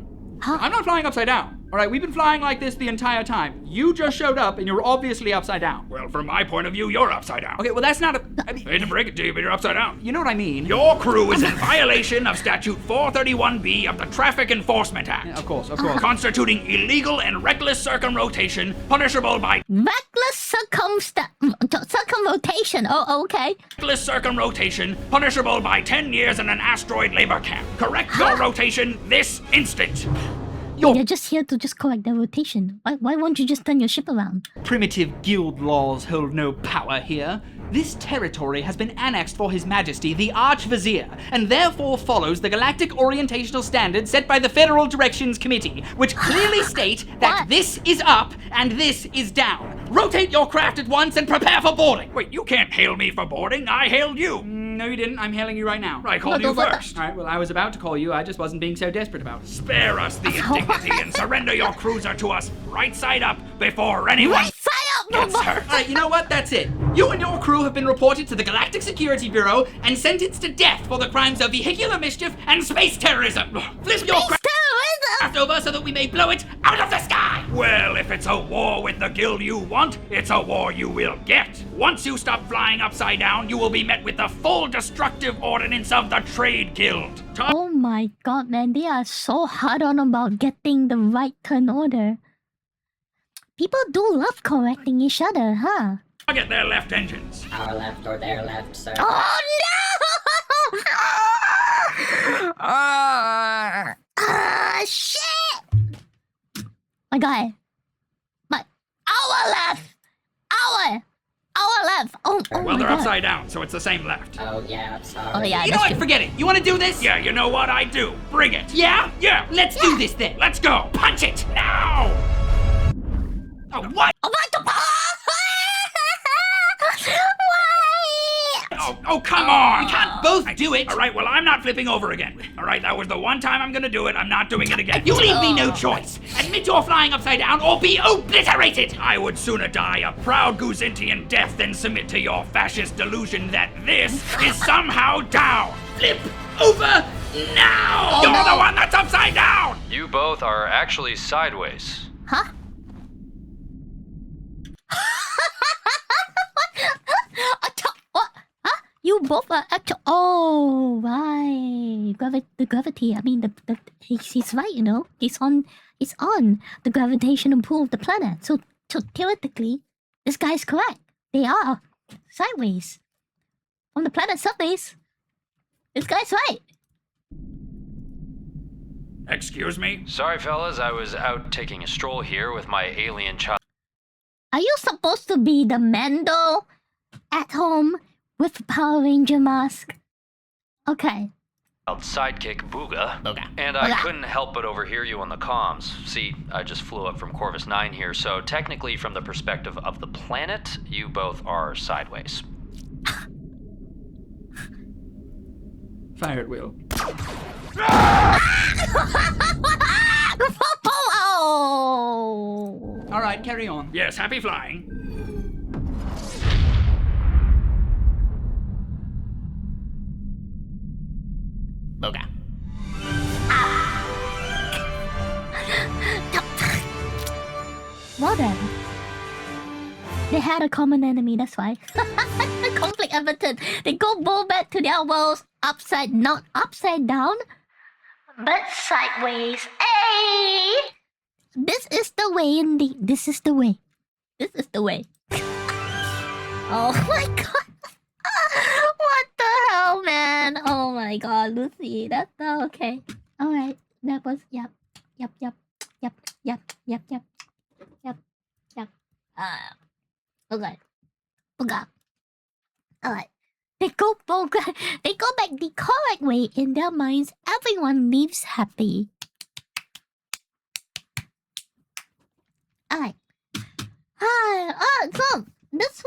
B: Huh?
M: I'm not flying upside down. All right, we've been flying like this the entire time. You just showed up and you're obviously upside down.
N: Well, from my point of view, you're upside down.
M: Okay, well that's not a...
N: I hate to break it to you, but you're upside down.
M: You know what I mean?
N: Your crew is in violation of Statute 431B of the Traffic Enforcement Act.
M: Yeah, of course.
N: Constituting illegal and reckless circumrotation, punishable by...
B: Reckless circumrotation. Oh, okay.
N: Reckless circumrotation, punishable by 10 years in an asteroid labor camp. Correct your rotation this instant.
B: You're just here to just correct their rotation. Why won't you just turn your ship around?
M: Primitive guild laws hold no power here. This territory has been annexed for His Majesty, the Archvizier, and therefore follows the Galactic Orientational Standards set by the Federal Directions Committee, which clearly state that this is up and this is down. Rotate your craft at once and prepare for boarding.
N: Wait, you can't hail me for boarding. I hailed you.
M: No, you didn't. I'm hailing you right now.
N: I called you first.
M: All right, well, I was about to call you. I just wasn't being so desperate about it.
N: Spare us the indignity and surrender your cruiser to us right side up before anyone...
B: Right side up,
N: gets hurt.
M: All right, you know what? That's it. You and your crew have been reported to the Galactic Security Bureau and sentenced to death for the crimes of vehicular mischief and space terrorism. Flip your craft over so that we may blow it out of the sky.
N: Well, if it's a war with the guild you want, it's a war you will get. Once you stop flying upside down, you will be met with the full destructive ordinance of the Trade Guild.
B: Oh my god, man, they are so hard on about getting the right turn order. People do love correcting each other, huh?
N: Target their left engines.
O: Our left or their left, sir.
B: Oh no! Shit! My guy. Our left! Our left! Oh
N: well,
B: my
N: they're
B: god.
N: upside down, so it's the same left.
O: Oh, yeah, sorry.
B: Oh, yeah,
M: You know what? Forget it. You want to do this?
N: Yeah, you know what I do. Bring it.
M: Yeah?
N: Yeah.
M: Let's do this then.
N: Let's go. Punch it now! Oh, what?
B: Oh, what the
N: Oh, come on!
M: You can't both do it.
N: All right, well, I'm not flipping over again. All right, that was the one time I'm gonna do it. I'm not doing it again.
M: You leave me no choice. Admit you're flying upside down or be obliterated.
N: I would sooner die a proud Guzintian death than submit to your fascist delusion that this is somehow down.
M: Flip over now.
N: You're the one that's upside down!
P: You both are actually sideways.
B: Huh? What? Huh? You both are actually... Oh, right. The gravity. I mean, he's right, you know. He's on the gravitational pull of the planet. So theoretically, this guy's correct. They are sideways. On the planet's surface, this guy's right.
N: Excuse me?
P: Sorry, fellas, I was out taking a stroll here with my alien child.
B: Are you supposed to be the Mando at home with a Power Ranger mask? Okay.
P: Sidekick Booga. And I couldn't help but overhear you on the comms. See, I just flew up from Corvus 9 here, so technically from the perspective of the planet, you both are sideways.
M: Fire at will.
B: Oh!
M: Alright, carry on.
N: Yes, happy flying.
M: Booga.
B: Well then. They had a common enemy, that's why. Conflict Everton. They go both back to their worlds not upside down, but sideways. Hey! This is the way indeed. This is the way. This is the way. Oh my god. What the hell, man? Oh my god, Lucy. That's not okay. Alright. That was yep. Okay. Okay. Alright. They go back the correct way in their minds. Everyone leaves happy. Alright. So this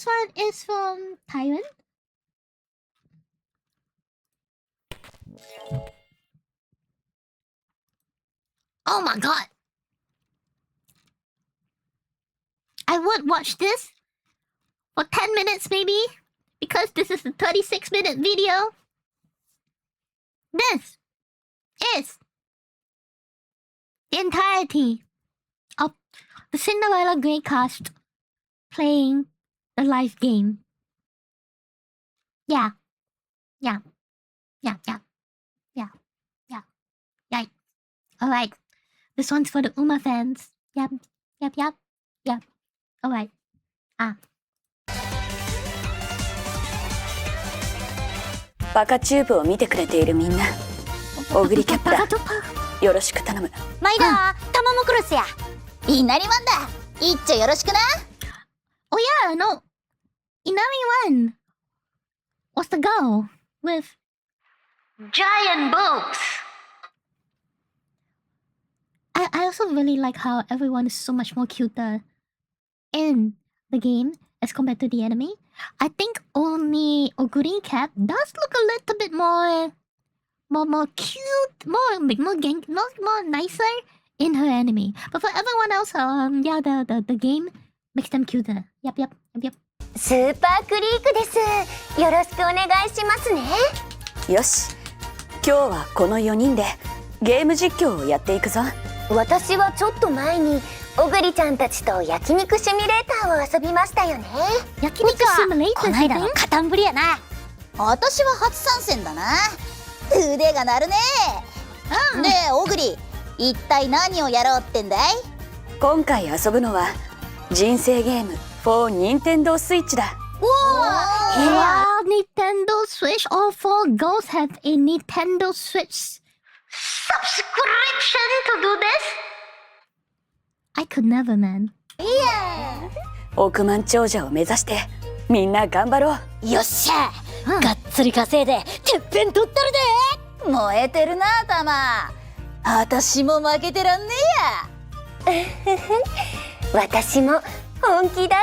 B: one is from Tyrant. Oh my god. I would watch this for 10 minutes maybe, because this is a 36-minute video. This is the entirety of the Cinderella Grey cast playing the live game. Yeah. Alright. This one's for the Uma fans. Yep. Alright.
Q: バカチューブを見てくれているみんな、オグリキャップだ。よろしく頼む。
R: 毎度、タモモクロスや。いなりマンだ。いっちょよろしくな。
B: Oh yeah, no. Inari-wan was the girl with giant boobs. I also really like how everyone is so much more cuter in the game as compared to the anime. I think only Oguri Cat does look a little bit more cute, more nicer in her anime. But for everyone else, the game makes them cuter. Yep.
R: スーパークリークです。よろしくお願いしますね。
Q: よし、今日はこの4人でゲーム実況をやっていくぞ。
R: 私はちょっと前にオグリちゃんたちと焼肉シミュレーターを遊びましたよね。
B: 焼肉シミュレーター、
R: こないだのカタンぶりやな。私は初参戦だな。腕が鳴るね。ねえオグリ、一体何をやろうってんだい？
Q: 今回遊ぶのは人生ゲーム4任天堂スイッチだ。
B: Wow, Nintendo Switch. All 4 girls have a Nintendo Switch subscription to do this. I could never, man.
R: Yeah.
Q: 億万長者を目指してみんな頑張ろう。
R: よっしゃ、がっつり稼いでてっぺん取ったるで。燃えてるなタマ。私も負けてらんねえや。私も本気出しちゃい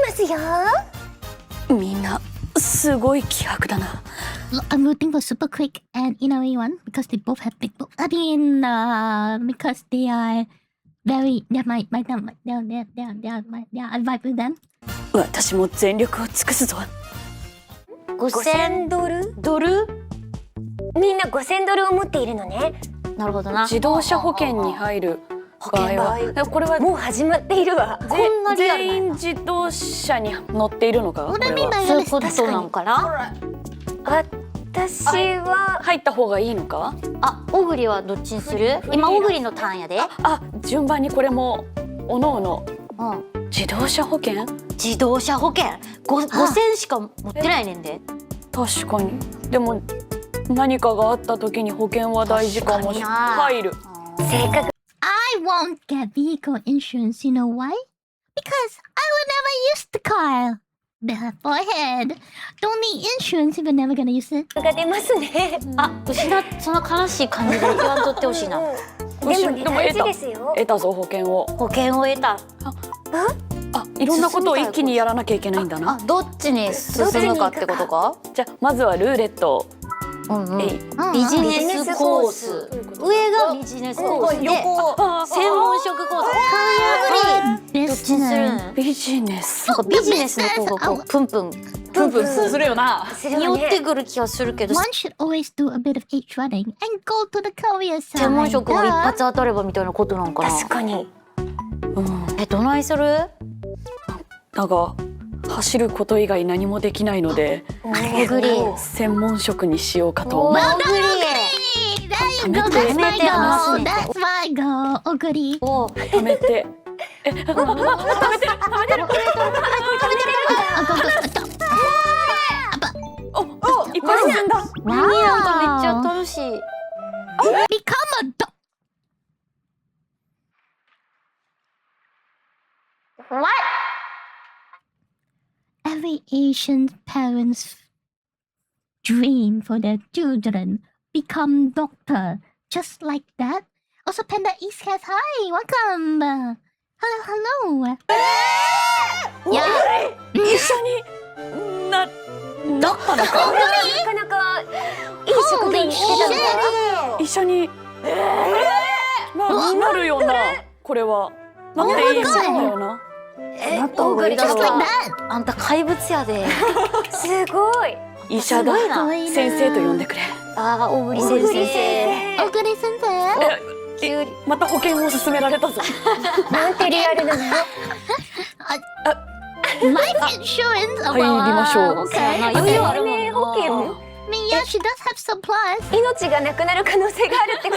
R: ますよ。
Q: みんなすごい気迫だな。
B: I'm rooting for Super Quick and Inari-wan because they both have big boobs. I mean, because they are very. I vibe with them.
Q: 私も全力を尽くすぞ。
R: 5000ドル？ドル？みんな5000ドルを持っているのね。なるほどな。
Q: 自動車保険に入る場合は、これは
R: もう始まっているわ。こんなリアルな。
Q: 全員自動車に乗っているのか？これは
R: そういうことなのかな？私は
Q: 入った方がいいのか？
R: あ、オグリはどっちにする？今オグリのターンやで。
Q: 順番にこれもおのおの。自動車保険？
R: 自動車保険？5000しか持ってないねんで。
Q: 確かに。でも何かがあった時に保険は大事かもしれない。入る。
R: 性格
B: I won't get vehicle insurance, you know why? Because I will never use the car. Forehead. Don't need insurance if you're never gonna use it.
R: が出ますね。
G: あ、その悲しい感じで言わんとってほしいな。
R: でもね、大事ですよ。
Q: 得たぞ保険を。
G: 保険を得た。
Q: あ、いろんなことを一気にやらなきゃいけないんだな。
G: あ、どっちに進むかってことか？
Q: じゃあまずはルーレット。
G: ビジネスコース。上がビジネスコースで、専門職コース。どっちにするん？
Q: ビジネス。
G: なんかビジネスの方がこうプンプン
Q: するよな。
G: 匂ってくる気がするけど。
B: One should always do a bit of H running and go to the career side.
G: 専門職を一発当たればみたいなことなんかな。
R: 確かに。
G: どないする？
Q: なんか走ること以外何もできないので、専門職にしようかと思う。
B: There you go. That's my goal. That's my goal. おぐり。
Q: 貯めて。貯めてる。お、いっぱい進んだ。
G: なんかめっちゃ楽しい。
B: Become a dog. What? Every Asian parent's dream for their children become doctor, just like that. Also, Panda East has hi, welcome. Hello.
Q: いや、一緒になったのか。
R: なかなかいい職業にしてたのか。
Q: 一緒になるような。これはなっていいものだよな。
G: なった方がいいだろう。あんた怪物やで。
R: すごい。
Q: 医者だ。先生と呼んでくれ。
G: ああ、小栗先生。
B: 小栗先生。
Q: また保険を勧められたぞ。
R: なんてリアルなの。
B: Life insurance.
Q: 入りましょう。
G: 余裕あるもんな。
R: 保険。
B: Yeah, she does have some plus.
R: 命がなくなる可能性があるってこ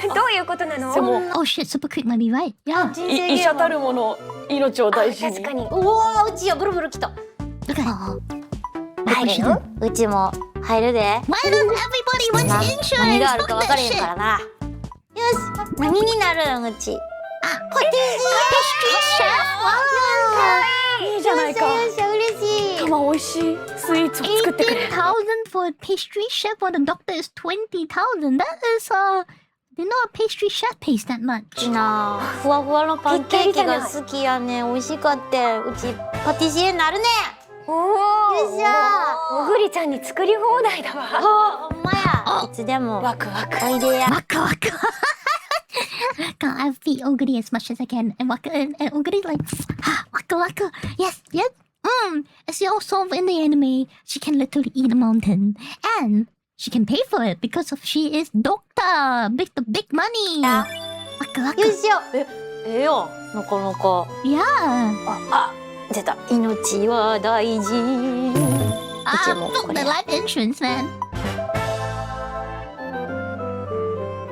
R: と？どういうことなの？Oh
B: shit, super quick might be right. Yeah.
Q: 医者たるもの、命を大事に。
R: 確かに。
G: うわー、うちやブルブル来た。
B: 入るの？
G: うちも入るで。
B: Why does everybody want insurance?
G: 何があるか分からへんからな。よし、何になるんうち？
B: パティシェフ。
Q: いいじゃないか。
G: 嬉しい。
Q: たま美味しいスイーツを作ってくれ。
B: 18,000 for a pastry chef, while the doctor is 20,000. That is you know a pastry chef pays that much.
G: なあ、ふわふわのパンケーキが好きやねん。美味しかって。うちパティシエになるねん。
R: おお。よっしゃ。おぐりちゃんに作り放題だわ。
G: ほんまや。いつでも。
Q: ワクワク。
G: おいでや。
B: ワクワク。God, I feed Oguri as much as I can, and Oguri like, waka. Yes. As you also in the anime, she can literally eat a mountain, and she can pay for it because she is doctor, big money. Waka.
G: よいしょ。ええよ、なかなか。
B: Yeah.
G: あ、出た。命は大事。うちもこ
B: the
G: れ。
B: life insurance, man.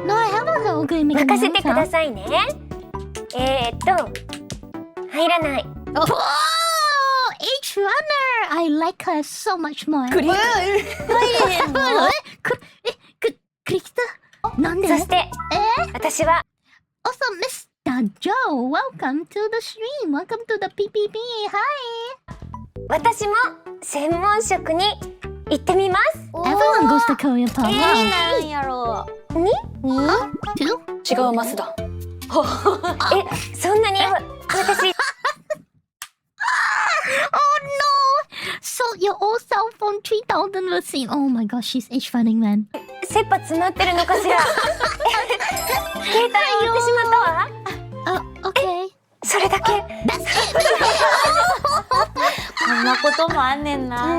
B: No, I haven't heard Oguri make a
R: 任せてくだ
B: noise,
R: さいね。入らない。
B: huh? Oh, H runner. I like her so much more.
Q: クリック。
G: 入れへんの？
B: クリック。なんで？
R: そして私は
B: Also, Mr. Joe, welcome to the stream. Welcome to the PPP. Hi.
R: 私も専門職に行ってみます。
B: Everyone goes to career path.
G: なるんやろ。
R: に？
B: Two?
Q: 違うマスだ。
R: そんなに私。
B: Oh no! So your old cell phone 3,000 will see. Oh my gosh, she's H running, man.
R: 切羽詰まってるのかしら。携帯を売ってしまったわ。
B: Okay.
R: それだけ。
G: こんなこともあんねんな。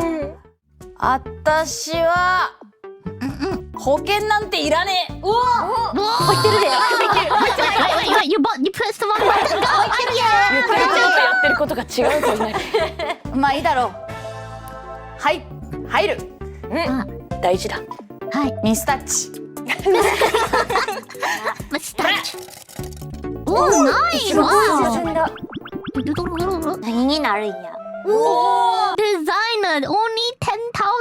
G: あたしは保険なんていらねえ。おお。入ってるで。
B: Wait, you pressed the wrong button.
Q: 言ってることとやってることが違うといない。
G: まあいいだろう。はい、入る。
Q: 大事だ。
B: はい。
G: ミスタッチ。
B: Oh, nice! Wow.
G: 何になるんや。
B: Designer, only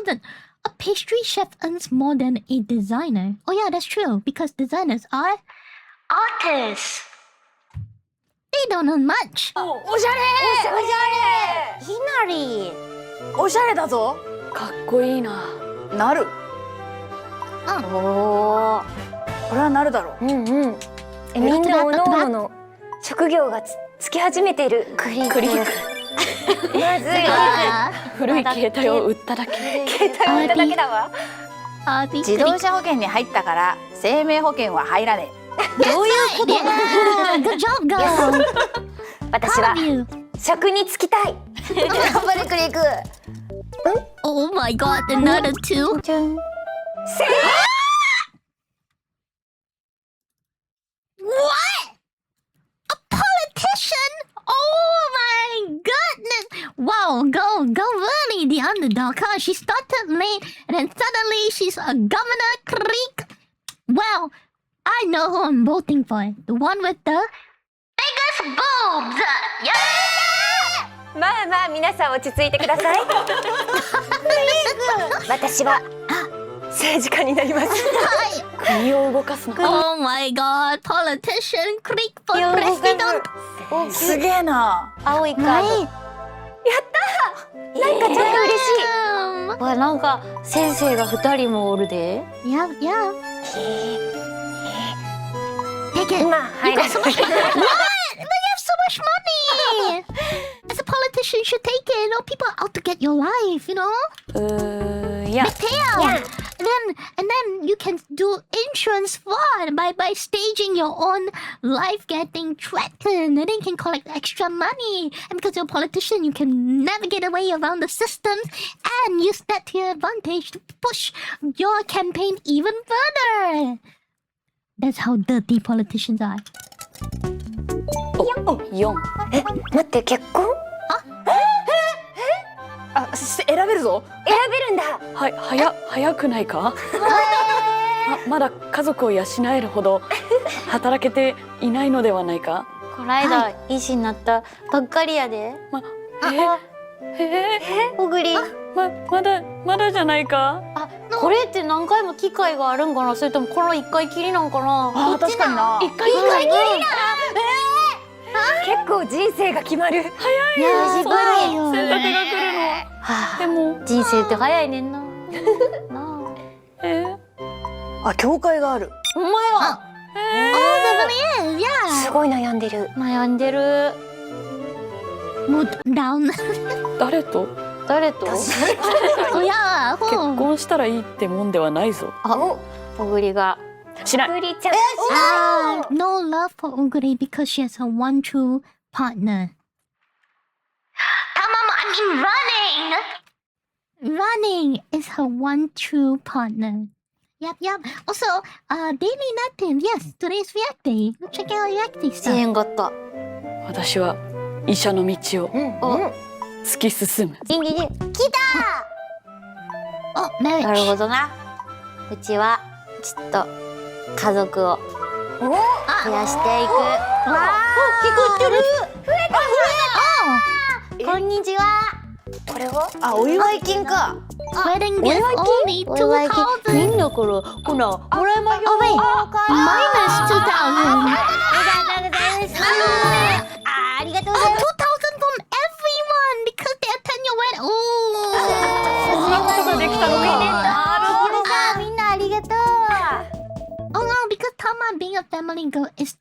B: 10,000. A pastry chef earns more than a designer. Oh yeah, that's true, because designers are artists. They don't earn much.
G: おしゃれおしゃれひなりおしゃれだぞ
Q: かっこいいな。
G: なるおおこれはなるだろう。
R: うんうん。みんなおのおのの職業がつき始めている。クリック。まずいわ。
Q: 古い携帯を売っただけ。
R: 携帯を売っただけだわ。
G: 自動車保険に入ったから生命保険は入らねえ。どういうこと？
B: Good job, girl.
R: 私は職に就きたい。頑張れクリック。
B: Oh my god, another two. What? A politician? Oh my goodness! Wow, go really the underdog. Huh? She started late and then suddenly she's a governor creek. Well, I know who I'm voting for. The one with the biggest boobs! Yeah!
R: まあまあ皆さん落ち着いてください。私は政治家になります。
Q: 国を動かすの。
B: Oh my god, politician creek for president.
G: すげえな。
R: 青いカード。やったー。なんかちょっと嬉しい。
G: わなんか先生が2人もおるで。
B: Yeah. Take it.
R: Ma,
B: you got so much. What? But you have so much money. As a politician, you should take it. No, people are out to get your life, you know.
Q: Yeah.
B: Big payout. And then you can do insurance fraud by staging your own life getting threatened, and then you can collect extra money. And because you're a politician, you can navigate a way around the systems and use that to your advantage to push your campaign even further. That's how dirty politicians are.
Q: 4。
R: え、待って結婚？
G: あ、選べるぞ。
R: 選べるんだ。
Q: 早くないか？まだ家族を養えるほど働けていないのではないか？
G: こないだ医師になったばっかりやで。
R: おぐり。
Q: まだじゃないか？
G: あ、これって何回も機会があるんかな？それともこの1回きりなんかな？あ、確かにな。
R: 1回きりな。結構人生が決まる。
Q: 早いよ。
G: 早いよ。
Q: 選択が来るの。でも
G: 人生って早いねんな。
R: あ、教会がある。
G: ほんまや。
B: Oh, there really is. Yeah.
R: すごい悩んでる。
G: 悩んでる。
B: Mood down.
Q: 誰と？Oh
B: yeah.
Q: 結婚したらいいってもんではないぞ。
G: おぐりが。
Q: しない。
R: おぐりちゃん。
B: No love for Uguri because she has her one true partner. I mean running is her one true partner. Yep. Also, daily native. Yes, today's React Day. Check out React Day stuff.
G: んかった。
Q: 私は医者の道を突き進む。
G: 来た。
B: Oh, marriage.
G: なるほどな。うちはちょっと家族を増やしていく。わあ、聞こえてる。増えた。こんにちは。
R: これは？
G: あ、お祝い金か。
B: Wedding gift only 2,000.
G: みんなからほなもらいましょう。
B: Minus 2,000.
G: ありがとうございます。
B: 2,000 from everyone because they attend your wedding. Oh.
Q: そんなことができたのか。
G: みんなありがとう。
B: Oh no, because Tama being a family girl is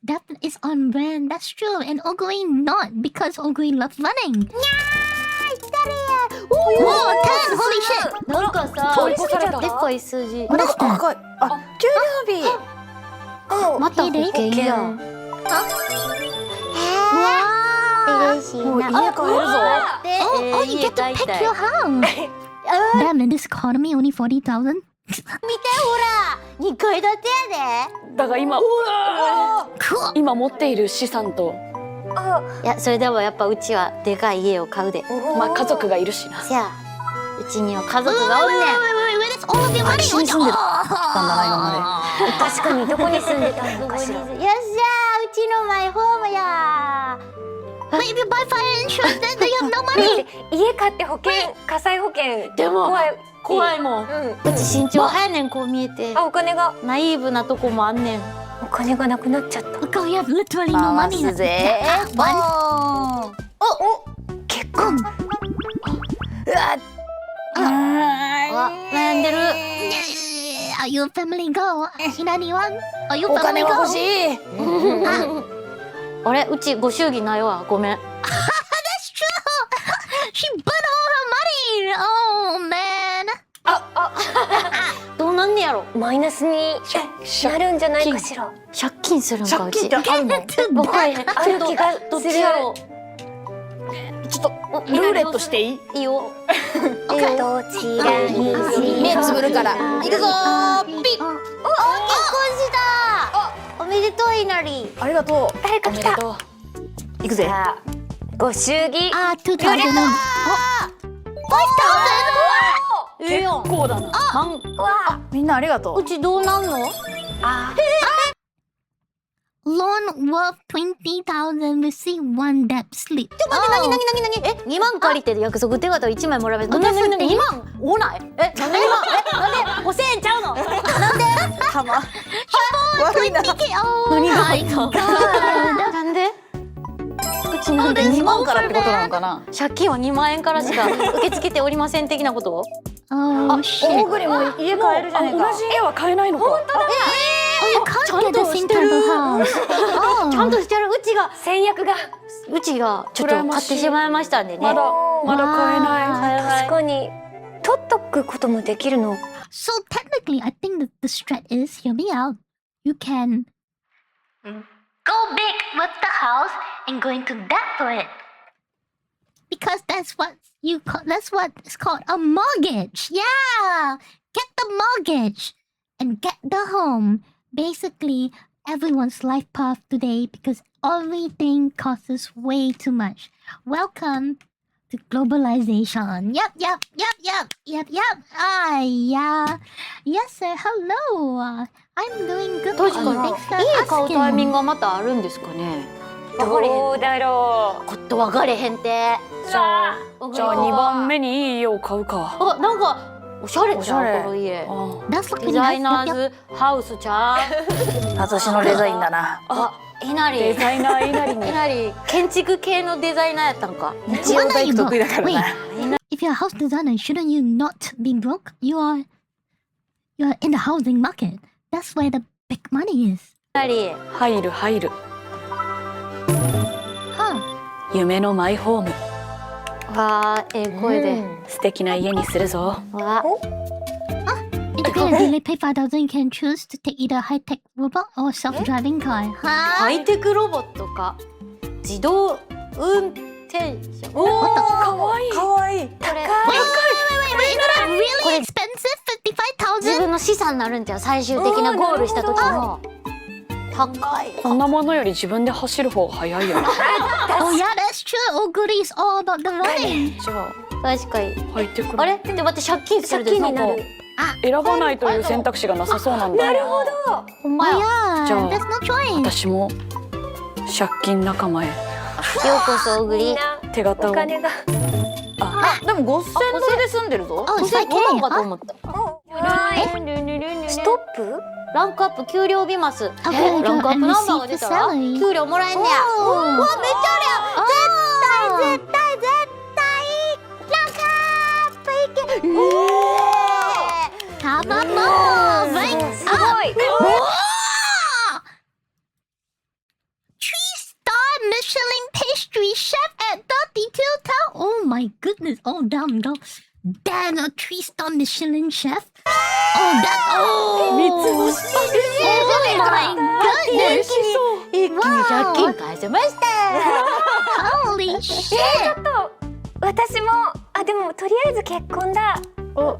B: on brand. That's true, and Oguri not because Oguri loves running. Whoa, 10! Holy shit!
G: なんかさ、でっかい数字。
B: What is that?
G: 赤い。あ、給料日。また保険やん。嬉しいな。
R: もう家帰るぞ。
B: Oh, you get to pick your house. Damn, in this economy, only 40,000.
G: 見てほら、2階建てやで。
Q: だが今持っている資産と。
G: いや、それでもやっぱうちはでかい家を買うで。
Q: まあ家族がいるしな。
G: せや、うちには家族がおんねん。
B: 空き
Q: 地に住んでたんだな今まで。
R: 確かにどこに住んでたのかしら。
G: よっしゃー、うちのマイホームやー。
B: Wait, if you buy fire insurance, then you have no money.
G: 家買って保険火災保険
Q: でも
G: 怖い
Q: 怖いもん。うち身長早いねんこう見えて。
G: あお金が
Q: ナイーブなとこもあんねん。
G: お金がなくなっちゃった
B: Look, we have literally no money.
G: 回すぜボーンお結婚うわ
Q: 悩んでる。
B: Are you a family girl? Anyone? Are you a
Q: お金
B: family
Q: が
B: girl?
Q: 欲しい。あれうちご祝儀ないわ。ごめん。
B: That's true. She burnt all her money. Oh man.
Q: どうなんねやろ。
G: マイナスになるんじゃないかしら
Q: 借金するんかうち。
G: 借金ってあるの
Q: わかれへん。
G: ある気が
Q: どっ
G: する
Q: ちやろう。ちょっとルーレットしていい？いいよ。
G: どちらにしよう
Q: 目つぶるから。行くぞー。ピッ。
G: お結婚した
Q: おめでとういなり。ありがとう。
G: 誰か来た
Q: 行くぜ。
G: ご祝儀
B: 2000.
Q: 結構だな。みんなありがとう。うちどうなんの？Loan
B: worth 20,000. Receive one debt slip.
Q: 2万借りて約束手形1枚もらえば。なんで2万多ない？なんで2万？なんで5000円ちゃうの？なんで？たま。悪いな。何が入った？なんで？うちなんで2万からってことなのかな？借金は2万円からしか受け付けておりません的なこと？Oh
B: shit.
Q: 大栗も家買えるじゃねえか。同じ家は買えないのか。本当だ。
B: You can't get the same type of house.
Q: ちゃんとしてる。うちが戦略がうちがちょっと買ってしまいましたんでね。まだ買えない。
G: 確かに取っとくこともできるの
B: So technically, I think that the strat is, hear me out. You can go big with the house and go into debt for it. Because that's what it's called a mortgage. Yeah, get the mortgage and get the home. Basically, everyone's life path today because everything costs way too much. Welcome to globalization. Yep. Yeah. Yes, sir. Hello. I'm doing good.
Q: 確かに
B: Thanks for
Q: 家買うタイミン
B: asking.
Q: グがまたあるんですかね。
G: どうだろう
Q: こと分かれへんて。じゃあ2番目にいい家を買うか。あ、なんかおしゃれちゃうこの家。デザイナーズハウスちゃう。私のデザインだな。あ、いなり。デザイナーいなりね。いなり建築系のデザイナーやったんか。一応大工得意だからな。
B: If you're a house designer, shouldn't you not be broke? You're in the housing market. That's where the big money is.
Q: 入る。夢のマイホーム。わあ、声で素敵な家にするぞ。わあ。
B: Integrated delay pay 5,000. You can choose to take either high-tech robot or self-driving car.
Q: ハイテクロボットか自動運転車。おお、かわいい。これ。
B: Wait. Is that really expensive? 55,000.
Q: 自分の資産になるんじゃ最終的なゴールした時の。高い。こんなものより自分で走る方が早いよね。
B: Oh yeah, that's true. Oh, goody is all about the money.
Q: 確かに。ハイテク。あれ？で待って借金するでなんか選ばないという選択肢がなさそうなんだ。なるほど。ほんまや。じゃあ私も借金仲間へ。ようこそ小栗。手形を。お金が。あ、でも5000ドルで住んでるぞ。5000万かと思った。ストップ？ランクアップ給料日ます。ランクアップナンバーが出たら給料もらえんねや。うわめっちゃあるやん。絶対ランクアップいけ。
B: Come on, move!
G: すごい。
B: 3-star Michelin pastry chef at 32 Town. Oh my goodness! Oh damn! Damn, a 3-star Michelin chef. Oh that! Oh! Oh my goodness!
Q: 一気に借金返せました。
B: Holy shit!
G: ちょっと私もでもとりあえず結婚だ。
B: Oh,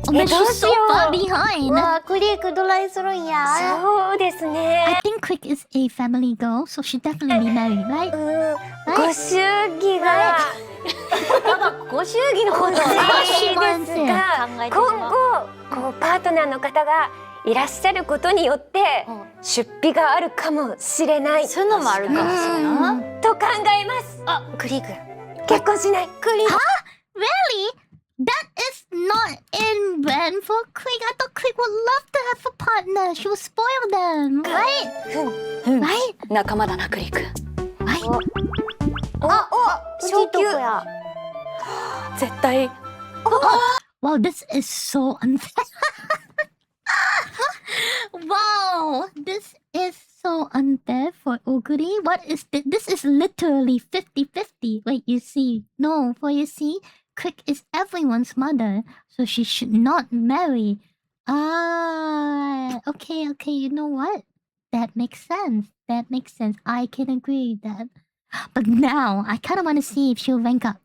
B: but she's so far behind.
Q: わあ、クリークドライするんや。
G: そうですね。
B: I think Quick is a family girl, so she definitely be married, right?
G: ご祝儀が
Q: まだご祝儀のことを
G: 欲しいですが、今後パートナーの方がいらっしゃることによって出費があるかもしれない。そういうのもあるかもしれない。と考えます。あ、クリー君、結婚しない？クリー。
B: Huh? Really? That is not in brand for Krieg. I thought Krieg would love to have a partner. She will spoil them, right? Right?
Q: 仲間だな、クリー君。
B: Right?
G: 昇級や。
Q: 絶対。
B: Wow, this is so unfair. Wow, this is so unfair for Oguri. What is this? This is literally 50-50. Wait, you see? No, for you see, Crick is everyone's mother, so she should not marry. Okay, you know what? That makes sense. That makes sense. I can agree with that. But now, I kind of want to see if she'll rank up.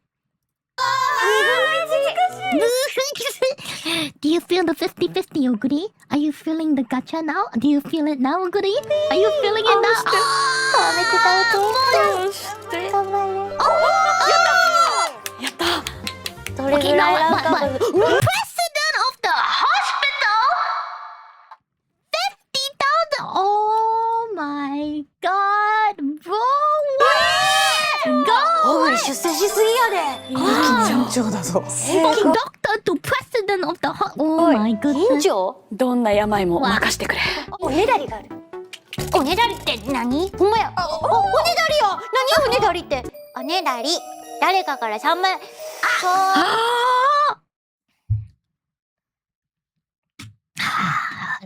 B: Do you feel the 50-50, Oguri? Are you feeling the gacha now? Do you feel it now, Oguri? Are you feeling it now? Okay, now what? President of the hospital? 50,000? Oh my god, bro! What?
G: 出世しすぎやで。
Q: 院長だぞ。
B: From doctor to president of the hospital. Oh my goodness.
G: 院長？
Q: どんな病も任してくれ。
G: おねだりがある。おねだりって何？ほんまや。おねだりよ。何おねだりって？おねだり。誰かから3万。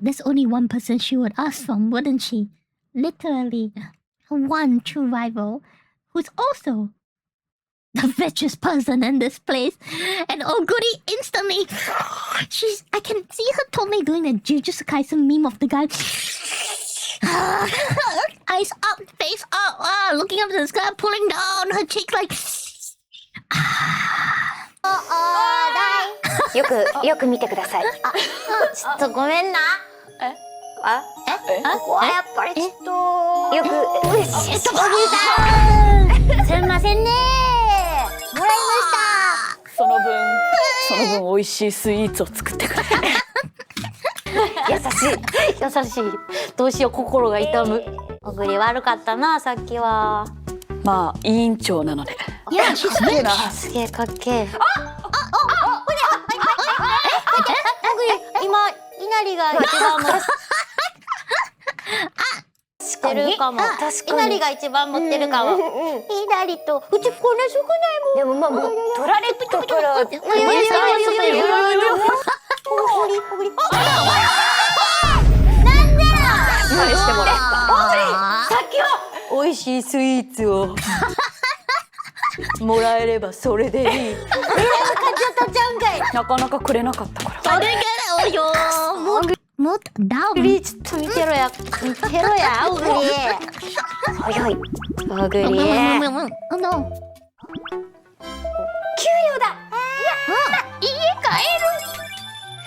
B: There's only one person she would ask from, wouldn't she? Literally, one true rival who's also the richest person in this place. And Oguri instantly, I can see her totally doing the Jujutsu Kaisen meme of the guy. Eyes up, face up, looking up to the sky, pulling down her cheeks like.
G: よく見てください。あ、ちょっとごめんな。ここはやっぱりちょっとよく。おぎさん、すみませんね。もらいました。
Q: その分美味しいスイーツを作ってくれ。
G: 優しい。どうしよう、心が痛む。おぐり悪かったな、さっきは。
Q: まあ委員長なので。
B: いや、she's rich.
G: すげえかっけえ。今稲荷が一番持ってるかも。稲荷が一番持ってるかも。稲荷とうちこんな少ないもん。でもまあもう取られたから。なんで
Q: 返してもらった。
G: さっきは美味しいスイーツをもらえればそれでいい。買っちゃったじゃんかい。
Q: なかなかくれなかったから。
B: それからよ。もっとダウン。
G: ちょっと見てろや、おぐり。おいおい、おぐり。給料だ。家買える。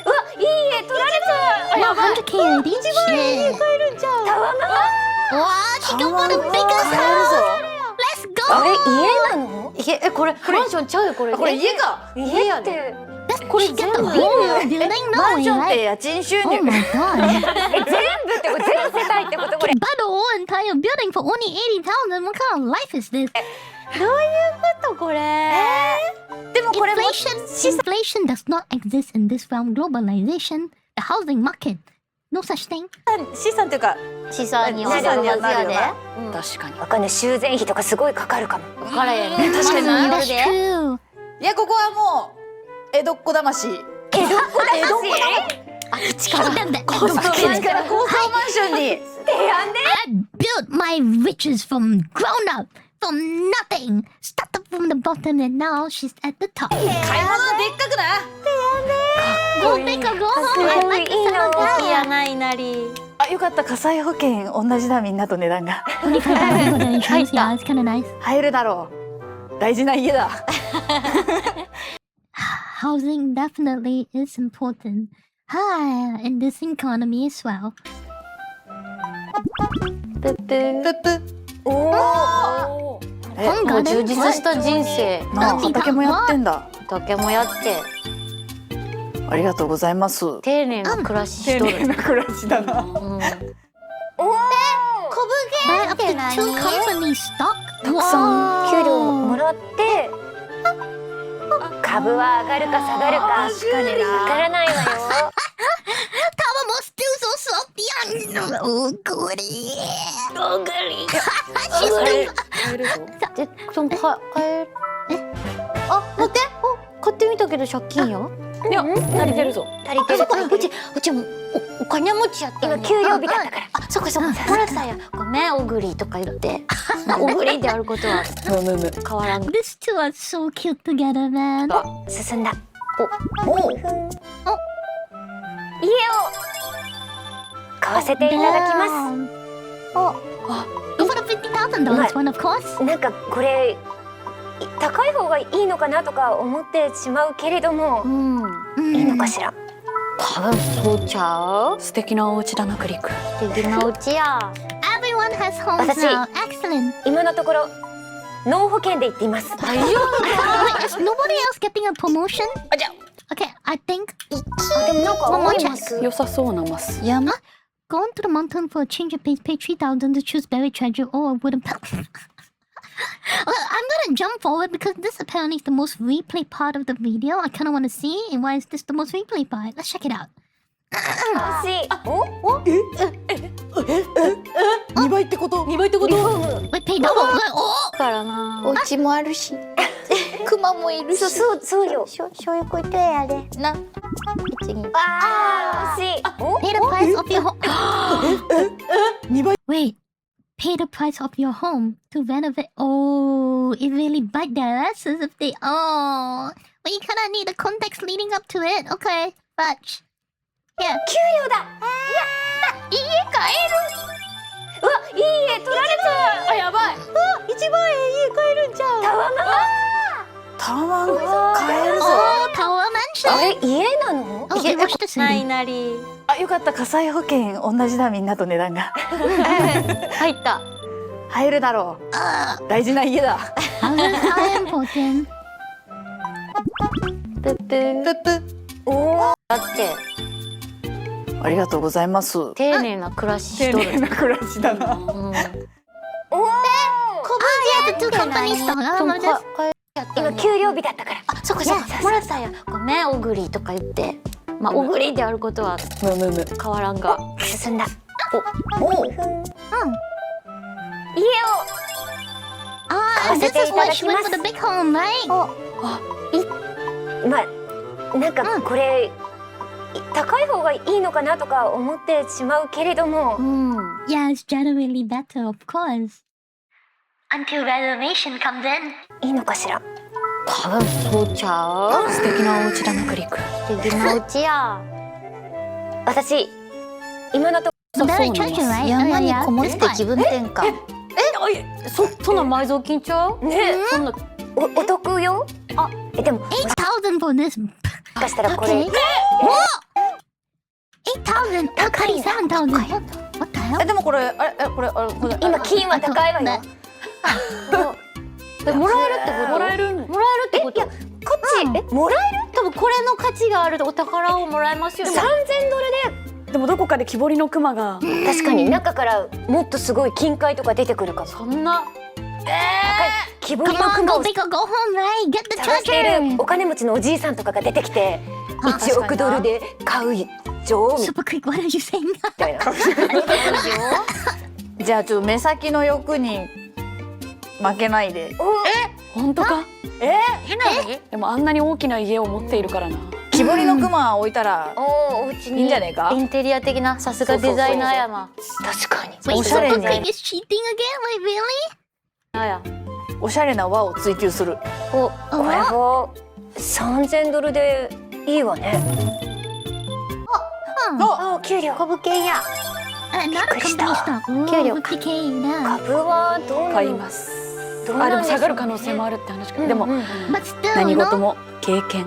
G: うわ、いい家取られちゃう。
B: やばい。100K より
G: 一番いい家買えるんちゃう。タワマン。
B: わあ、しかもthe biggest house。Let's go。
G: あれ家なの？これマンションちゃうよこれ。これ家か。家やで。これ全部マンションって家賃収入。全部ってこれ全世帯ってことこれ。
B: But the whole entire building for only 80,000. What kind of life is this?
G: どういうことこれ？でもこれも
B: inflation does not exist in this realm. Globalization, the housing market, no such thing.
G: 資産というか資産にはなるはずやで。
Q: 確かに。
G: わかんない、修繕費とかすごいかかるかも。わからへん。
Q: 確かに。
B: That's true.
Q: いやここはもう江戸っ子魂。
G: 江戸っ子魂。空き地から高層マンションに。
B: I built my riches from ground up, from nothing. Started from the bottom and now she's at the top.
Q: 買い物でっかくな。
B: Go big or go home. I like the sound of that.
G: いらないなり。
Q: あ、よかった。火災保険同じだ、みんなと値段が。
B: 25,000 for the insurance. Yeah, it's kind of nice.
Q: 入るだろう。大事な家だ。
B: Housing definitely is important. In this economy as well.
G: ぷっぷ。おお。もう充実した人生。
Q: 畑もやってんだ。
G: 畑もやって。
Q: ありがとうございます。
G: 丁寧な暮らししとる。
Q: 丁寧な暮らしだな。
G: おお、小武芸って何？たくさん給料もらって株は上がるか下がるかわからないわよ。待って、買ってみたけど借金よ。
Q: いや、足りてるぞ。
G: 足りてる。うちもお金持ちやったよね。今給料日だったから。あ、そっかそっか。もらったや。ごめん、おぐりとか言って。おぐりであることは変わらん。
B: These two are so cute together, man.
G: 進んだ。お、家を買わせていただきます。
B: For the $50,000 one, of course.
G: なんかこれ高い方がいいのかなとか思ってしまうけれども、いいのかしら。多分そうちゃう。
Q: 素敵なお家だな、クリック。
G: 素敵なお家や。
B: Everyone has homes now. Excellent.
G: 今のところノー保険で言っています。
B: 大丈夫？ Is nobody else getting a promotion? Okay, I think.
G: でもなんか思います。
Q: 良さそうなマス。
B: 山？Go into the mountain for a change of pace. Pay 3,000 to choose berry treasure or a wooden pellet. I'm gonna jump forward because this apparently is the most replayed part of the video. I kind of want to see. And why is this the most replayed part? Let's check it out.
G: 欲しい。お
Q: ？2倍ってこと？2倍ってこと
B: ？Wait, pay double.
G: からな。
R: お家もあるし、クマもいるし。
G: そうよ。
R: 醤油こいとやで。な。次。
G: あー、欲しい。
B: Pay the price of your home.
Q: 2倍。
B: Wait. Pay the price of your home to renovate. Oh, it really bite their asses if they. Oh, but you kind of need the context leading up to it. Okay, fudge. Yeah.
G: 給料だ。
B: 家買える。
G: うわ、いい家取られちゃう。
Q: あ、やばい。
G: 1万円家買えるんじゃん。タワマン
Q: 買えるぞ。
B: タワーマンション。
G: あれ家なの？
B: 家
G: ないなり。
Q: あ、よかった。火災保険同じだ、みんなと値段が。
G: 入った。
Q: 入るだろう。大事な家だ。
B: How important?
G: ぷっぷ。おお。だって。
Q: ありがとうございます。
G: 丁寧な暮らししとる。
Q: 丁寧な暮らしだな。
G: おお。今給料日だったから。あ、そっかそっか。もらったや。ごめん、おぐりとか言って。まあおぐりであることは変わらんが。進んだ。お。家を買わせていただきます。まあなんかこれ高い方がいいのかなとか思ってしまうけれども。
B: Yeah, it's generally better, of course. Until renovation comes in.
G: いいのかしら。多分そうちゃう。
Q: 素敵なお家だな、クリック。
G: 素敵なお家や。私今のところ
R: 山にこもって気分転換。
G: そんな埋蔵金ちゃう？ね、そんなお得よ。あ、でも
B: 8,000 for this.
G: もしかしたらこれ。
B: 8,000. 高い7,000. What the hell?
Q: でもこれ
G: 今金は高いわよ。もらえるってこと？
Q: もらえる
G: ってこと？いや、こっちもらえる？多分これの価値があるお宝をもらえますよね。$3,000で。
Q: でもどこかで木彫りの熊が。
G: 確かに中からもっとすごい金塊とか出てくるかも。
Q: そんな。
G: 木彫りの熊を
B: go home, right? Get the
G: 探している
B: treasure.
G: お金持ちのおじいさんとかが出てきて1億ドルで買う女王み
B: Super quick, what are you saying?
G: たいな。
Q: じゃあちょっと目先の欲に負けないで。本当か？でもあんなに大きな家を持っているからな。木彫りの熊置いたら
G: お家に
Q: いいんじゃねえか？
G: インテリア的な、さすがデザイナーやな。確かに。
B: Wait,
Q: おしゃれ
B: super
Q: に
B: quick is cheating again? Wait, really?
Q: おしゃれな和を追求する。
G: これは$3,000でいいわね。給料株券や。
B: Not a company stock.
G: 給料
B: 50K な。
G: 株はどうなの？
Q: 買います。
G: どうなんでしょうね。
Q: でも下がる可能性もあるって話か。でも
B: But still,
Q: 何
B: no?
Q: 事も経験。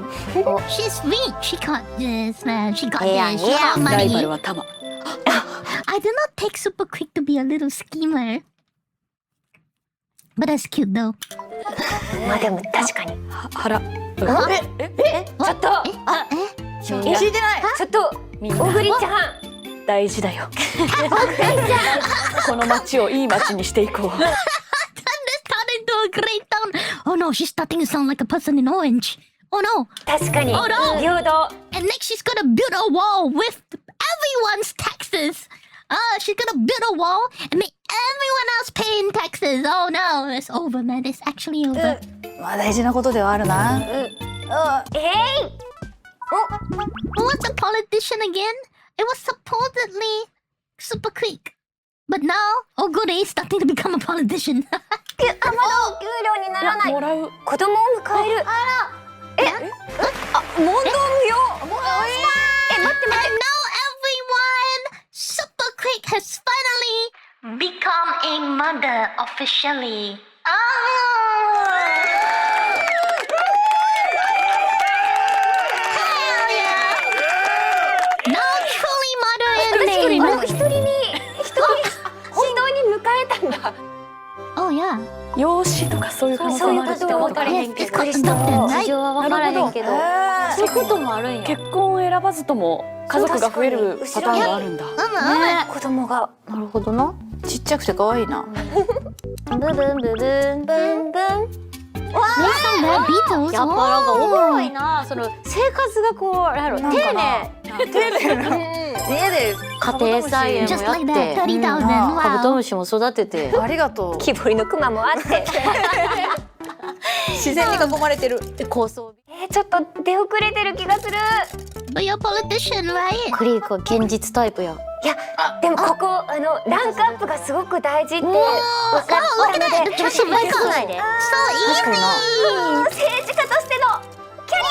B: She's rich. She got this, man. She got
G: Yeah,
B: this. She got
Q: ライバ
B: money.
Q: ルは玉。
B: I did not take super quick to be a little schemer. But that's cute though.
G: まあでも確かに。
Q: 腹。
G: ちょっと。
Q: 教えてない。ちょっと小栗ちゃん大事だよ。この街をいい街にしていこう。
B: Turn into a great town. Oh no, she's starting to sound like a person in orange. Oh no.
Q: 確かに。
B: Oh no.
Q: 平等。
B: And next she's gonna build a wall with everyone's taxes. She's gonna build a wall and make everyone else pay in taxes. Oh no, it's over, man. It's actually over.
S: まあ大事なことではあるな。
B: Who was the politician again? It was supposedly super quick. But now, Ogure is starting to become a politician.
G: まだお給料にならない。
Q: もらう。
G: 子供を迎える。問答無用。待って待って。
B: And now everyone, super quick has finally become a mother officially. Oh yeah.
Q: 養子とかそういう可能性もあるってことか。
G: びっくりした。事情は分からへんけど、そういうこともあるんや。
Q: 結婚を選ばずとも家族が増えるパターンがあるんだ。
G: 子供が。
S: なるほどな。ちっちゃくて可愛いな。
G: ブブンブブンブンブン。わ
B: ー、
G: やっぱなんかおもろいな。その生活がこう丁寧。家で家庭菜園もやって、カブトムシも育てて、
S: ありがとう。
G: 木彫りのクマもあって、
S: 自然に囲まれてる。
G: 高層ビル。ちょっと出遅れてる気がする。
B: But you're a politician, right?
G: クリークは現実タイプや。いや、でもここランクアップがすごく大事って分かったので、心配しないで。確かにな。政治家としてのキャリア。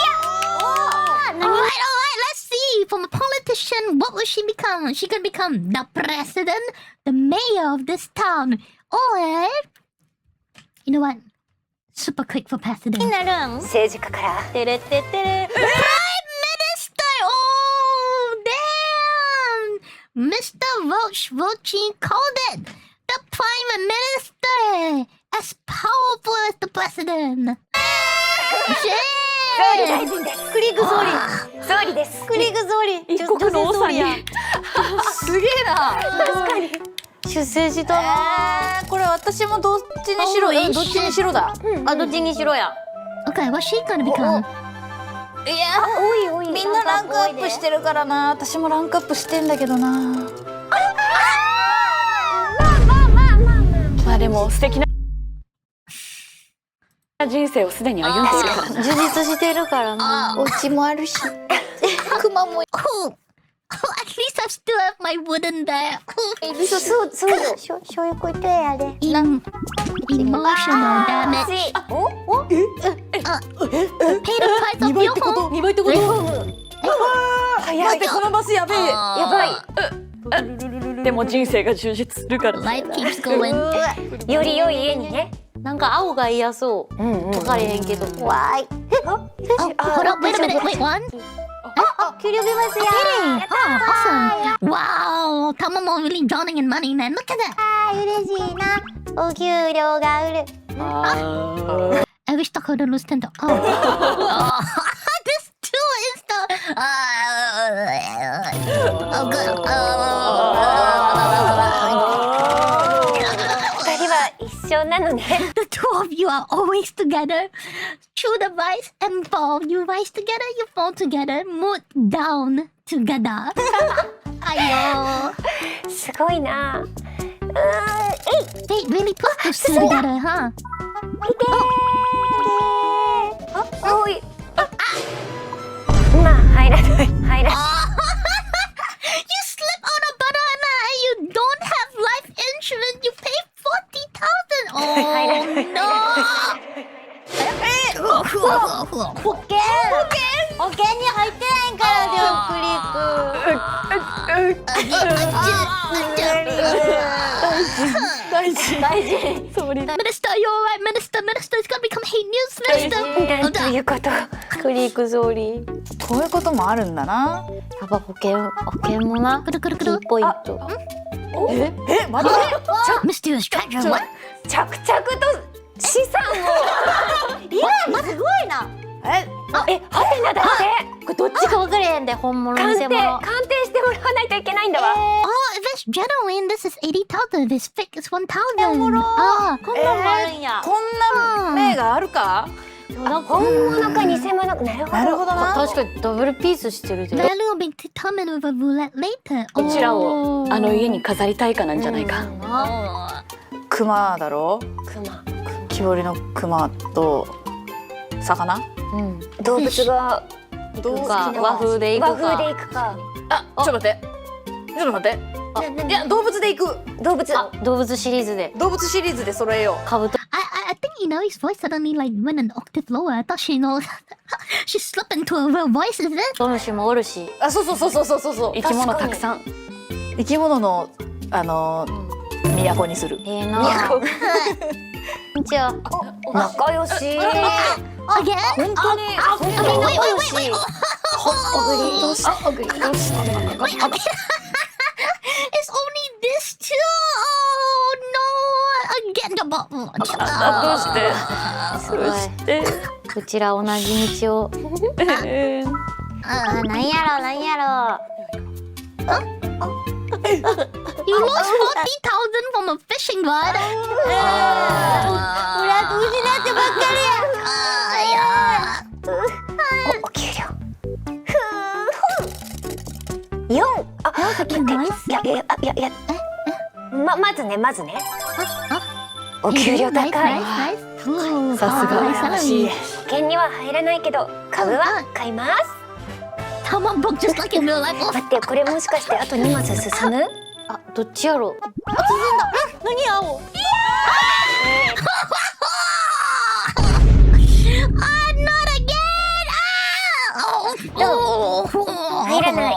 B: Alright, let's see. From a politician, what will she become? She gonna become the president, the mayor of this town, or you know what? Super quick for president.
G: 政治家からテレテテレ。
B: Prime Minister. Oh damn! Mr. Rochi called it the Prime Minister, as powerful as the president.
G: 総理大臣です。クリーク総理。総理です。クリーク総理。
Q: 一国の長や。
S: すげえな。
G: 確かに。出世したな。
S: これ私もどっちにしろ、どっちにしろだ。
G: どっちにしろや。
B: Okay, what's she gonna become?
S: いや、みんなランクアップしてるからな。私もランクアップしてんだけどな。
Q: まあでも素敵な人生をすでに歩んでいるからな。
G: 充実してるからな。
S: お家もあるし、クマも。
B: At least I still have my wooden bed.
G: そう醤油こいてやで。
B: Emotional damage. Pay the price of your home.
S: 2倍ってこと？待ってこのバスやべえ。
G: やばい。
Q: でも人生が充実するから。
B: Life keeps going.
G: より良い家にね。なんか青が嫌そう。分かれへんけど。わーい。
B: Hold up, wait a minute, wait, one?
G: 給料日ますよ。
B: Oh, awesome. Wow, Tamamo really drowning in money, man. Look at that.
G: 嬉しいな。お給料が売る。
B: I wish I could lose 10. Oh, this too is the. Oh, good.
G: 二人は一緒なのね。
B: The two of you are always together. Through the rise and fall, you rise together, you fall together, move down together.
G: すごいな。
B: They really put this together, huh?
G: おい。まあ入らない。入らない。
B: You slip on a banana and you don't have life insurance. You pay 40,000. Oh no!
G: 保険に入ってないからでもクリック。大事。
B: Minister, you're alright, Minister. Minister is gonna become hate news, Minister.
G: なんということ。クリック総理。
S: こういうこともあるんだな。
G: やっぱ保険もな。キーポイント。
S: 待って。
B: Mr. Stranger, what?
G: 着々と資産を。今すごいな。ハテナだって。れどっちか分かれへんで、本物偽物。鑑定してもらわないといけないんだわ。
B: If it's genuine, this is 80,000. If it's fake, it's 1,000.
G: こんなんもあるんや。
S: こんな目があるか？
G: 本物か偽物か。なるほどな。確かにダブルピースしてるで。
B: Value will be determined with a roulette later.
Q: こちらをあの家に飾りたいかなんじゃないか。
S: 熊だろ？
G: 熊。
S: 木彫りの熊と魚？
G: 動物が行くか和風で行くか。和風で行くか。
S: あ、ちょっと待って。ちょっと待って。いや、動物で行く。
G: 動物シリーズで。
S: 動物シリーズで揃えよう。
G: 兜。
B: I think Inao's voice suddenly like went an octave lower. I thought she knows she slipped into a real voice, is it?
G: どの種もおるし。
S: あ、そう。
Q: 生き物たくさん。
S: 生き物の都にする。
G: な。こんにちは。仲良し。
B: Again?
G: 本当に仲良し。どうした？
B: It's only this two. Oh no! Again,
Q: どうして
G: うちら同じ道を。なんやろ。
B: You lost 40,000 from a fishing rod.
G: 俺は失ってばっかりや。お給料。4。まずね。お給料高い。
Q: さすがらしい。
G: 保険には入らないけど株は買います。
B: Someone booked just like in real life.
G: 待って、これもしかしてあと2マス進む？あ、どっちやろ？進んだ。何青？入らない。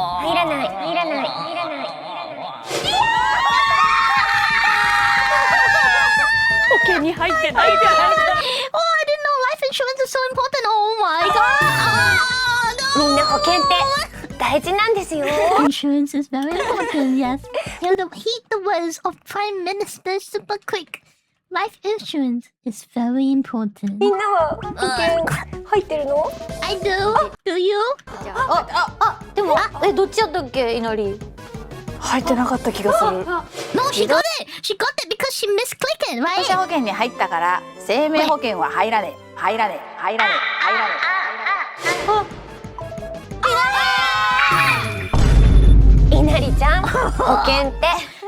Q: 保険に入ってないじゃない。
B: Oh, I didn't know life insurance is so important. Oh my god.
G: みんな保険って大事なんですよ。
B: Insurance is very important, yes. Hear the words of Prime Minister super quick. Life insurance is very important.
G: みんなは保険入ってるの？
B: I do. Do you?
G: でもどっちやったっけ、いなり。
S: 入ってなかった気がする。
B: No, she got it. She got it because she misclicked it, right?
S: 自社保険に入ったから生命保険は入らねえ。
G: いなりちゃん、保険って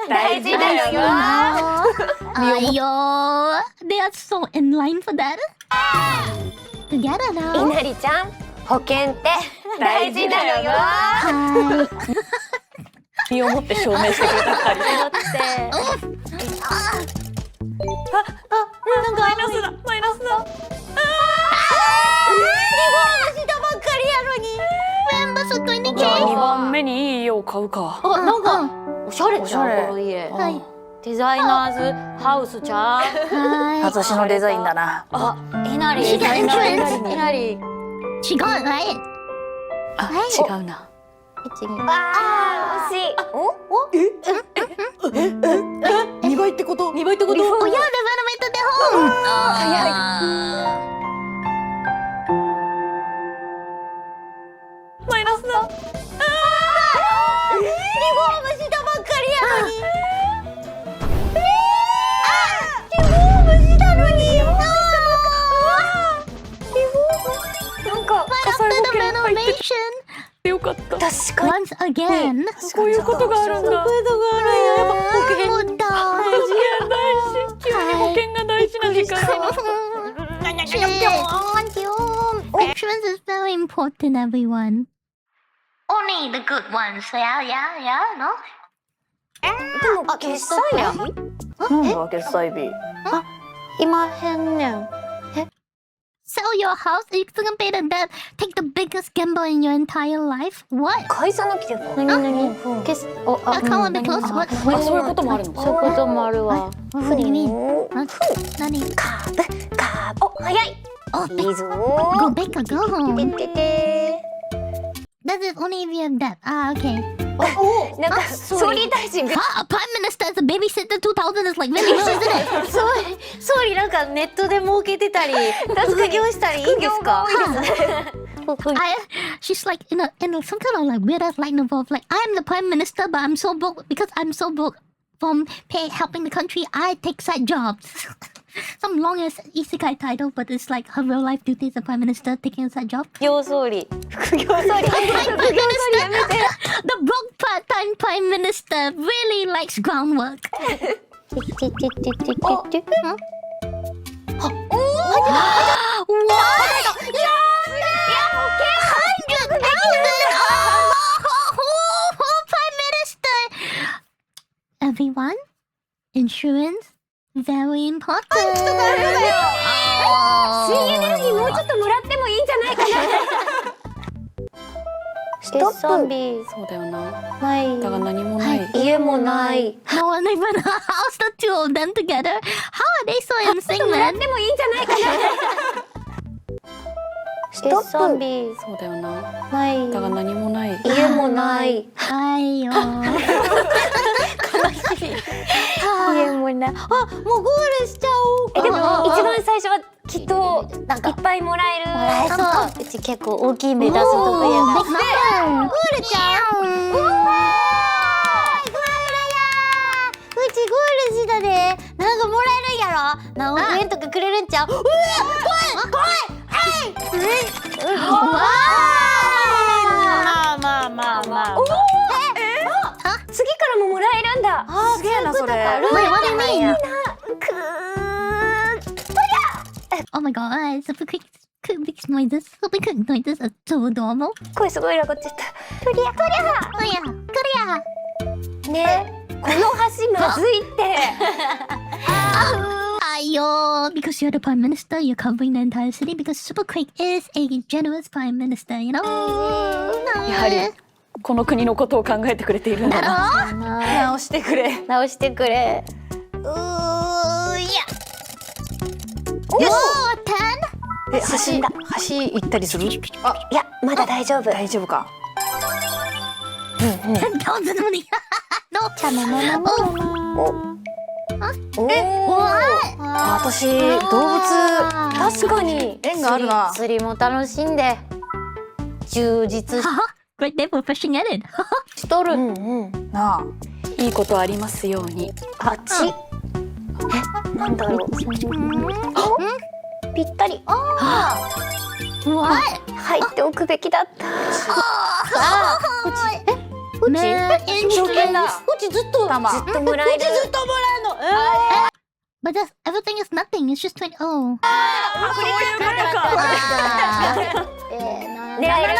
G: 大事だよ。
B: They are so in line for that. Together now.
G: いなりちゃん、保険って大事だよ。
Q: 身をもって証明してくれた2人。
G: なんかマイナスだ。したばっかりやのに。
B: そこに
Q: じゃあ2番目にいい家を買うか。
G: なんかおしゃれじゃん、この家。デザイナーズハウスちゃん。
S: 私のデザインだな。
G: いなり。
B: She got insurance.
G: いなり。
B: She got it, right?
Q: あ、違うな。
G: 惜しい。
S: 2倍ってこと？
B: Oh yeah, they renovated their home.
G: 早い。
Q: マイナスだ。
G: リフォームしたばっかりやのに。リフォームしたのに。なんか
Q: 火災保険入っててよかった。
G: 確かに。
B: Once again.
Q: こういうことがあるんだ。
G: やっぱ保険
B: 大事
Q: 急に保険が大事な時間。
B: Insurance is very important, everyone. Only the good ones. Yeah, no?
G: でも決済日？
S: なんだ決済日？
G: 今変ねん。
B: Sell your house, you're gonna pay the debt, take the biggest gamble in your entire life? What?
G: 返さなきゃ。何？
B: Account will be closed. What?
Q: そういうこともあるの？
G: そういうこともあるわ。
B: What do you mean? 何？
G: カーブ。お、早い。いいぞ。
B: Go big or go home.
G: てて。
B: That is only if you have debt. Ah, okay.
G: なんか総理大臣が。
B: Ah, Prime Minister as a babysitter 2000 is like really low, isn't it?
G: 総理なんかネットで儲けてたり、副業したりいいんですか？
B: she's like in some kind of like weird ass line of like I'm the prime minister, but I'm so broke because I'm so broke from helping the country. I take side jobs. Some long ass isekai title, but it's like her real life duty as a prime minister taking a side job.
G: 業総理。副業総理。
B: The broke part-time prime minister really likes groundwork. Prime Minister! Everyone, insurance, very important.
G: 新エネルギーもうちょっともらってもいいんじゃないかな。ストップ。
Q: そうだよな。
G: ない。
Q: だが何もない。
G: 家もない。
B: No one even housed the two of them together. How are they so insane,
G: もらっ
B: man?
G: てもいいんじゃないかな。ストップ。
Q: そうだよな。
G: ない。
Q: だが何もない。
G: 家もない。
B: はいよ。
G: 悲しい。家もない。あ、もうゴールしちゃおう。でも一番最初はきっとなんかいっぱいもらえる。もらえそう。うち結構大きい目出す得意やな。ゴールちゃん。ゴールや。うちゴールしたで。なんかもらえるんやろ。何億円とかくれるんちゃう。うわ、怖い。まあ。次からももらえるんだ。すげえなそれ。
B: What do you mean? Oh my god, super quick noises. Super quick noises are so adorable.
G: 声すごいなこっち。クリア。ね、この橋まずいって。
B: Ayo, because you're the prime minister, you're covering the entire city because Super Quick is a generous prime minister, you know?
Q: やはりこの国のことを考えてくれているんだな。直してくれ。
G: よし。
B: Yo, 10?
Q: 橋行ったりする？
G: あ、いや、まだ大丈夫。
Q: 大丈夫か。
B: 10,000 money. No.
G: 私動物確かに縁があるな。釣りも楽しんで充実し
B: Great day for fishing at it.
G: とる。
Q: なあ、いいことありますように。
G: あっち。なんだろう。ぴったり。入っておくべきだった。うち証券だ。うちずっともらえる。
B: But that's, everything is nothing. It's just 20. Oh.
G: 狙える。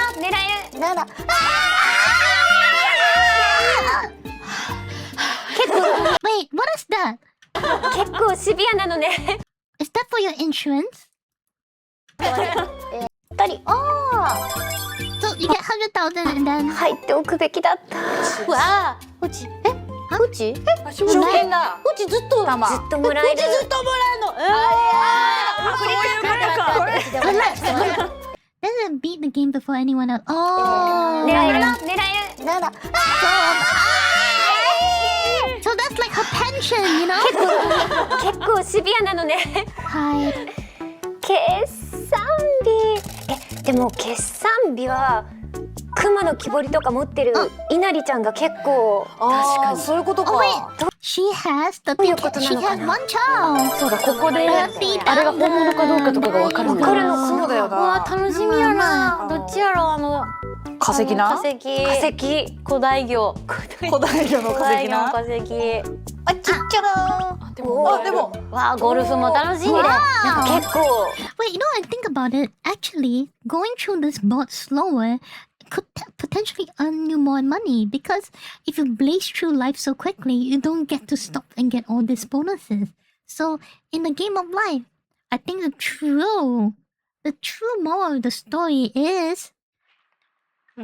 B: Wait, what is that?
G: 結構シビアなのね。
B: Is that for your insurance? So you get 100,000 and then
G: 入っておくべきだった。わあ、うち証券だ。うちずっともらえる。うちずっともらえるの。
B: doesn't beat the game before anyone else. Oh.
G: 狙える。
B: So that's like her pension, you know?
G: 結構シビアなのね。
B: はい。
G: 決算日。でも決算日はクマの木彫りとか持ってる稲荷ちゃんが結構。確かに。そういうことか。
B: She has the she has one child.
Q: そうだ、ここであれが本物かどうかとかがわかるんだ。
G: そうだよな。わあ、楽しみやな。どっちやろ
Q: 化石な。
G: 古代魚の化石な。あ、ちっちゃな。でもわあ、ゴルフも楽しんで。なんか結構。
B: Wait, you know, I think about it. Actually, going through this bot slower could potentially earn you more money because if you blaze through life so quickly, you don't get to stop and get all these bonuses. So, in the game of life, I think the true moral of the story is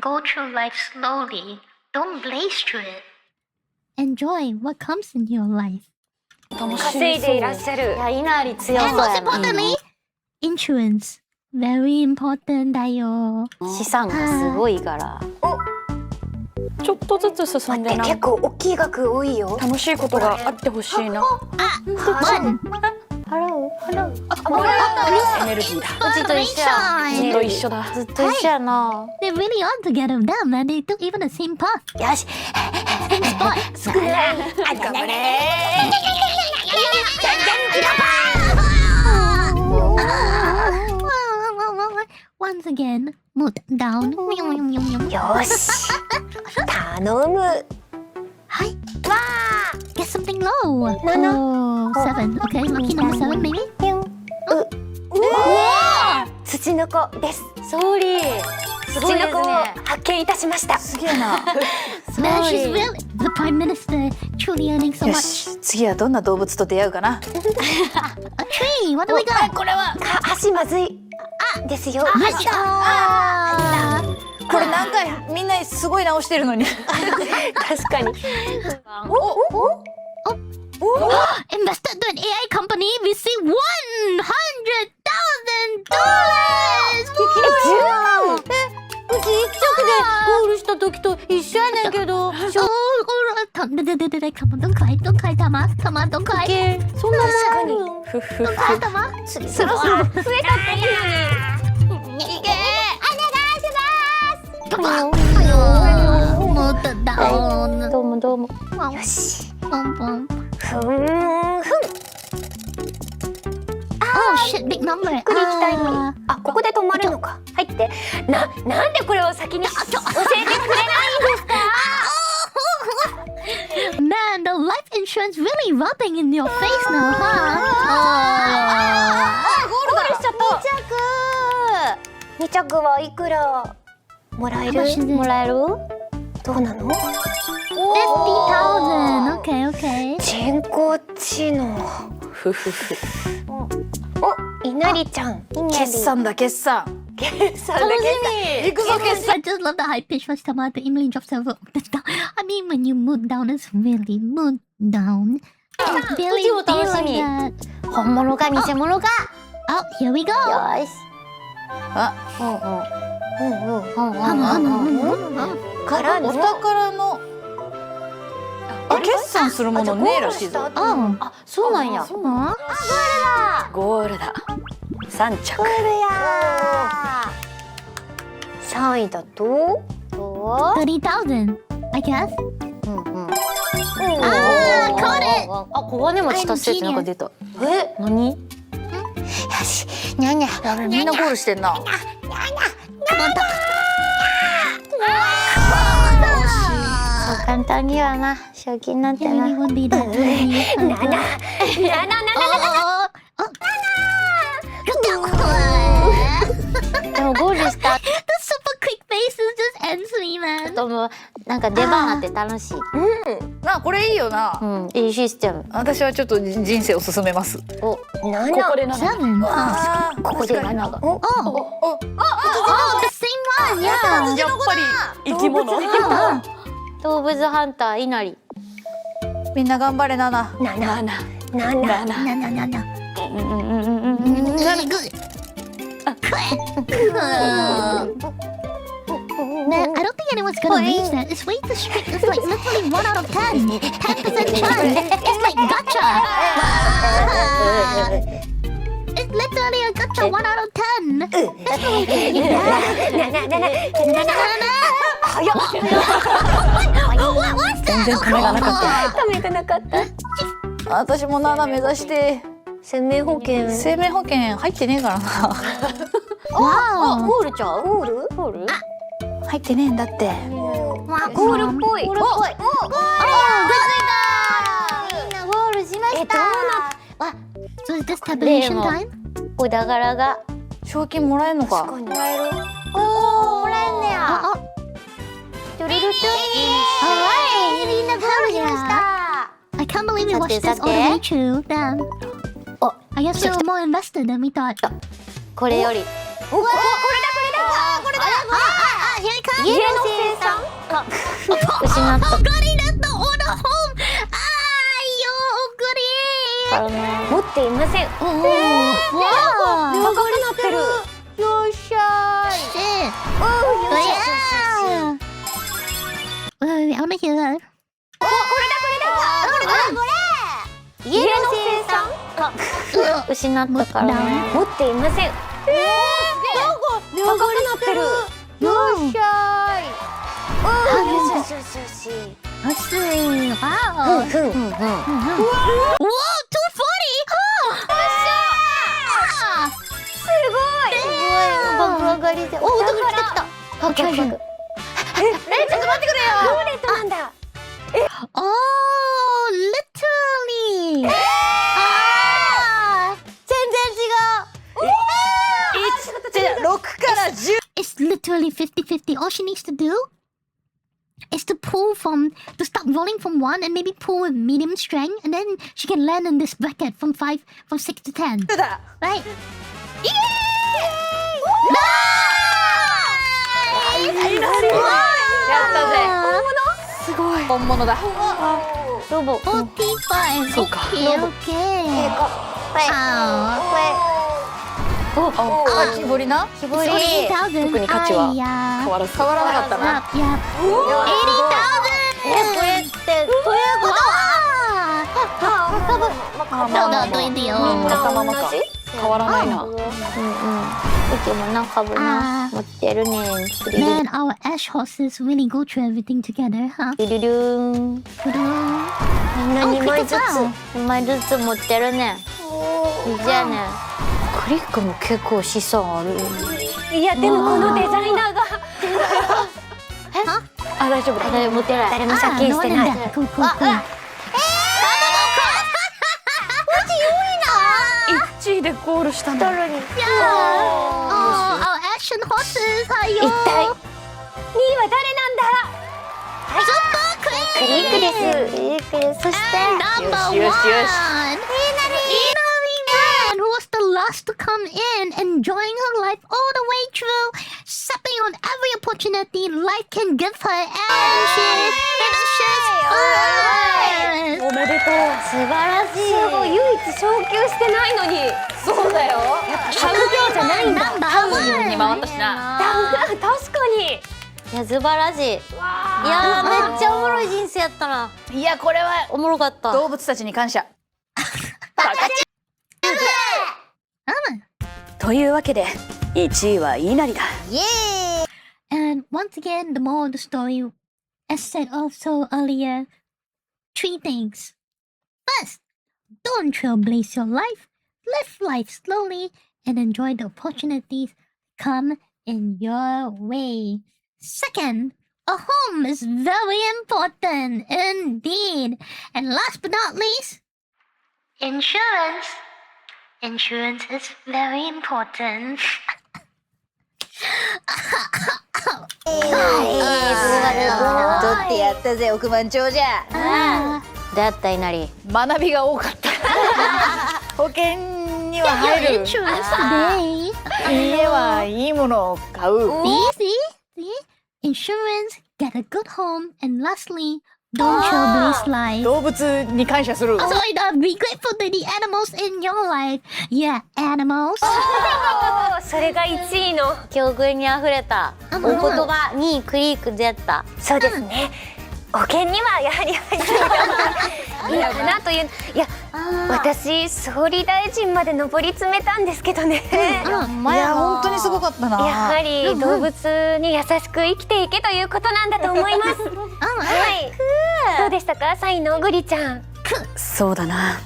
B: go through life slowly. Don't blaze through it. Enjoy what comes in your life.
G: 稼いでいらっしゃる。いや、稲荷強そうやな。
B: And most importantly, insurance. Very important だよ。
G: 資産がすごいから。
Q: ちょっとずつ進んでな。
G: 結構大きい額多いよ。
Q: 楽しいことがあってほしいな。
B: 1.
G: 払う？
Q: エネルギーだ。
G: うちと一緒や。
Q: ずっと一緒だ。
G: ずっと一緒やな。
B: They're really on together now, man. They took even the same path.
G: よし。
B: Same spot.
G: 少ない。頑張れ。
B: Once again, mood down.
G: よし。頼む。
B: はい。
G: わあ。
B: Get something low.
G: 7.
B: Oh, 7. Okay, lucky number 7 maybe.
G: 土の子です。ソーリー。土の子を発見いたしました。すげえな。
B: Man, she's really the Prime Minister. Truly earning so
S: よ
B: much.
S: し、次はどんな動物と出会うかな。
B: A tree. What do we got?
S: これは
G: 橋まずい。ですよ。
S: これ何回みんなすごい直してるのに。
G: 確かに。
B: Invested to an AI company. We see $100,000.
G: うち一着でゴールした時と一緒やねんけど。
B: Come on, don't cry, don't cry, Tama. Come on, don't cry.
G: そんなもん。
B: Don't cry, Tama.
G: そろそろ増えたっていいのに。いけ。お願いします。
B: Mood down.
G: どうもどうも。よし。
B: Boom, boom.
G: ふん。
B: Oh shit, big number.
G: ゆっくり行きたいのに。あ、ここで止まるのか。入って。なんでこれを先に教えてくれないんですか。
B: Man, the life insurance really rubbing in your face now, huh?
G: ゴールしちゃった。2着はいくらもらえる？どうなの？
B: 50,000. Okay, okay.
G: 人工知能。お、稲荷ちゃん。
S: 決算だ決算。
G: 楽しみ。
S: 行くぞ決算。
B: I just love the high pitch was Tama. The Emily drops her vote. I mean, when you mood down, it's really mood down. Really feel like that.
G: 本物か偽物か。
B: Oh, here we go.
G: よし。
S: あ、
G: からの
S: お宝の。あ、決算するものねえらしいぞ。
G: あ、そうなんや。ゴールだ。3着。ゴールや。3位だと
B: 30,000, I guess.
G: caught it! あ、小金持ち達成ってなんか出た。何？よし、にゃにゃ。
S: やべ、みんなゴールしてんな。
G: そう簡単にはな、賞金なんてな。でもゴールした。
B: The super quick faces just ends me, man.
G: ともなんか出番あって楽しい。
S: なあ、これいいよな。
G: いいシステム。
S: 私はちょっと人生を進めます。
G: お、7。
S: ここで7。
B: 7.
G: ここで7が。
B: Oh, the same one. Yeah.
S: やっぱり生き物。
G: 動物ハンター稲荷。
S: みんな頑張れ7。
G: 7。
B: Very good. Man, I don't think anyone's gonna reach that. It's way too strict. It's like literally 1 out of 10. 10% chance. It's like gotcha. It's literally a gotcha 1 out of 10. That's the way to get that.
S: 全然ためがなかった。
G: ためがなかった。
S: 私も7目指して。
G: 生命保険
S: 入ってねえからな。
G: あ、ゴールちゃう？ゴール？
S: 入ってねえんだって。
G: ゴールっぽい。ゴールっぽい。みんなゴールしました。
B: So is this tabulation time?
G: お宝が
S: 賞金もらえるのか。
G: もらえる。もらえんねや。トゥルルトゥ。はい、みんなゴールしました。
B: I can't believe we watched this all the way through. Damn. I guess we were more invested than we thought.
G: これより。これだ。
B: Here it comes.
G: 家の生産。失った。
B: Goody, that's the order home.
G: 持っていません。高くなってる。よっしゃーい。
B: I wanna hear that.
G: これ。家の生産。失ったからね。持っていません。なんか高くなってる。よっしゃーい。よしよしよし。
B: 熱い。わお。
G: ふんふんふん。
B: うわ、240。
G: すごい。爆上がりで。お、だから来た来た。800。ちょっと待ってくれよ。ローレットなんだ。
B: Oh, literally.
S: 6から10。
B: It's literally 50-50. All she needs to do is to start rolling from 1 and maybe pull with medium strength, and then she can land in this bracket from 6 to 10. Right? Yay! Nice!
S: やったぜ。すごい。本物だ。
G: ロボ。
B: 45.
G: そうか。
B: Okay.
S: 木彫りな。
G: 木彫り。
Q: 特に価値は変わらず。
S: 変わらなかったな。
B: いや。80,000.
G: これってどういうこと？
B: どういうよ。
Q: みんな同じ？変わらないな。
G: うちもな株な持ってるね。
B: Man, our ash horses really go through everything together, huh?
G: ドゥルルーン。みんな2枚ずつ持ってるね。いいじゃね。クリックも結構資産ある。いやでもこのデザイナーが。
Q: あ、大丈夫だ。
G: 誰も持ってない。誰も借金してない。
Q: 1位でゴールしたの。
B: Our action horses, はいよ。
G: 一体2位は誰なんだ？クリックです。クリックです。そして
B: Number 1.
G: よしよしよし。
B: Who was the last to come in, enjoying her life all the way through, stepping on every opportunity life can give her, and she finishes first.
Q: おめでとう。
G: 素晴らしい。すごい、唯一昇級してないのに。そうだよ。職業じゃないんだ。タウンに回ったしな。確かに。いや素晴らしい。いやめっちゃおもろい人生やったな。
S: いやこれは
G: おもろかった。
S: 動物たちに感謝。
Q: というわけで1位はイーナリだ。
B: イエーイ And once again, the moral of the story, as said also earlier, 3 things. First, don't trailblaze your life. Live life slowly and enjoy the opportunities come in your way. Second, a home is very important indeed. And last but not least, insurance. Insurance is very important.
S: 取ってやったぜ億万長者。
G: だったいなり
S: 学びが多かった。保険には入る。家はいいものを買う。
B: See? Insurance, get a good home, and lastly, don't trailblaze life.
S: 動物に感謝する。
B: Also, be grateful to the animals in your life. Yeah, animals.
G: それが1位の記憶にあふれたお言葉にクリックでやった。そうですね。保険にはやはり入っていいかなという。いや私総理大臣まで上り詰めたんですけどね。
S: いや本当にすごかったな。
G: やはり動物に優しく生きていけということなんだと思います。はい。どうでしたか3位のグリちゃん。
Q: そうだな。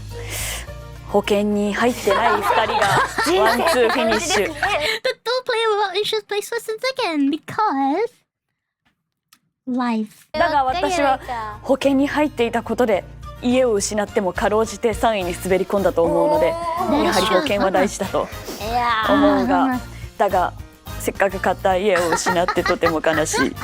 Q: 保険に入ってない2人がワンツーフィニッシュ。
B: The two player without insurance place was second because life.
Q: だが私は保険に入っていたことで家を失ってもかろうじて3位に滑り込んだと思うので、やはり保険は大事だと思うが、だがせっかく買った家を失ってとても悲しい。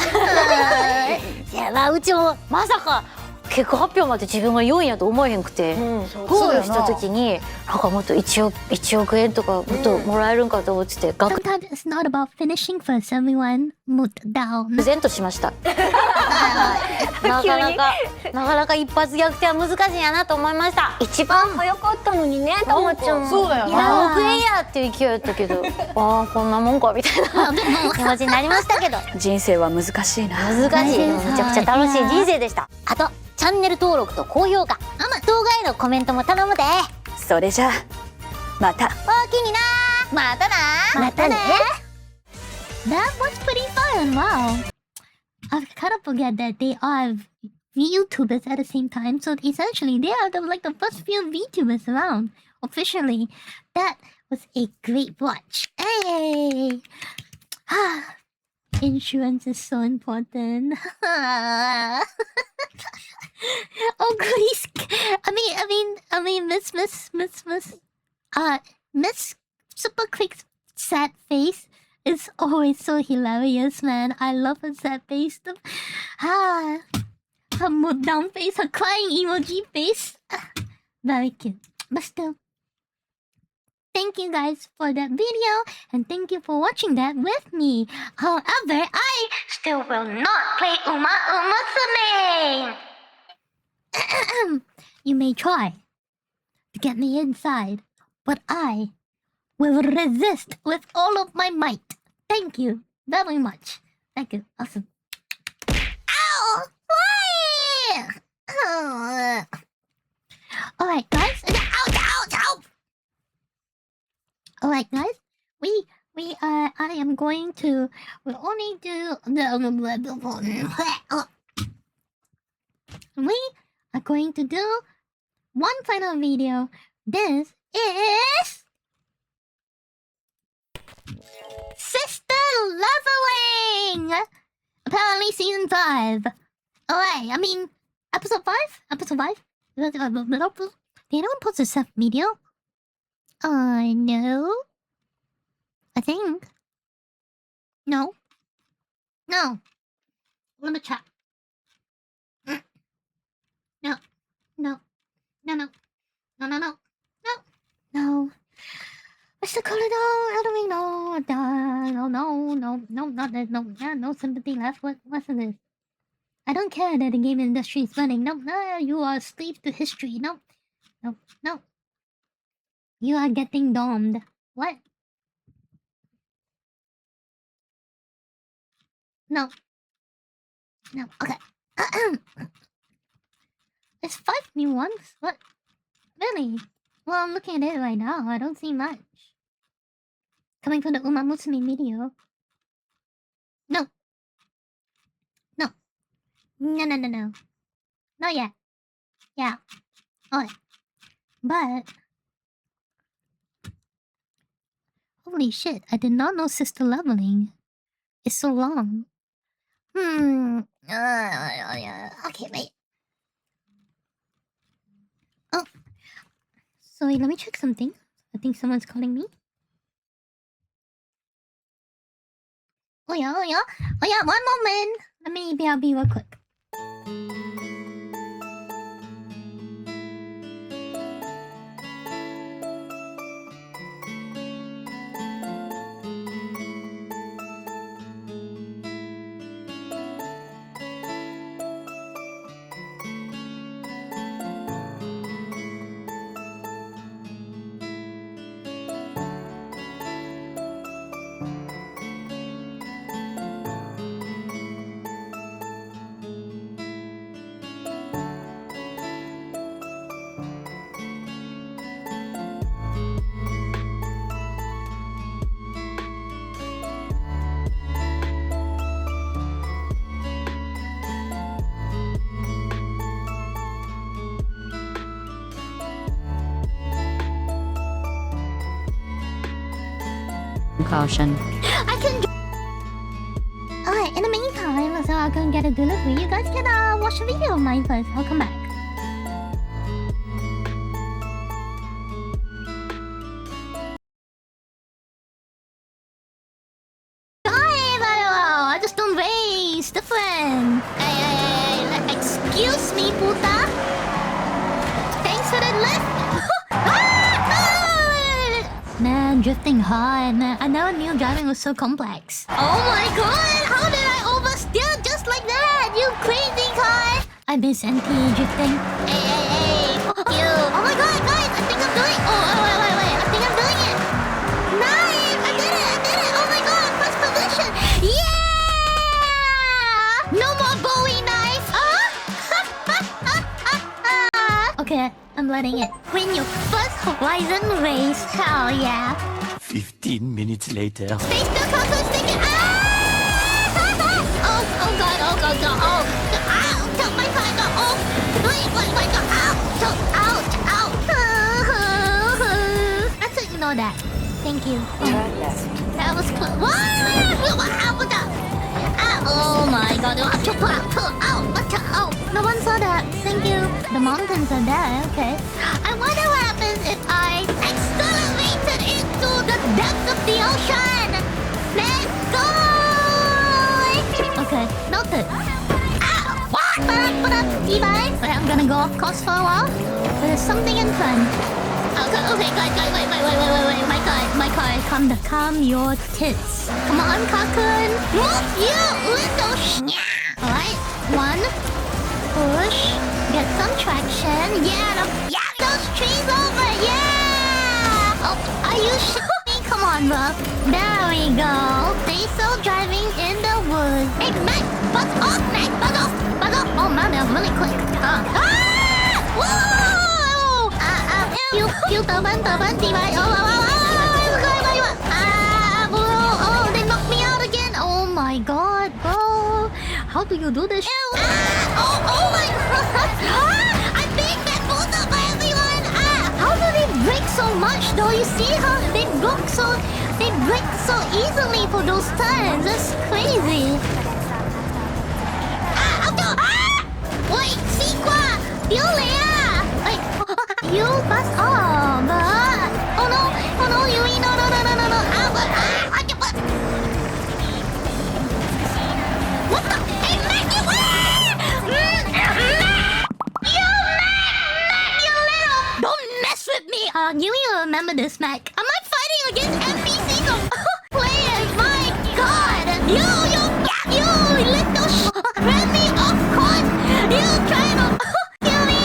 G: いやうちもまさか結果発表まで自分が4位やと思えへんくて、ゴールした時になんかもっと1億円とかもっともらえるんかと思ってて、
B: Sometimes it's not about finishing first, everyone. Mood down.
G: プゼントしました。なかなか一発逆転は難しいんやなと思いました。一番早かったのにね、たまちゃん。
S: そうだよな。
G: 何億円やっていう勢いやったけど、ああこんなもんかみたいな気持ちになりましたけど。
Q: 人生は難しいな。
G: 難しい。めちゃくちゃ楽しい人生でした。あとチャンネル登録と高評価、動画へのコメントも頼むで。
Q: それじゃあ
G: また。おおきにな。またな。またね。
B: That was pretty fun. Wow. I kind of forget that they are VTubers at the same time. So essentially, they are like the first few VTubers around officially. That was a great watch. Hey. Insurance is so important. Oh, please. I mean, Miss Super Quick's sad face is always so hilarious, man. I love her sad face. Her mood down face, her crying emoji face. Very cute. But still, thank you guys for that video, and thank you for watching that with me. However, I still will not play Uma Musume. You may try to get me inside, but I will resist with all of my might. Thank you very much. Thank you. Awesome. Ow! Why? Alright, guys. Ouch! Alright, guys. I am going to. We'll only do the. We are going to do one final video. This is Sister Leveling! Apparently season 5. Alright, I mean, episode 5? Episode 5? Did anyone post a set video? No. I think. No. Let me check. No. What's the color though? I don't know. No, not that. No, yeah, no sympathy left. What's this? I don't care that the game industry is running. No, you are a slave to history. No. You are getting domed. What? No. Okay. There's 5 new ones? What? Really? Well, I'm looking at it right now. I don't see much. Coming from the Uma Musume video. No. Not yet. Yeah. Okay. But... holy shit, I did not know Sister Leveling is so long. Okay, wait. Oh. Sorry, let me check something. I think someone's calling me. Oh yeah, one moment. Let me be real quick.
C: Caution.
B: I can. Alright, in the meantime, so I can get a delivery. You guys can watch a video of mine first. I'll come back. I just don't race. Different. Hey, excuse me, puta. Thanks for the lift. Man, drifting hard, man. I never knew driving was so complex. Oh my god! How did I oversteer just like that? You crazy car! I miss anti-drifting. Hey! Fuck you! Oh my god, guys! I think I'm doing... Oh, wait. I think I'm doing it! Nice! I did it! Oh my god! First position! Yeah! No more Bowie knife! Okay. I'm letting it. Win your first Horizon race. Hell yeah.
I: 15 minutes later.
B: Stay still, Coco, stick it. Oh god, oh god, oh. Ow, tilt my car, go. Oh, wait, go. Ow, tilt, out. Let's ignore that. Thank you.
Q: Turn left.
B: That was close. What happened? Oh my god. Oh, no one saw that. Thank you. The mountains are there. Okay. I wonder what happens if I accelerated into the depths of the ocean. Let's go. Okay. Noted. Wait, I'm gonna go off course for a while. There's something in front. Okay, guys, wait. My car, calm your tits. Come on, Kakun. Move, you little Alright, one. Push. Get some traction. Yeah, those trees over. Yeah. Oh, are you me? Come on, bro. There we go. Stay still driving in the woods. Hey, Mac, buzz off, Mac, buzz off. Oh man, that was really quick. Whoa! Taban, tibay. Oh, they knocked me out again. Oh my god, bro. How do you do this? Oh my god. I'm being bamboozled by everyone. How do they break so much though? You see how they break so easily for those turns. That's crazy. Wait, Sequa! Yulia! Like, you bust off! Oh no, Yui, no. What the? Hey, Mac, you little! Don't mess with me! Yui will remember this, Mac. Am I fighting against NPCs or players? My god! You little ran me off course! You tried to kill me!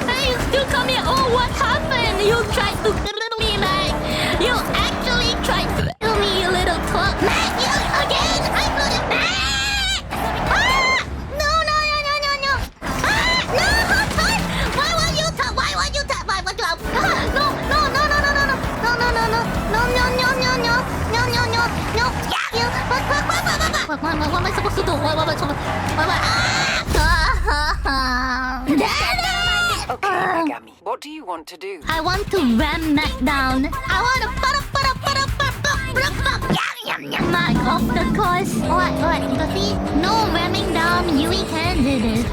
B: And you still come here. Oh, what happened? You tried to kill me, Mac. You actually tried to kill me, you little twerp. Mac, you again! I put it back! No! No! Why would you tap? Why would you tap? No! What am I supposed to do? What am I supposed to
Q: Okay, Megami, what do you want to do?
B: I want to ram Mac down. I want to Mac off the course. What? Buffy? No ramming down. Yui can do this.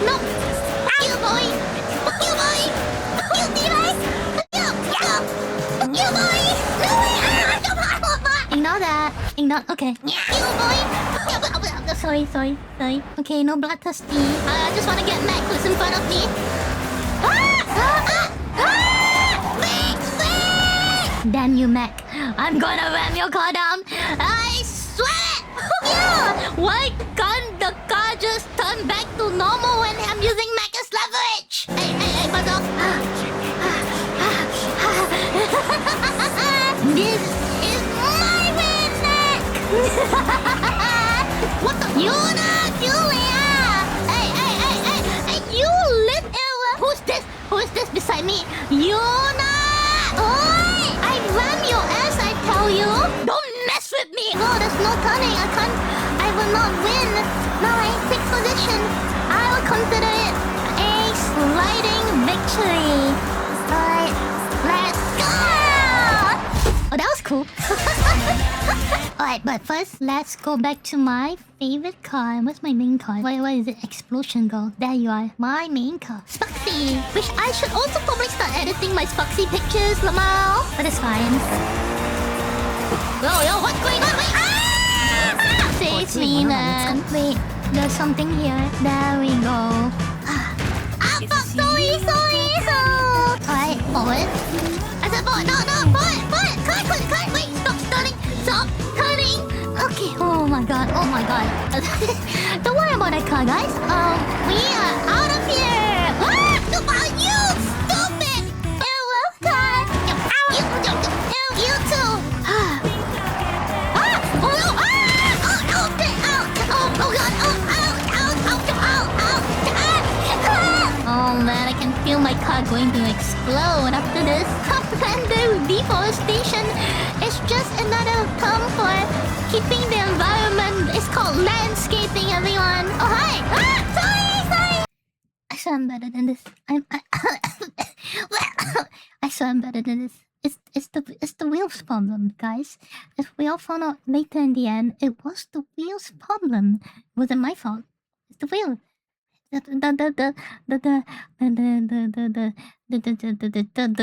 B: No! You boy! You boy! You boy! You boy! No way! Ignore that. Okay. You boy! Sorry. Okay, no bloodthirsty. I just want to get Mac who's in front of me. Damn you, Mac. I'm gonna ram your car down. I swear! Yeah! Why can't the car just turn back to normal when I'm using Mac as leverage? Hey, buzz off. This is my win, Mac! What the? Julia! Hey, you little... Who's this beside me? Yuna! Oi! I ram your ass, I tell you! Don't mess with me! No, there's no turning. I will not win. No, I take position. I will consider it a sliding victory. Alright, let's go! Oh, that was cool. Alright, but first, let's go back to my favorite car. What's my main car? Where is it? Explosion girl. There you are. My main car. Spuxy! Which I should also probably start editing my Spuxy pictures, Lamau. But it's fine. Yo, what's going on? Wait! Save me, man. Wait, there's something here. There we go. Sorry. Alright, forward. I said forward. No, forward. Cut. Wait, stop turning. Okay, oh my god. Don't worry about that car, guys. We are out of here. You stupid! You too. Oh god. are going to explode after this. Upland deforestation is just another term for keeping the environment. It's called landscaping, everyone. Oh, hi! Sorry! I swear I'm better than this. I swear I'm better than this. It's the wheel's problem, guys. If we all found out later in the end, it was the wheel's problem. It wasn't my fault. It's the wheel. The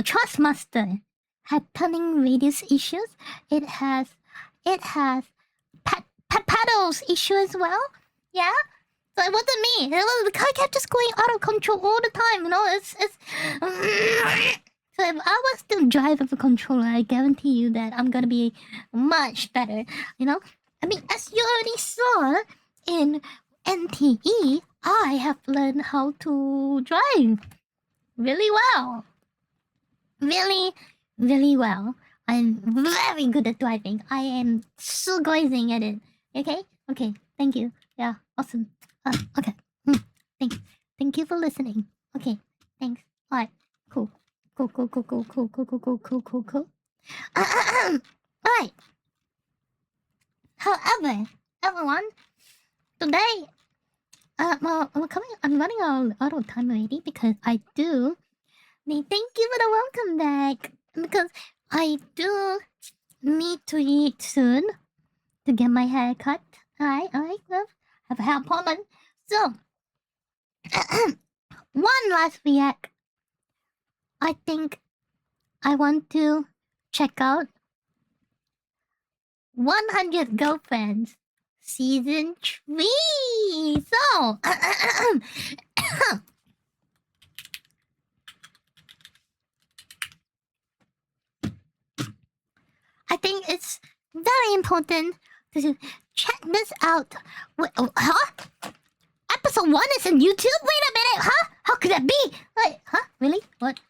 B: Trustmaster had turning radius issues. It has pedals issue as well. Yeah. So it wasn't me. The car kept just going out of control all the time. You know, it's. So if I was to drive with a controller, I guarantee you that I'm gonna be much better. You know, I mean, as you already saw in NTE, I have learned how to drive really well. Really, really well. I'm very good at driving. I am so amazing at it. Okay. Thank you. Yeah, awesome. Okay. Thank you for listening. Okay, thanks. Alright, cool. Alright. However, everyone, today, I'm running out of time already because I do need. Thank you for the welcome back. Because I do need to eat soon to get my hair cut. Alright, well, have a hair appointment. So, one last react. I think I want to check out 100 Girlfriends Season 3. So, I think it's very important to check this out. Wait, huh? Episode 1 is on YouTube? Wait a minute, huh? How could that be? Wait, huh? Really? What?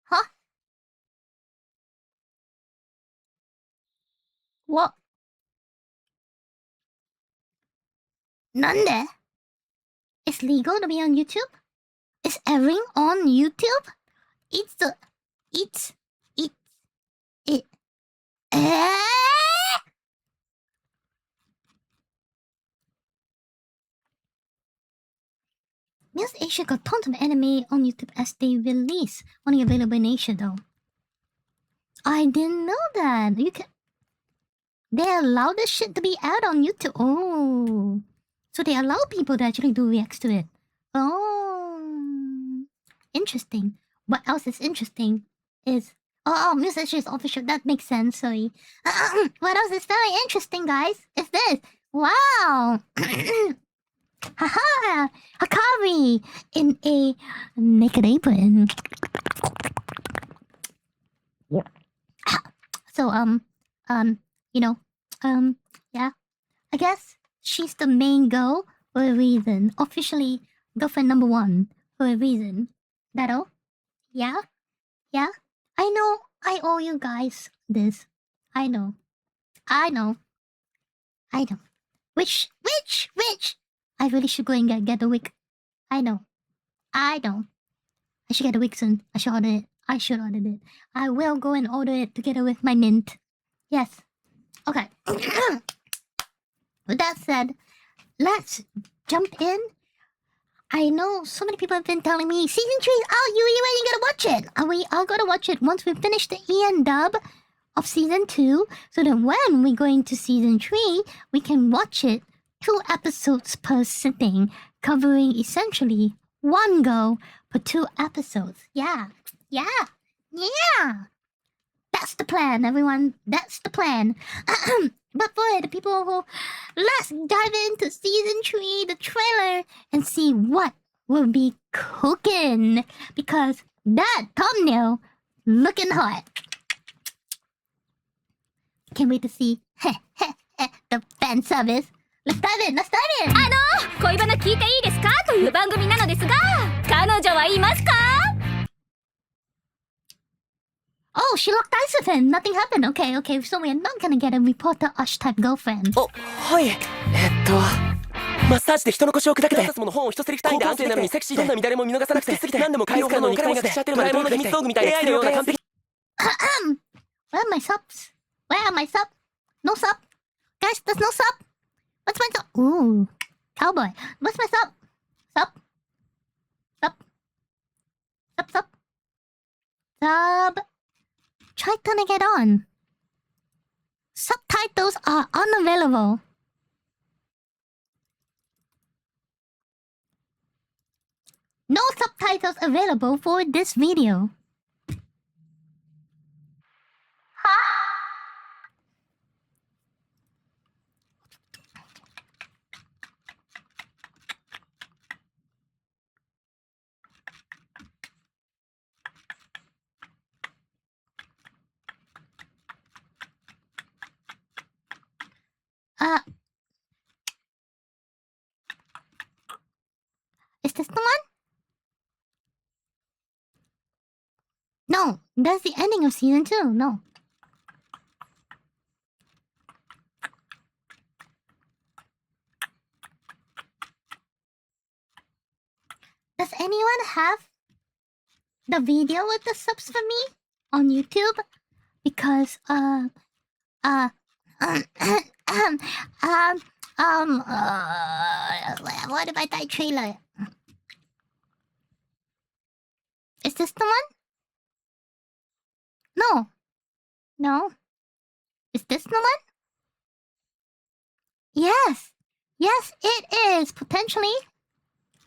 B: Huh? What? Nande? It's legal to be on YouTube? It's airing on YouTube? Muse Asia got tons of anime on YouTube as they release. Only available in Asia though. I didn't know that. They allow this shit to be out on YouTube. Oh. So they allow people to actually do reacts to it. Oh. Interesting. What else is interesting is... Oh, Muse Asia is official. That makes sense, sorry. What else is very interesting, guys, is this. Wow. Haha! Hakari in a naked apron. Yeah. So, yeah. I guess she's the main girl for a reason. Officially, girlfriend number 1 for a reason. That all? Yeah? Yeah? I know I owe you guys this. I know. Which? I really should go and get a wig. I know. I should get a wig soon. I should order it. I will go and order it together with my mint. Yes. Okay. With that said, let's jump in. I know so many people have been telling me season 3 is out. You ain't gonna watch it. We are gonna watch it once we finish the EN dub of season 2. So then when we go into season 3, we can watch it 2 episodes per sitting, covering essentially 1 go per 2 episodes. Yeah. That's the plan, everyone. That's the plan. But for the people who... Let's dive into season 3, the trailer, and see what will be cooking. Because that thumbnail looking hot. Can't wait to see the fan service. Let's dive in.
R: 恋バナ聞いていいですかという番組なのですが、彼女はいますか?
B: Oh, she locked eyes with him. Nothing happened. Okay. So we're not gonna get a reporter Ush type girlfriend.
Q: はい。
I: マッサージで人の腰を砕けて、もの本を一セリフ単位で安定なのにセクシーで、どんな乱れも見逃さなくて、何でも回復可能に肉体がしちゃってるまで、ドラえもんの秘密道具みたいな AI のような完璧。
B: Where are my subs? Where are my subs? No sub. Guys, there's no sub. What's my sub? Ooh, cowboy. What's my sub? Sub. Sub. Sub, sub. Sub. Try turning it on. Subtitles are unavailable. No subtitles available for this video. Is this the one? No, that's the ending of season 2. No. Does anyone have the video with the subs for me on YouTube? Because what about that trailer? Is this the one? No. No. Is this the one? Yes. Yes, it is. Potentially.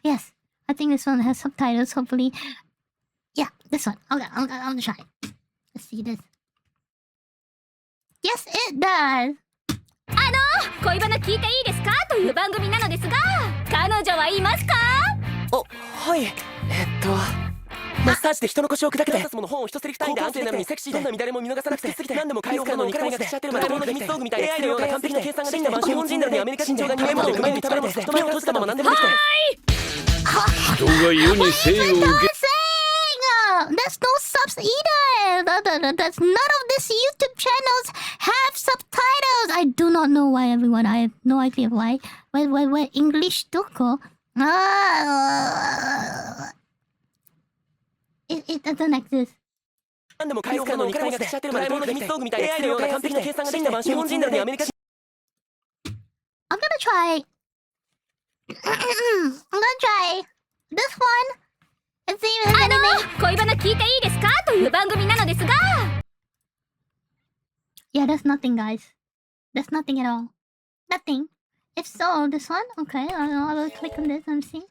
B: Yes. I think this one has subtitles, hopefully. Yeah, this one. Okay, I'm gonna try. Let's see this. Yes, it does.
R: 恋バナ聞いていいですかという番組なのですが、彼女はいますか？
I: はい。マッサージで人の腰を砕けて、もの本を一セリフ単位で安定なのにセクシーで、どんな乱れも見逃さなくて、何でも回復可能に肉体がしちゃってるまで、ドラえもんの秘密道具みたいな AI のような完璧な計算ができた晩日本人なのにアメリカ人長が2円もでうまいに食べれて、目を閉じたまま何でもできて。
K: 人が世に生を受け。
B: There's no subs either. That's none of these YouTube channels have subtitles. I do not know why, everyone. I have no idea why. Why English doko? It doesn't exist.
I: 何でも回復可能に肉体がしちゃってるまで、ドラえもんの秘密道具みたいな AI のような完璧な計算ができた晩日本人なのにアメリカ人。
B: I'm gonna try. I'm gonna try this one. Let's see if there's anything.
R: 恋バナ聞いていいですかという番組なのですが。
B: Yeah, there's nothing, guys. There's nothing at all. Nothing. If so, this one? Okay, I will click on this and see.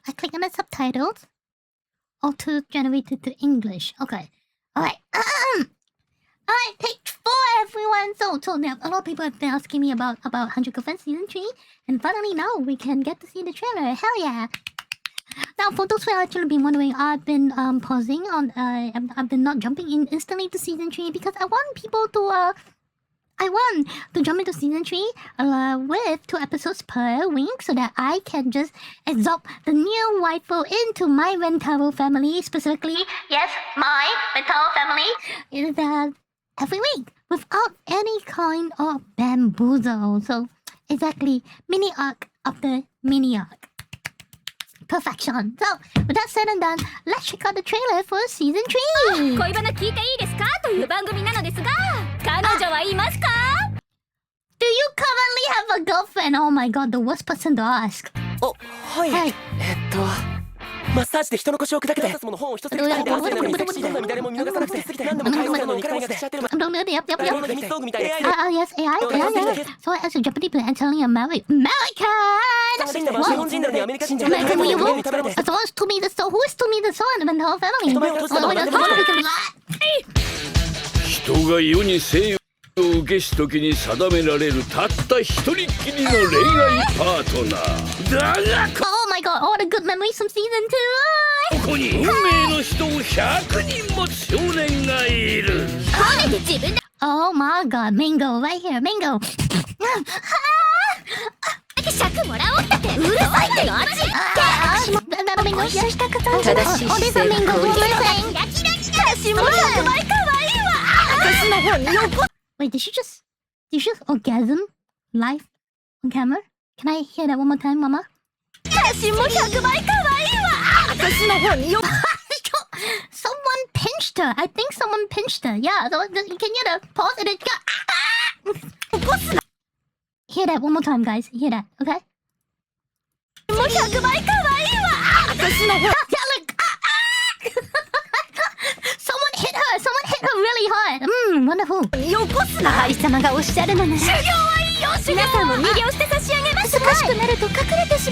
B: I click on the subtitles. Auto generated to English. Okay. Alright. Alright, take 4, everyone. So now a lot of people have been asking me about 100 Girlfriends Season 3. And finally now we can get to see the trailer. Hell yeah. Now for those who have actually been wondering, I've been pausing on I've been not jumping in instantly to Season 3 because I want people to jump into Season 3 with 2 episodes per week so that I can just absorb the new waifu into my Rentaro family. Specifically, yes, my Rentaro family. Every week without any kind of bamboozle. So exactly, mini arc after mini arc. Perfection. So with that said and done, let's check out the trailer for season 3.
R: 恋バナ聞いていいですかという番組なのですが、彼女はいますか？
B: Do you currently have a girlfriend? Oh my god, the worst person to ask.
I: はい。マッサージで人の腰を砕けて、もの本を一セリフ単位で安定なのにセクシーで、どんな乱れも見逃さなくて、何でも回復可能に肉体がしちゃってるまで、ドラえもんの秘密道具みたいな AI の。
B: Yes, AI. So as a Japanese player and telling American. American weirdo. So who's to me the soul? Who is to me the soul in the whole family?
K: 人が世に生を受けし時に定められるたった一人きりの恋愛パートナーだが、
B: Oh my god, all the good memories from season 2.
K: ここに運命の人を100人持つ少年がいる。
B: Oh my god, Mango, right here, Mango.
R: 尺もらおうってうるさいってよ、あっち。
B: Mango,
R: 正しい姿勢がこういうラキラキだしも100倍可愛いわ。私の方に横。
B: Wait, did she just you just orgasm live on camera? Can I hear that one more time, Mama? Someone pinched her. I think someone pinched her. Yeah, you can hear the pause and it got. Hear that one more time, guys. Hear that, okay? Someone hit her. Someone hit her really hard. Wonderful.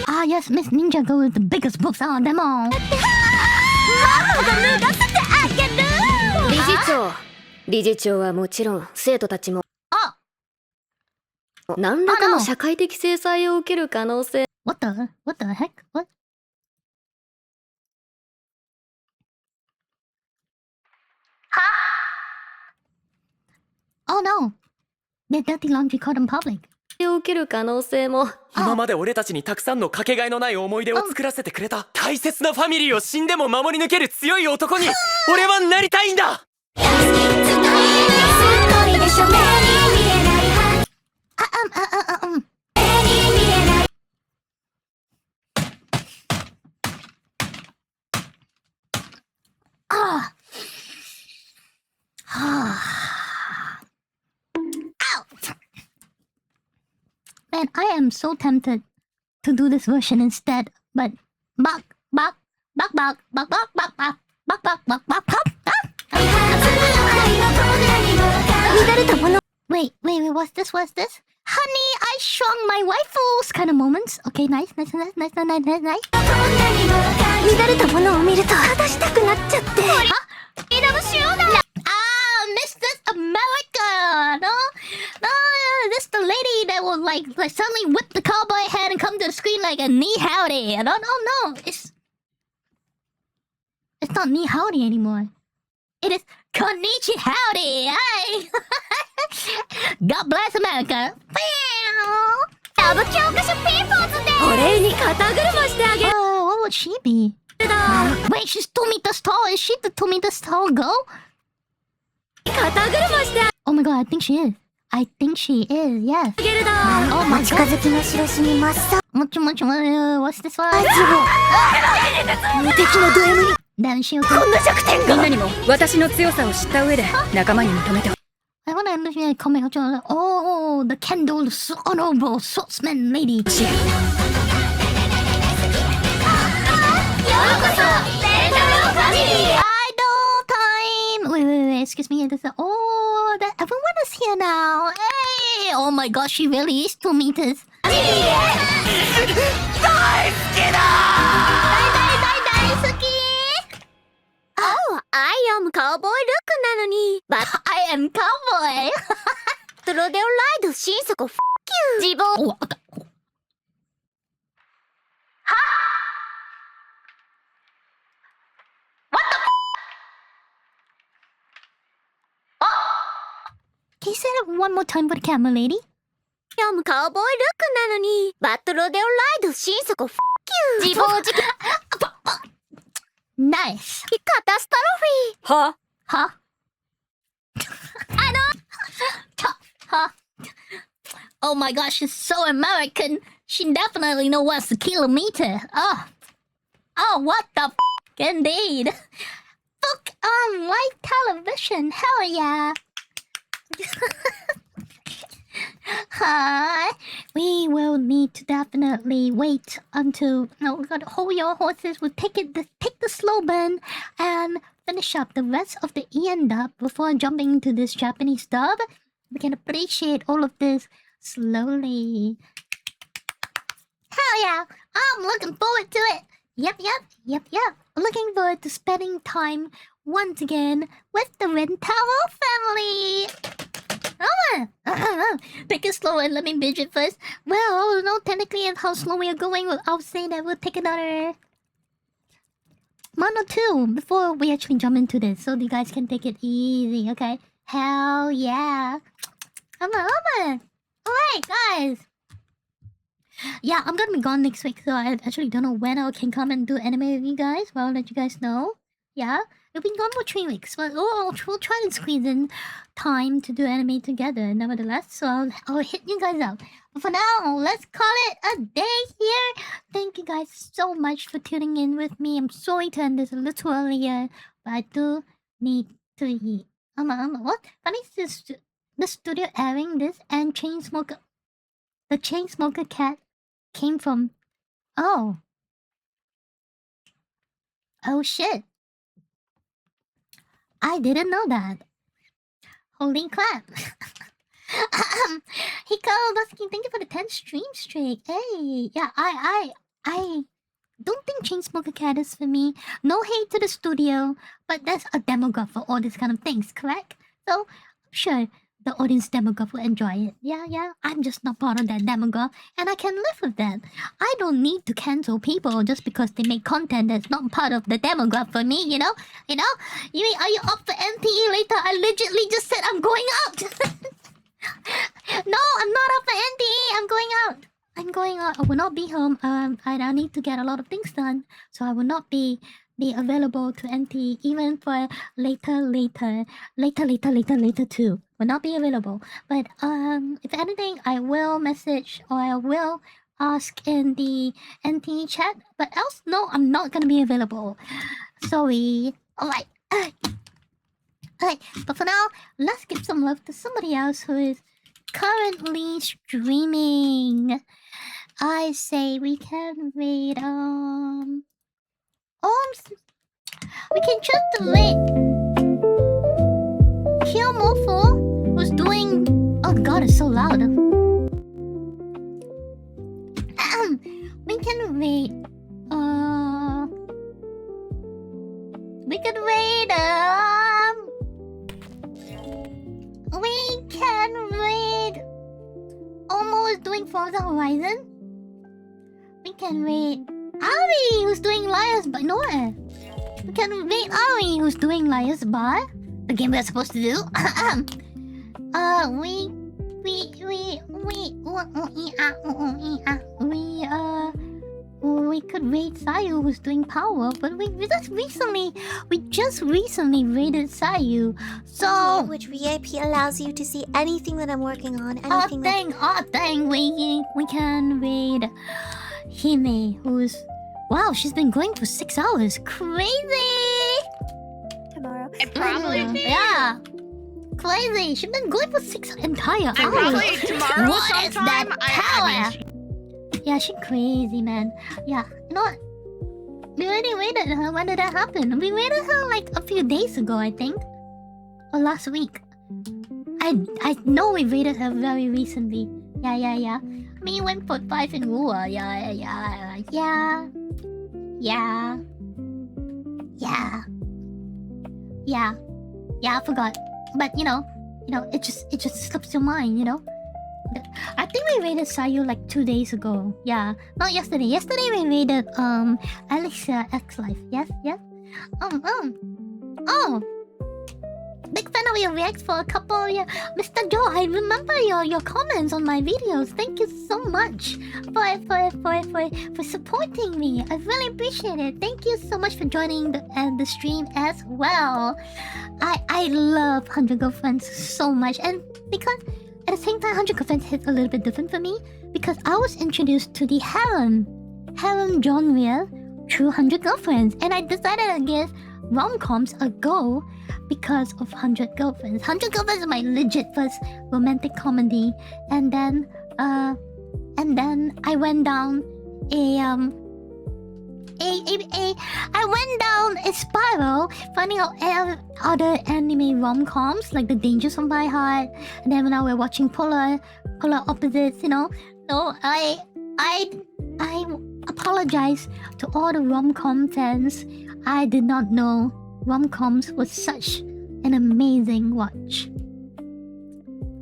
B: Ah, yes, Miss Ninja go with the biggest books on them all.
T: 理事長はもちろん生徒たちも何らかの社会的制裁を受ける可能性
B: What the heck? What? Oh no! They're dirty laundry caught in public.
T: を受ける可能性も
I: 今まで俺たちにたくさんのかけがえのない思い出を作らせてくれた大切なファミリーを死んでも守り抜ける強い男に俺はなりたいんだ
B: Man, I am so tempted to do this version instead, but bak. Wait, what's this? Honey, I shrunk my waifus kind of moments. Okay, nice. Ah, Mrs. America! No, this the lady that will like suddenly whip the cowboy hat and come to the screen like a knee howdy. No, it's not knee howdy anymore. It is konnichi howdy. Hi. God bless America. What would she be? Wait, she's 2 meters tall. Is she the 2 meters tall girl? Oh my god, I think she is. Yes. Oh my god. What's this one? Then she okay. I wanna understand comment. Oh, the Kendall honorable swordsman lady. Idol time! Wait, excuse me. Everyone is here now. Hey! Oh my gosh, she really is 2 meters.
G: Oh, I am cowboy look なのに But
B: I am cowboy!
G: Through their ride 心底 F*** you 自分
B: Can you say that one more time for the camera lady?
G: I am cowboy look なのに But through their ride 心底 F*** you 自暴自棄
B: Nice.
G: Catastrophe
B: はOh my gosh, she's so American. She definitely knows what's a kilometer. Oh, what the f*** indeed. Book on live television. Hell yeah. We will need to definitely wait until we gotta hold your horses. We'll take the slow burn and finish up the rest of the Ian dub before jumping into this Japanese dub. We can appreciate all of this slowly. Hell yeah! I'm looking forward to it. Yep. Looking forward to spending time once again with the Rentaro family. Take it slow and let me binge it first. Well, no, technically how slow we are going, I'll say that we'll take another month or two before we actually jump into this, so you guys can take it easy, okay? Hell yeah. Come on. Alright, guys. Yeah, I'm gonna be gone next week, so I actually don't know when I can come and do anime with you guys, but I'll let you guys know. Yeah, we've been gone for 3 weeks, but we'll try and squeeze in time to do anime together. Nevertheless, so I'll hit you guys up. But for now, let's call it a day here. Thank you guys so much for tuning in with me. I'm sorry to end this a little earlier, but I do need to eat. What? Funny is the studio airing this and Chainsmoker. The Chainsmoker cat came from. Oh. Oh shit. I didn't know that. Holy crap. Hiko Dusky, thank you for the 10 stream streak. Hey, yeah, I don't think Chainsmoker Cat is for me. No hate to the studio, but that's a demographic for all these kind of things, correct? So, I'm sure the audience demographic will enjoy it. Yeah, I'm just not part of that demographic, and I can live with that. I don't need to cancel people just because they make content that's not part of the demographic for me, you know? You mean, are you up for NTE later? I legitimately just said I'm going out! No, I'm not up for NTE, I'm going out! I'm going out. I will not be home. I need to get a lot of things done, so I will not be available to NT even for later too. Will not be available. But if anything, I will message or I will ask in the NT chat. But else, no, I'm not gonna be available. Sorry. Alright. Alright. But for now, let's give some love to somebody else who is currently streaming. I say we can wait. We can just wait. Kyomofo was doing. Oh god, it's so loud. We can wait. We can wait. We can wait. Omo is doing Forza Horizon. We can wait. Ari, who's doing Liar's Bar. No. We can wait Ari, who's doing Liar's Bar. The game we're supposed to do. We could raid Sayu, who's doing Power, but we just recently raided Sayu. So
G: which VIP allows you to see anything that I'm working on.
B: Dang, we can raid Hime, who's wow, she's been going for 6 hours. Crazy.
G: Tomorrow.
U: It probably
B: yeah. Crazy. She's been going for 6 entire hours.
U: Probably tomorrow
B: What is
U: sometime.
B: that power? Yeah, she's crazy, man. Yeah, you know what? We already raided her. When did that happen? We raided her like a few days ago, I think. Or last week. I know we raided her very recently. Yeah. I mean, went for 5 in Rua. Yeah, I forgot. But you know, it just slips your mind, you know. I think we raided Sayu like 2 days ago. Yeah, not yesterday. Yesterday we raided Alicia X Life. Yes. Oh, big fan of your reacts for a couple. Yeah, Mr. Joe, I remember your comments on my videos. Thank you so much for supporting me. I really appreciate it. Thank you so much for joining the stream as well. I love 100 Girlfriends so much, and because at the same time 100 Girlfriends hits a little bit different for me because I was introduced to the harem genre through 100 Girlfriends, and I decided to give rom-coms a go because of 100 Girlfriends. 100 Girlfriends is my legit first romantic comedy, and then I went down a spiral, finding out other anime rom-coms like The Dangers of My Heart, and then now we're watching polar opposites, you know. So I apologize to all the rom-com fans. I did not know rom-coms was such an amazing watch.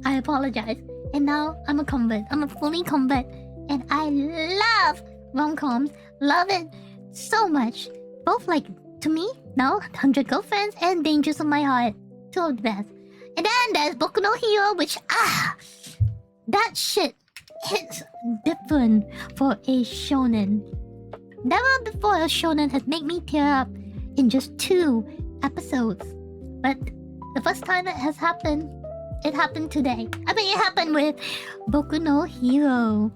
B: I apologize. And now I'm a convert. I'm a fully convert. And I love rom-coms. Love it so much. Both like, to me, now 100 Girlfriends and Dangers of My Heart. Two of the best. And then there's Boku no Hero, which, that shit hits different for a shonen. Never before a shonen has made me tear up in just 2 episodes. But the first time it happened today. I mean, it happened with Boku no Hero.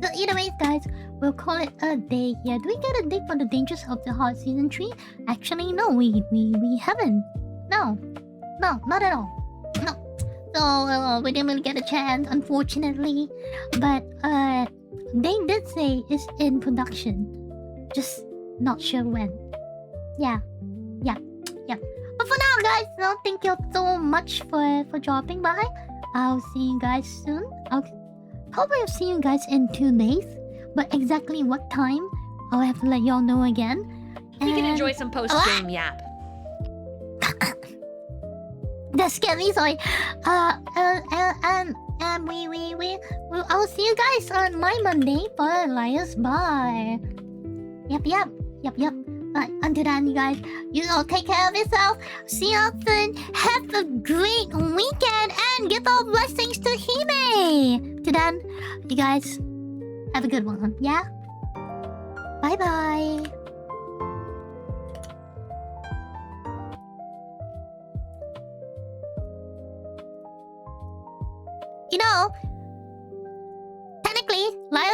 B: So anyways, guys, we'll call it a day here. Do we get a day for the Dangers of the Heart Season 3? Actually, no, we haven't. No, not at all. No. So, we didn't really get a chance, unfortunately. But, they did say it's in production. Just not sure when. Yeah. But for now, guys, thank you so much for dropping by. I'll see you guys soon. I'll probably see you guys in 2 days. But exactly what time, I'll have to let y'all know again.
U: You can enjoy some post-stream yap.
B: That's scary, sorry. And I'll see you guys on my Monday for Elias Bar. Yep. Until then, you guys, take care of yourself. See you soon. Have a great weekend and give all blessings to Hime. Till then, you guys, have a good one. Yeah? Bye-bye. Technically, live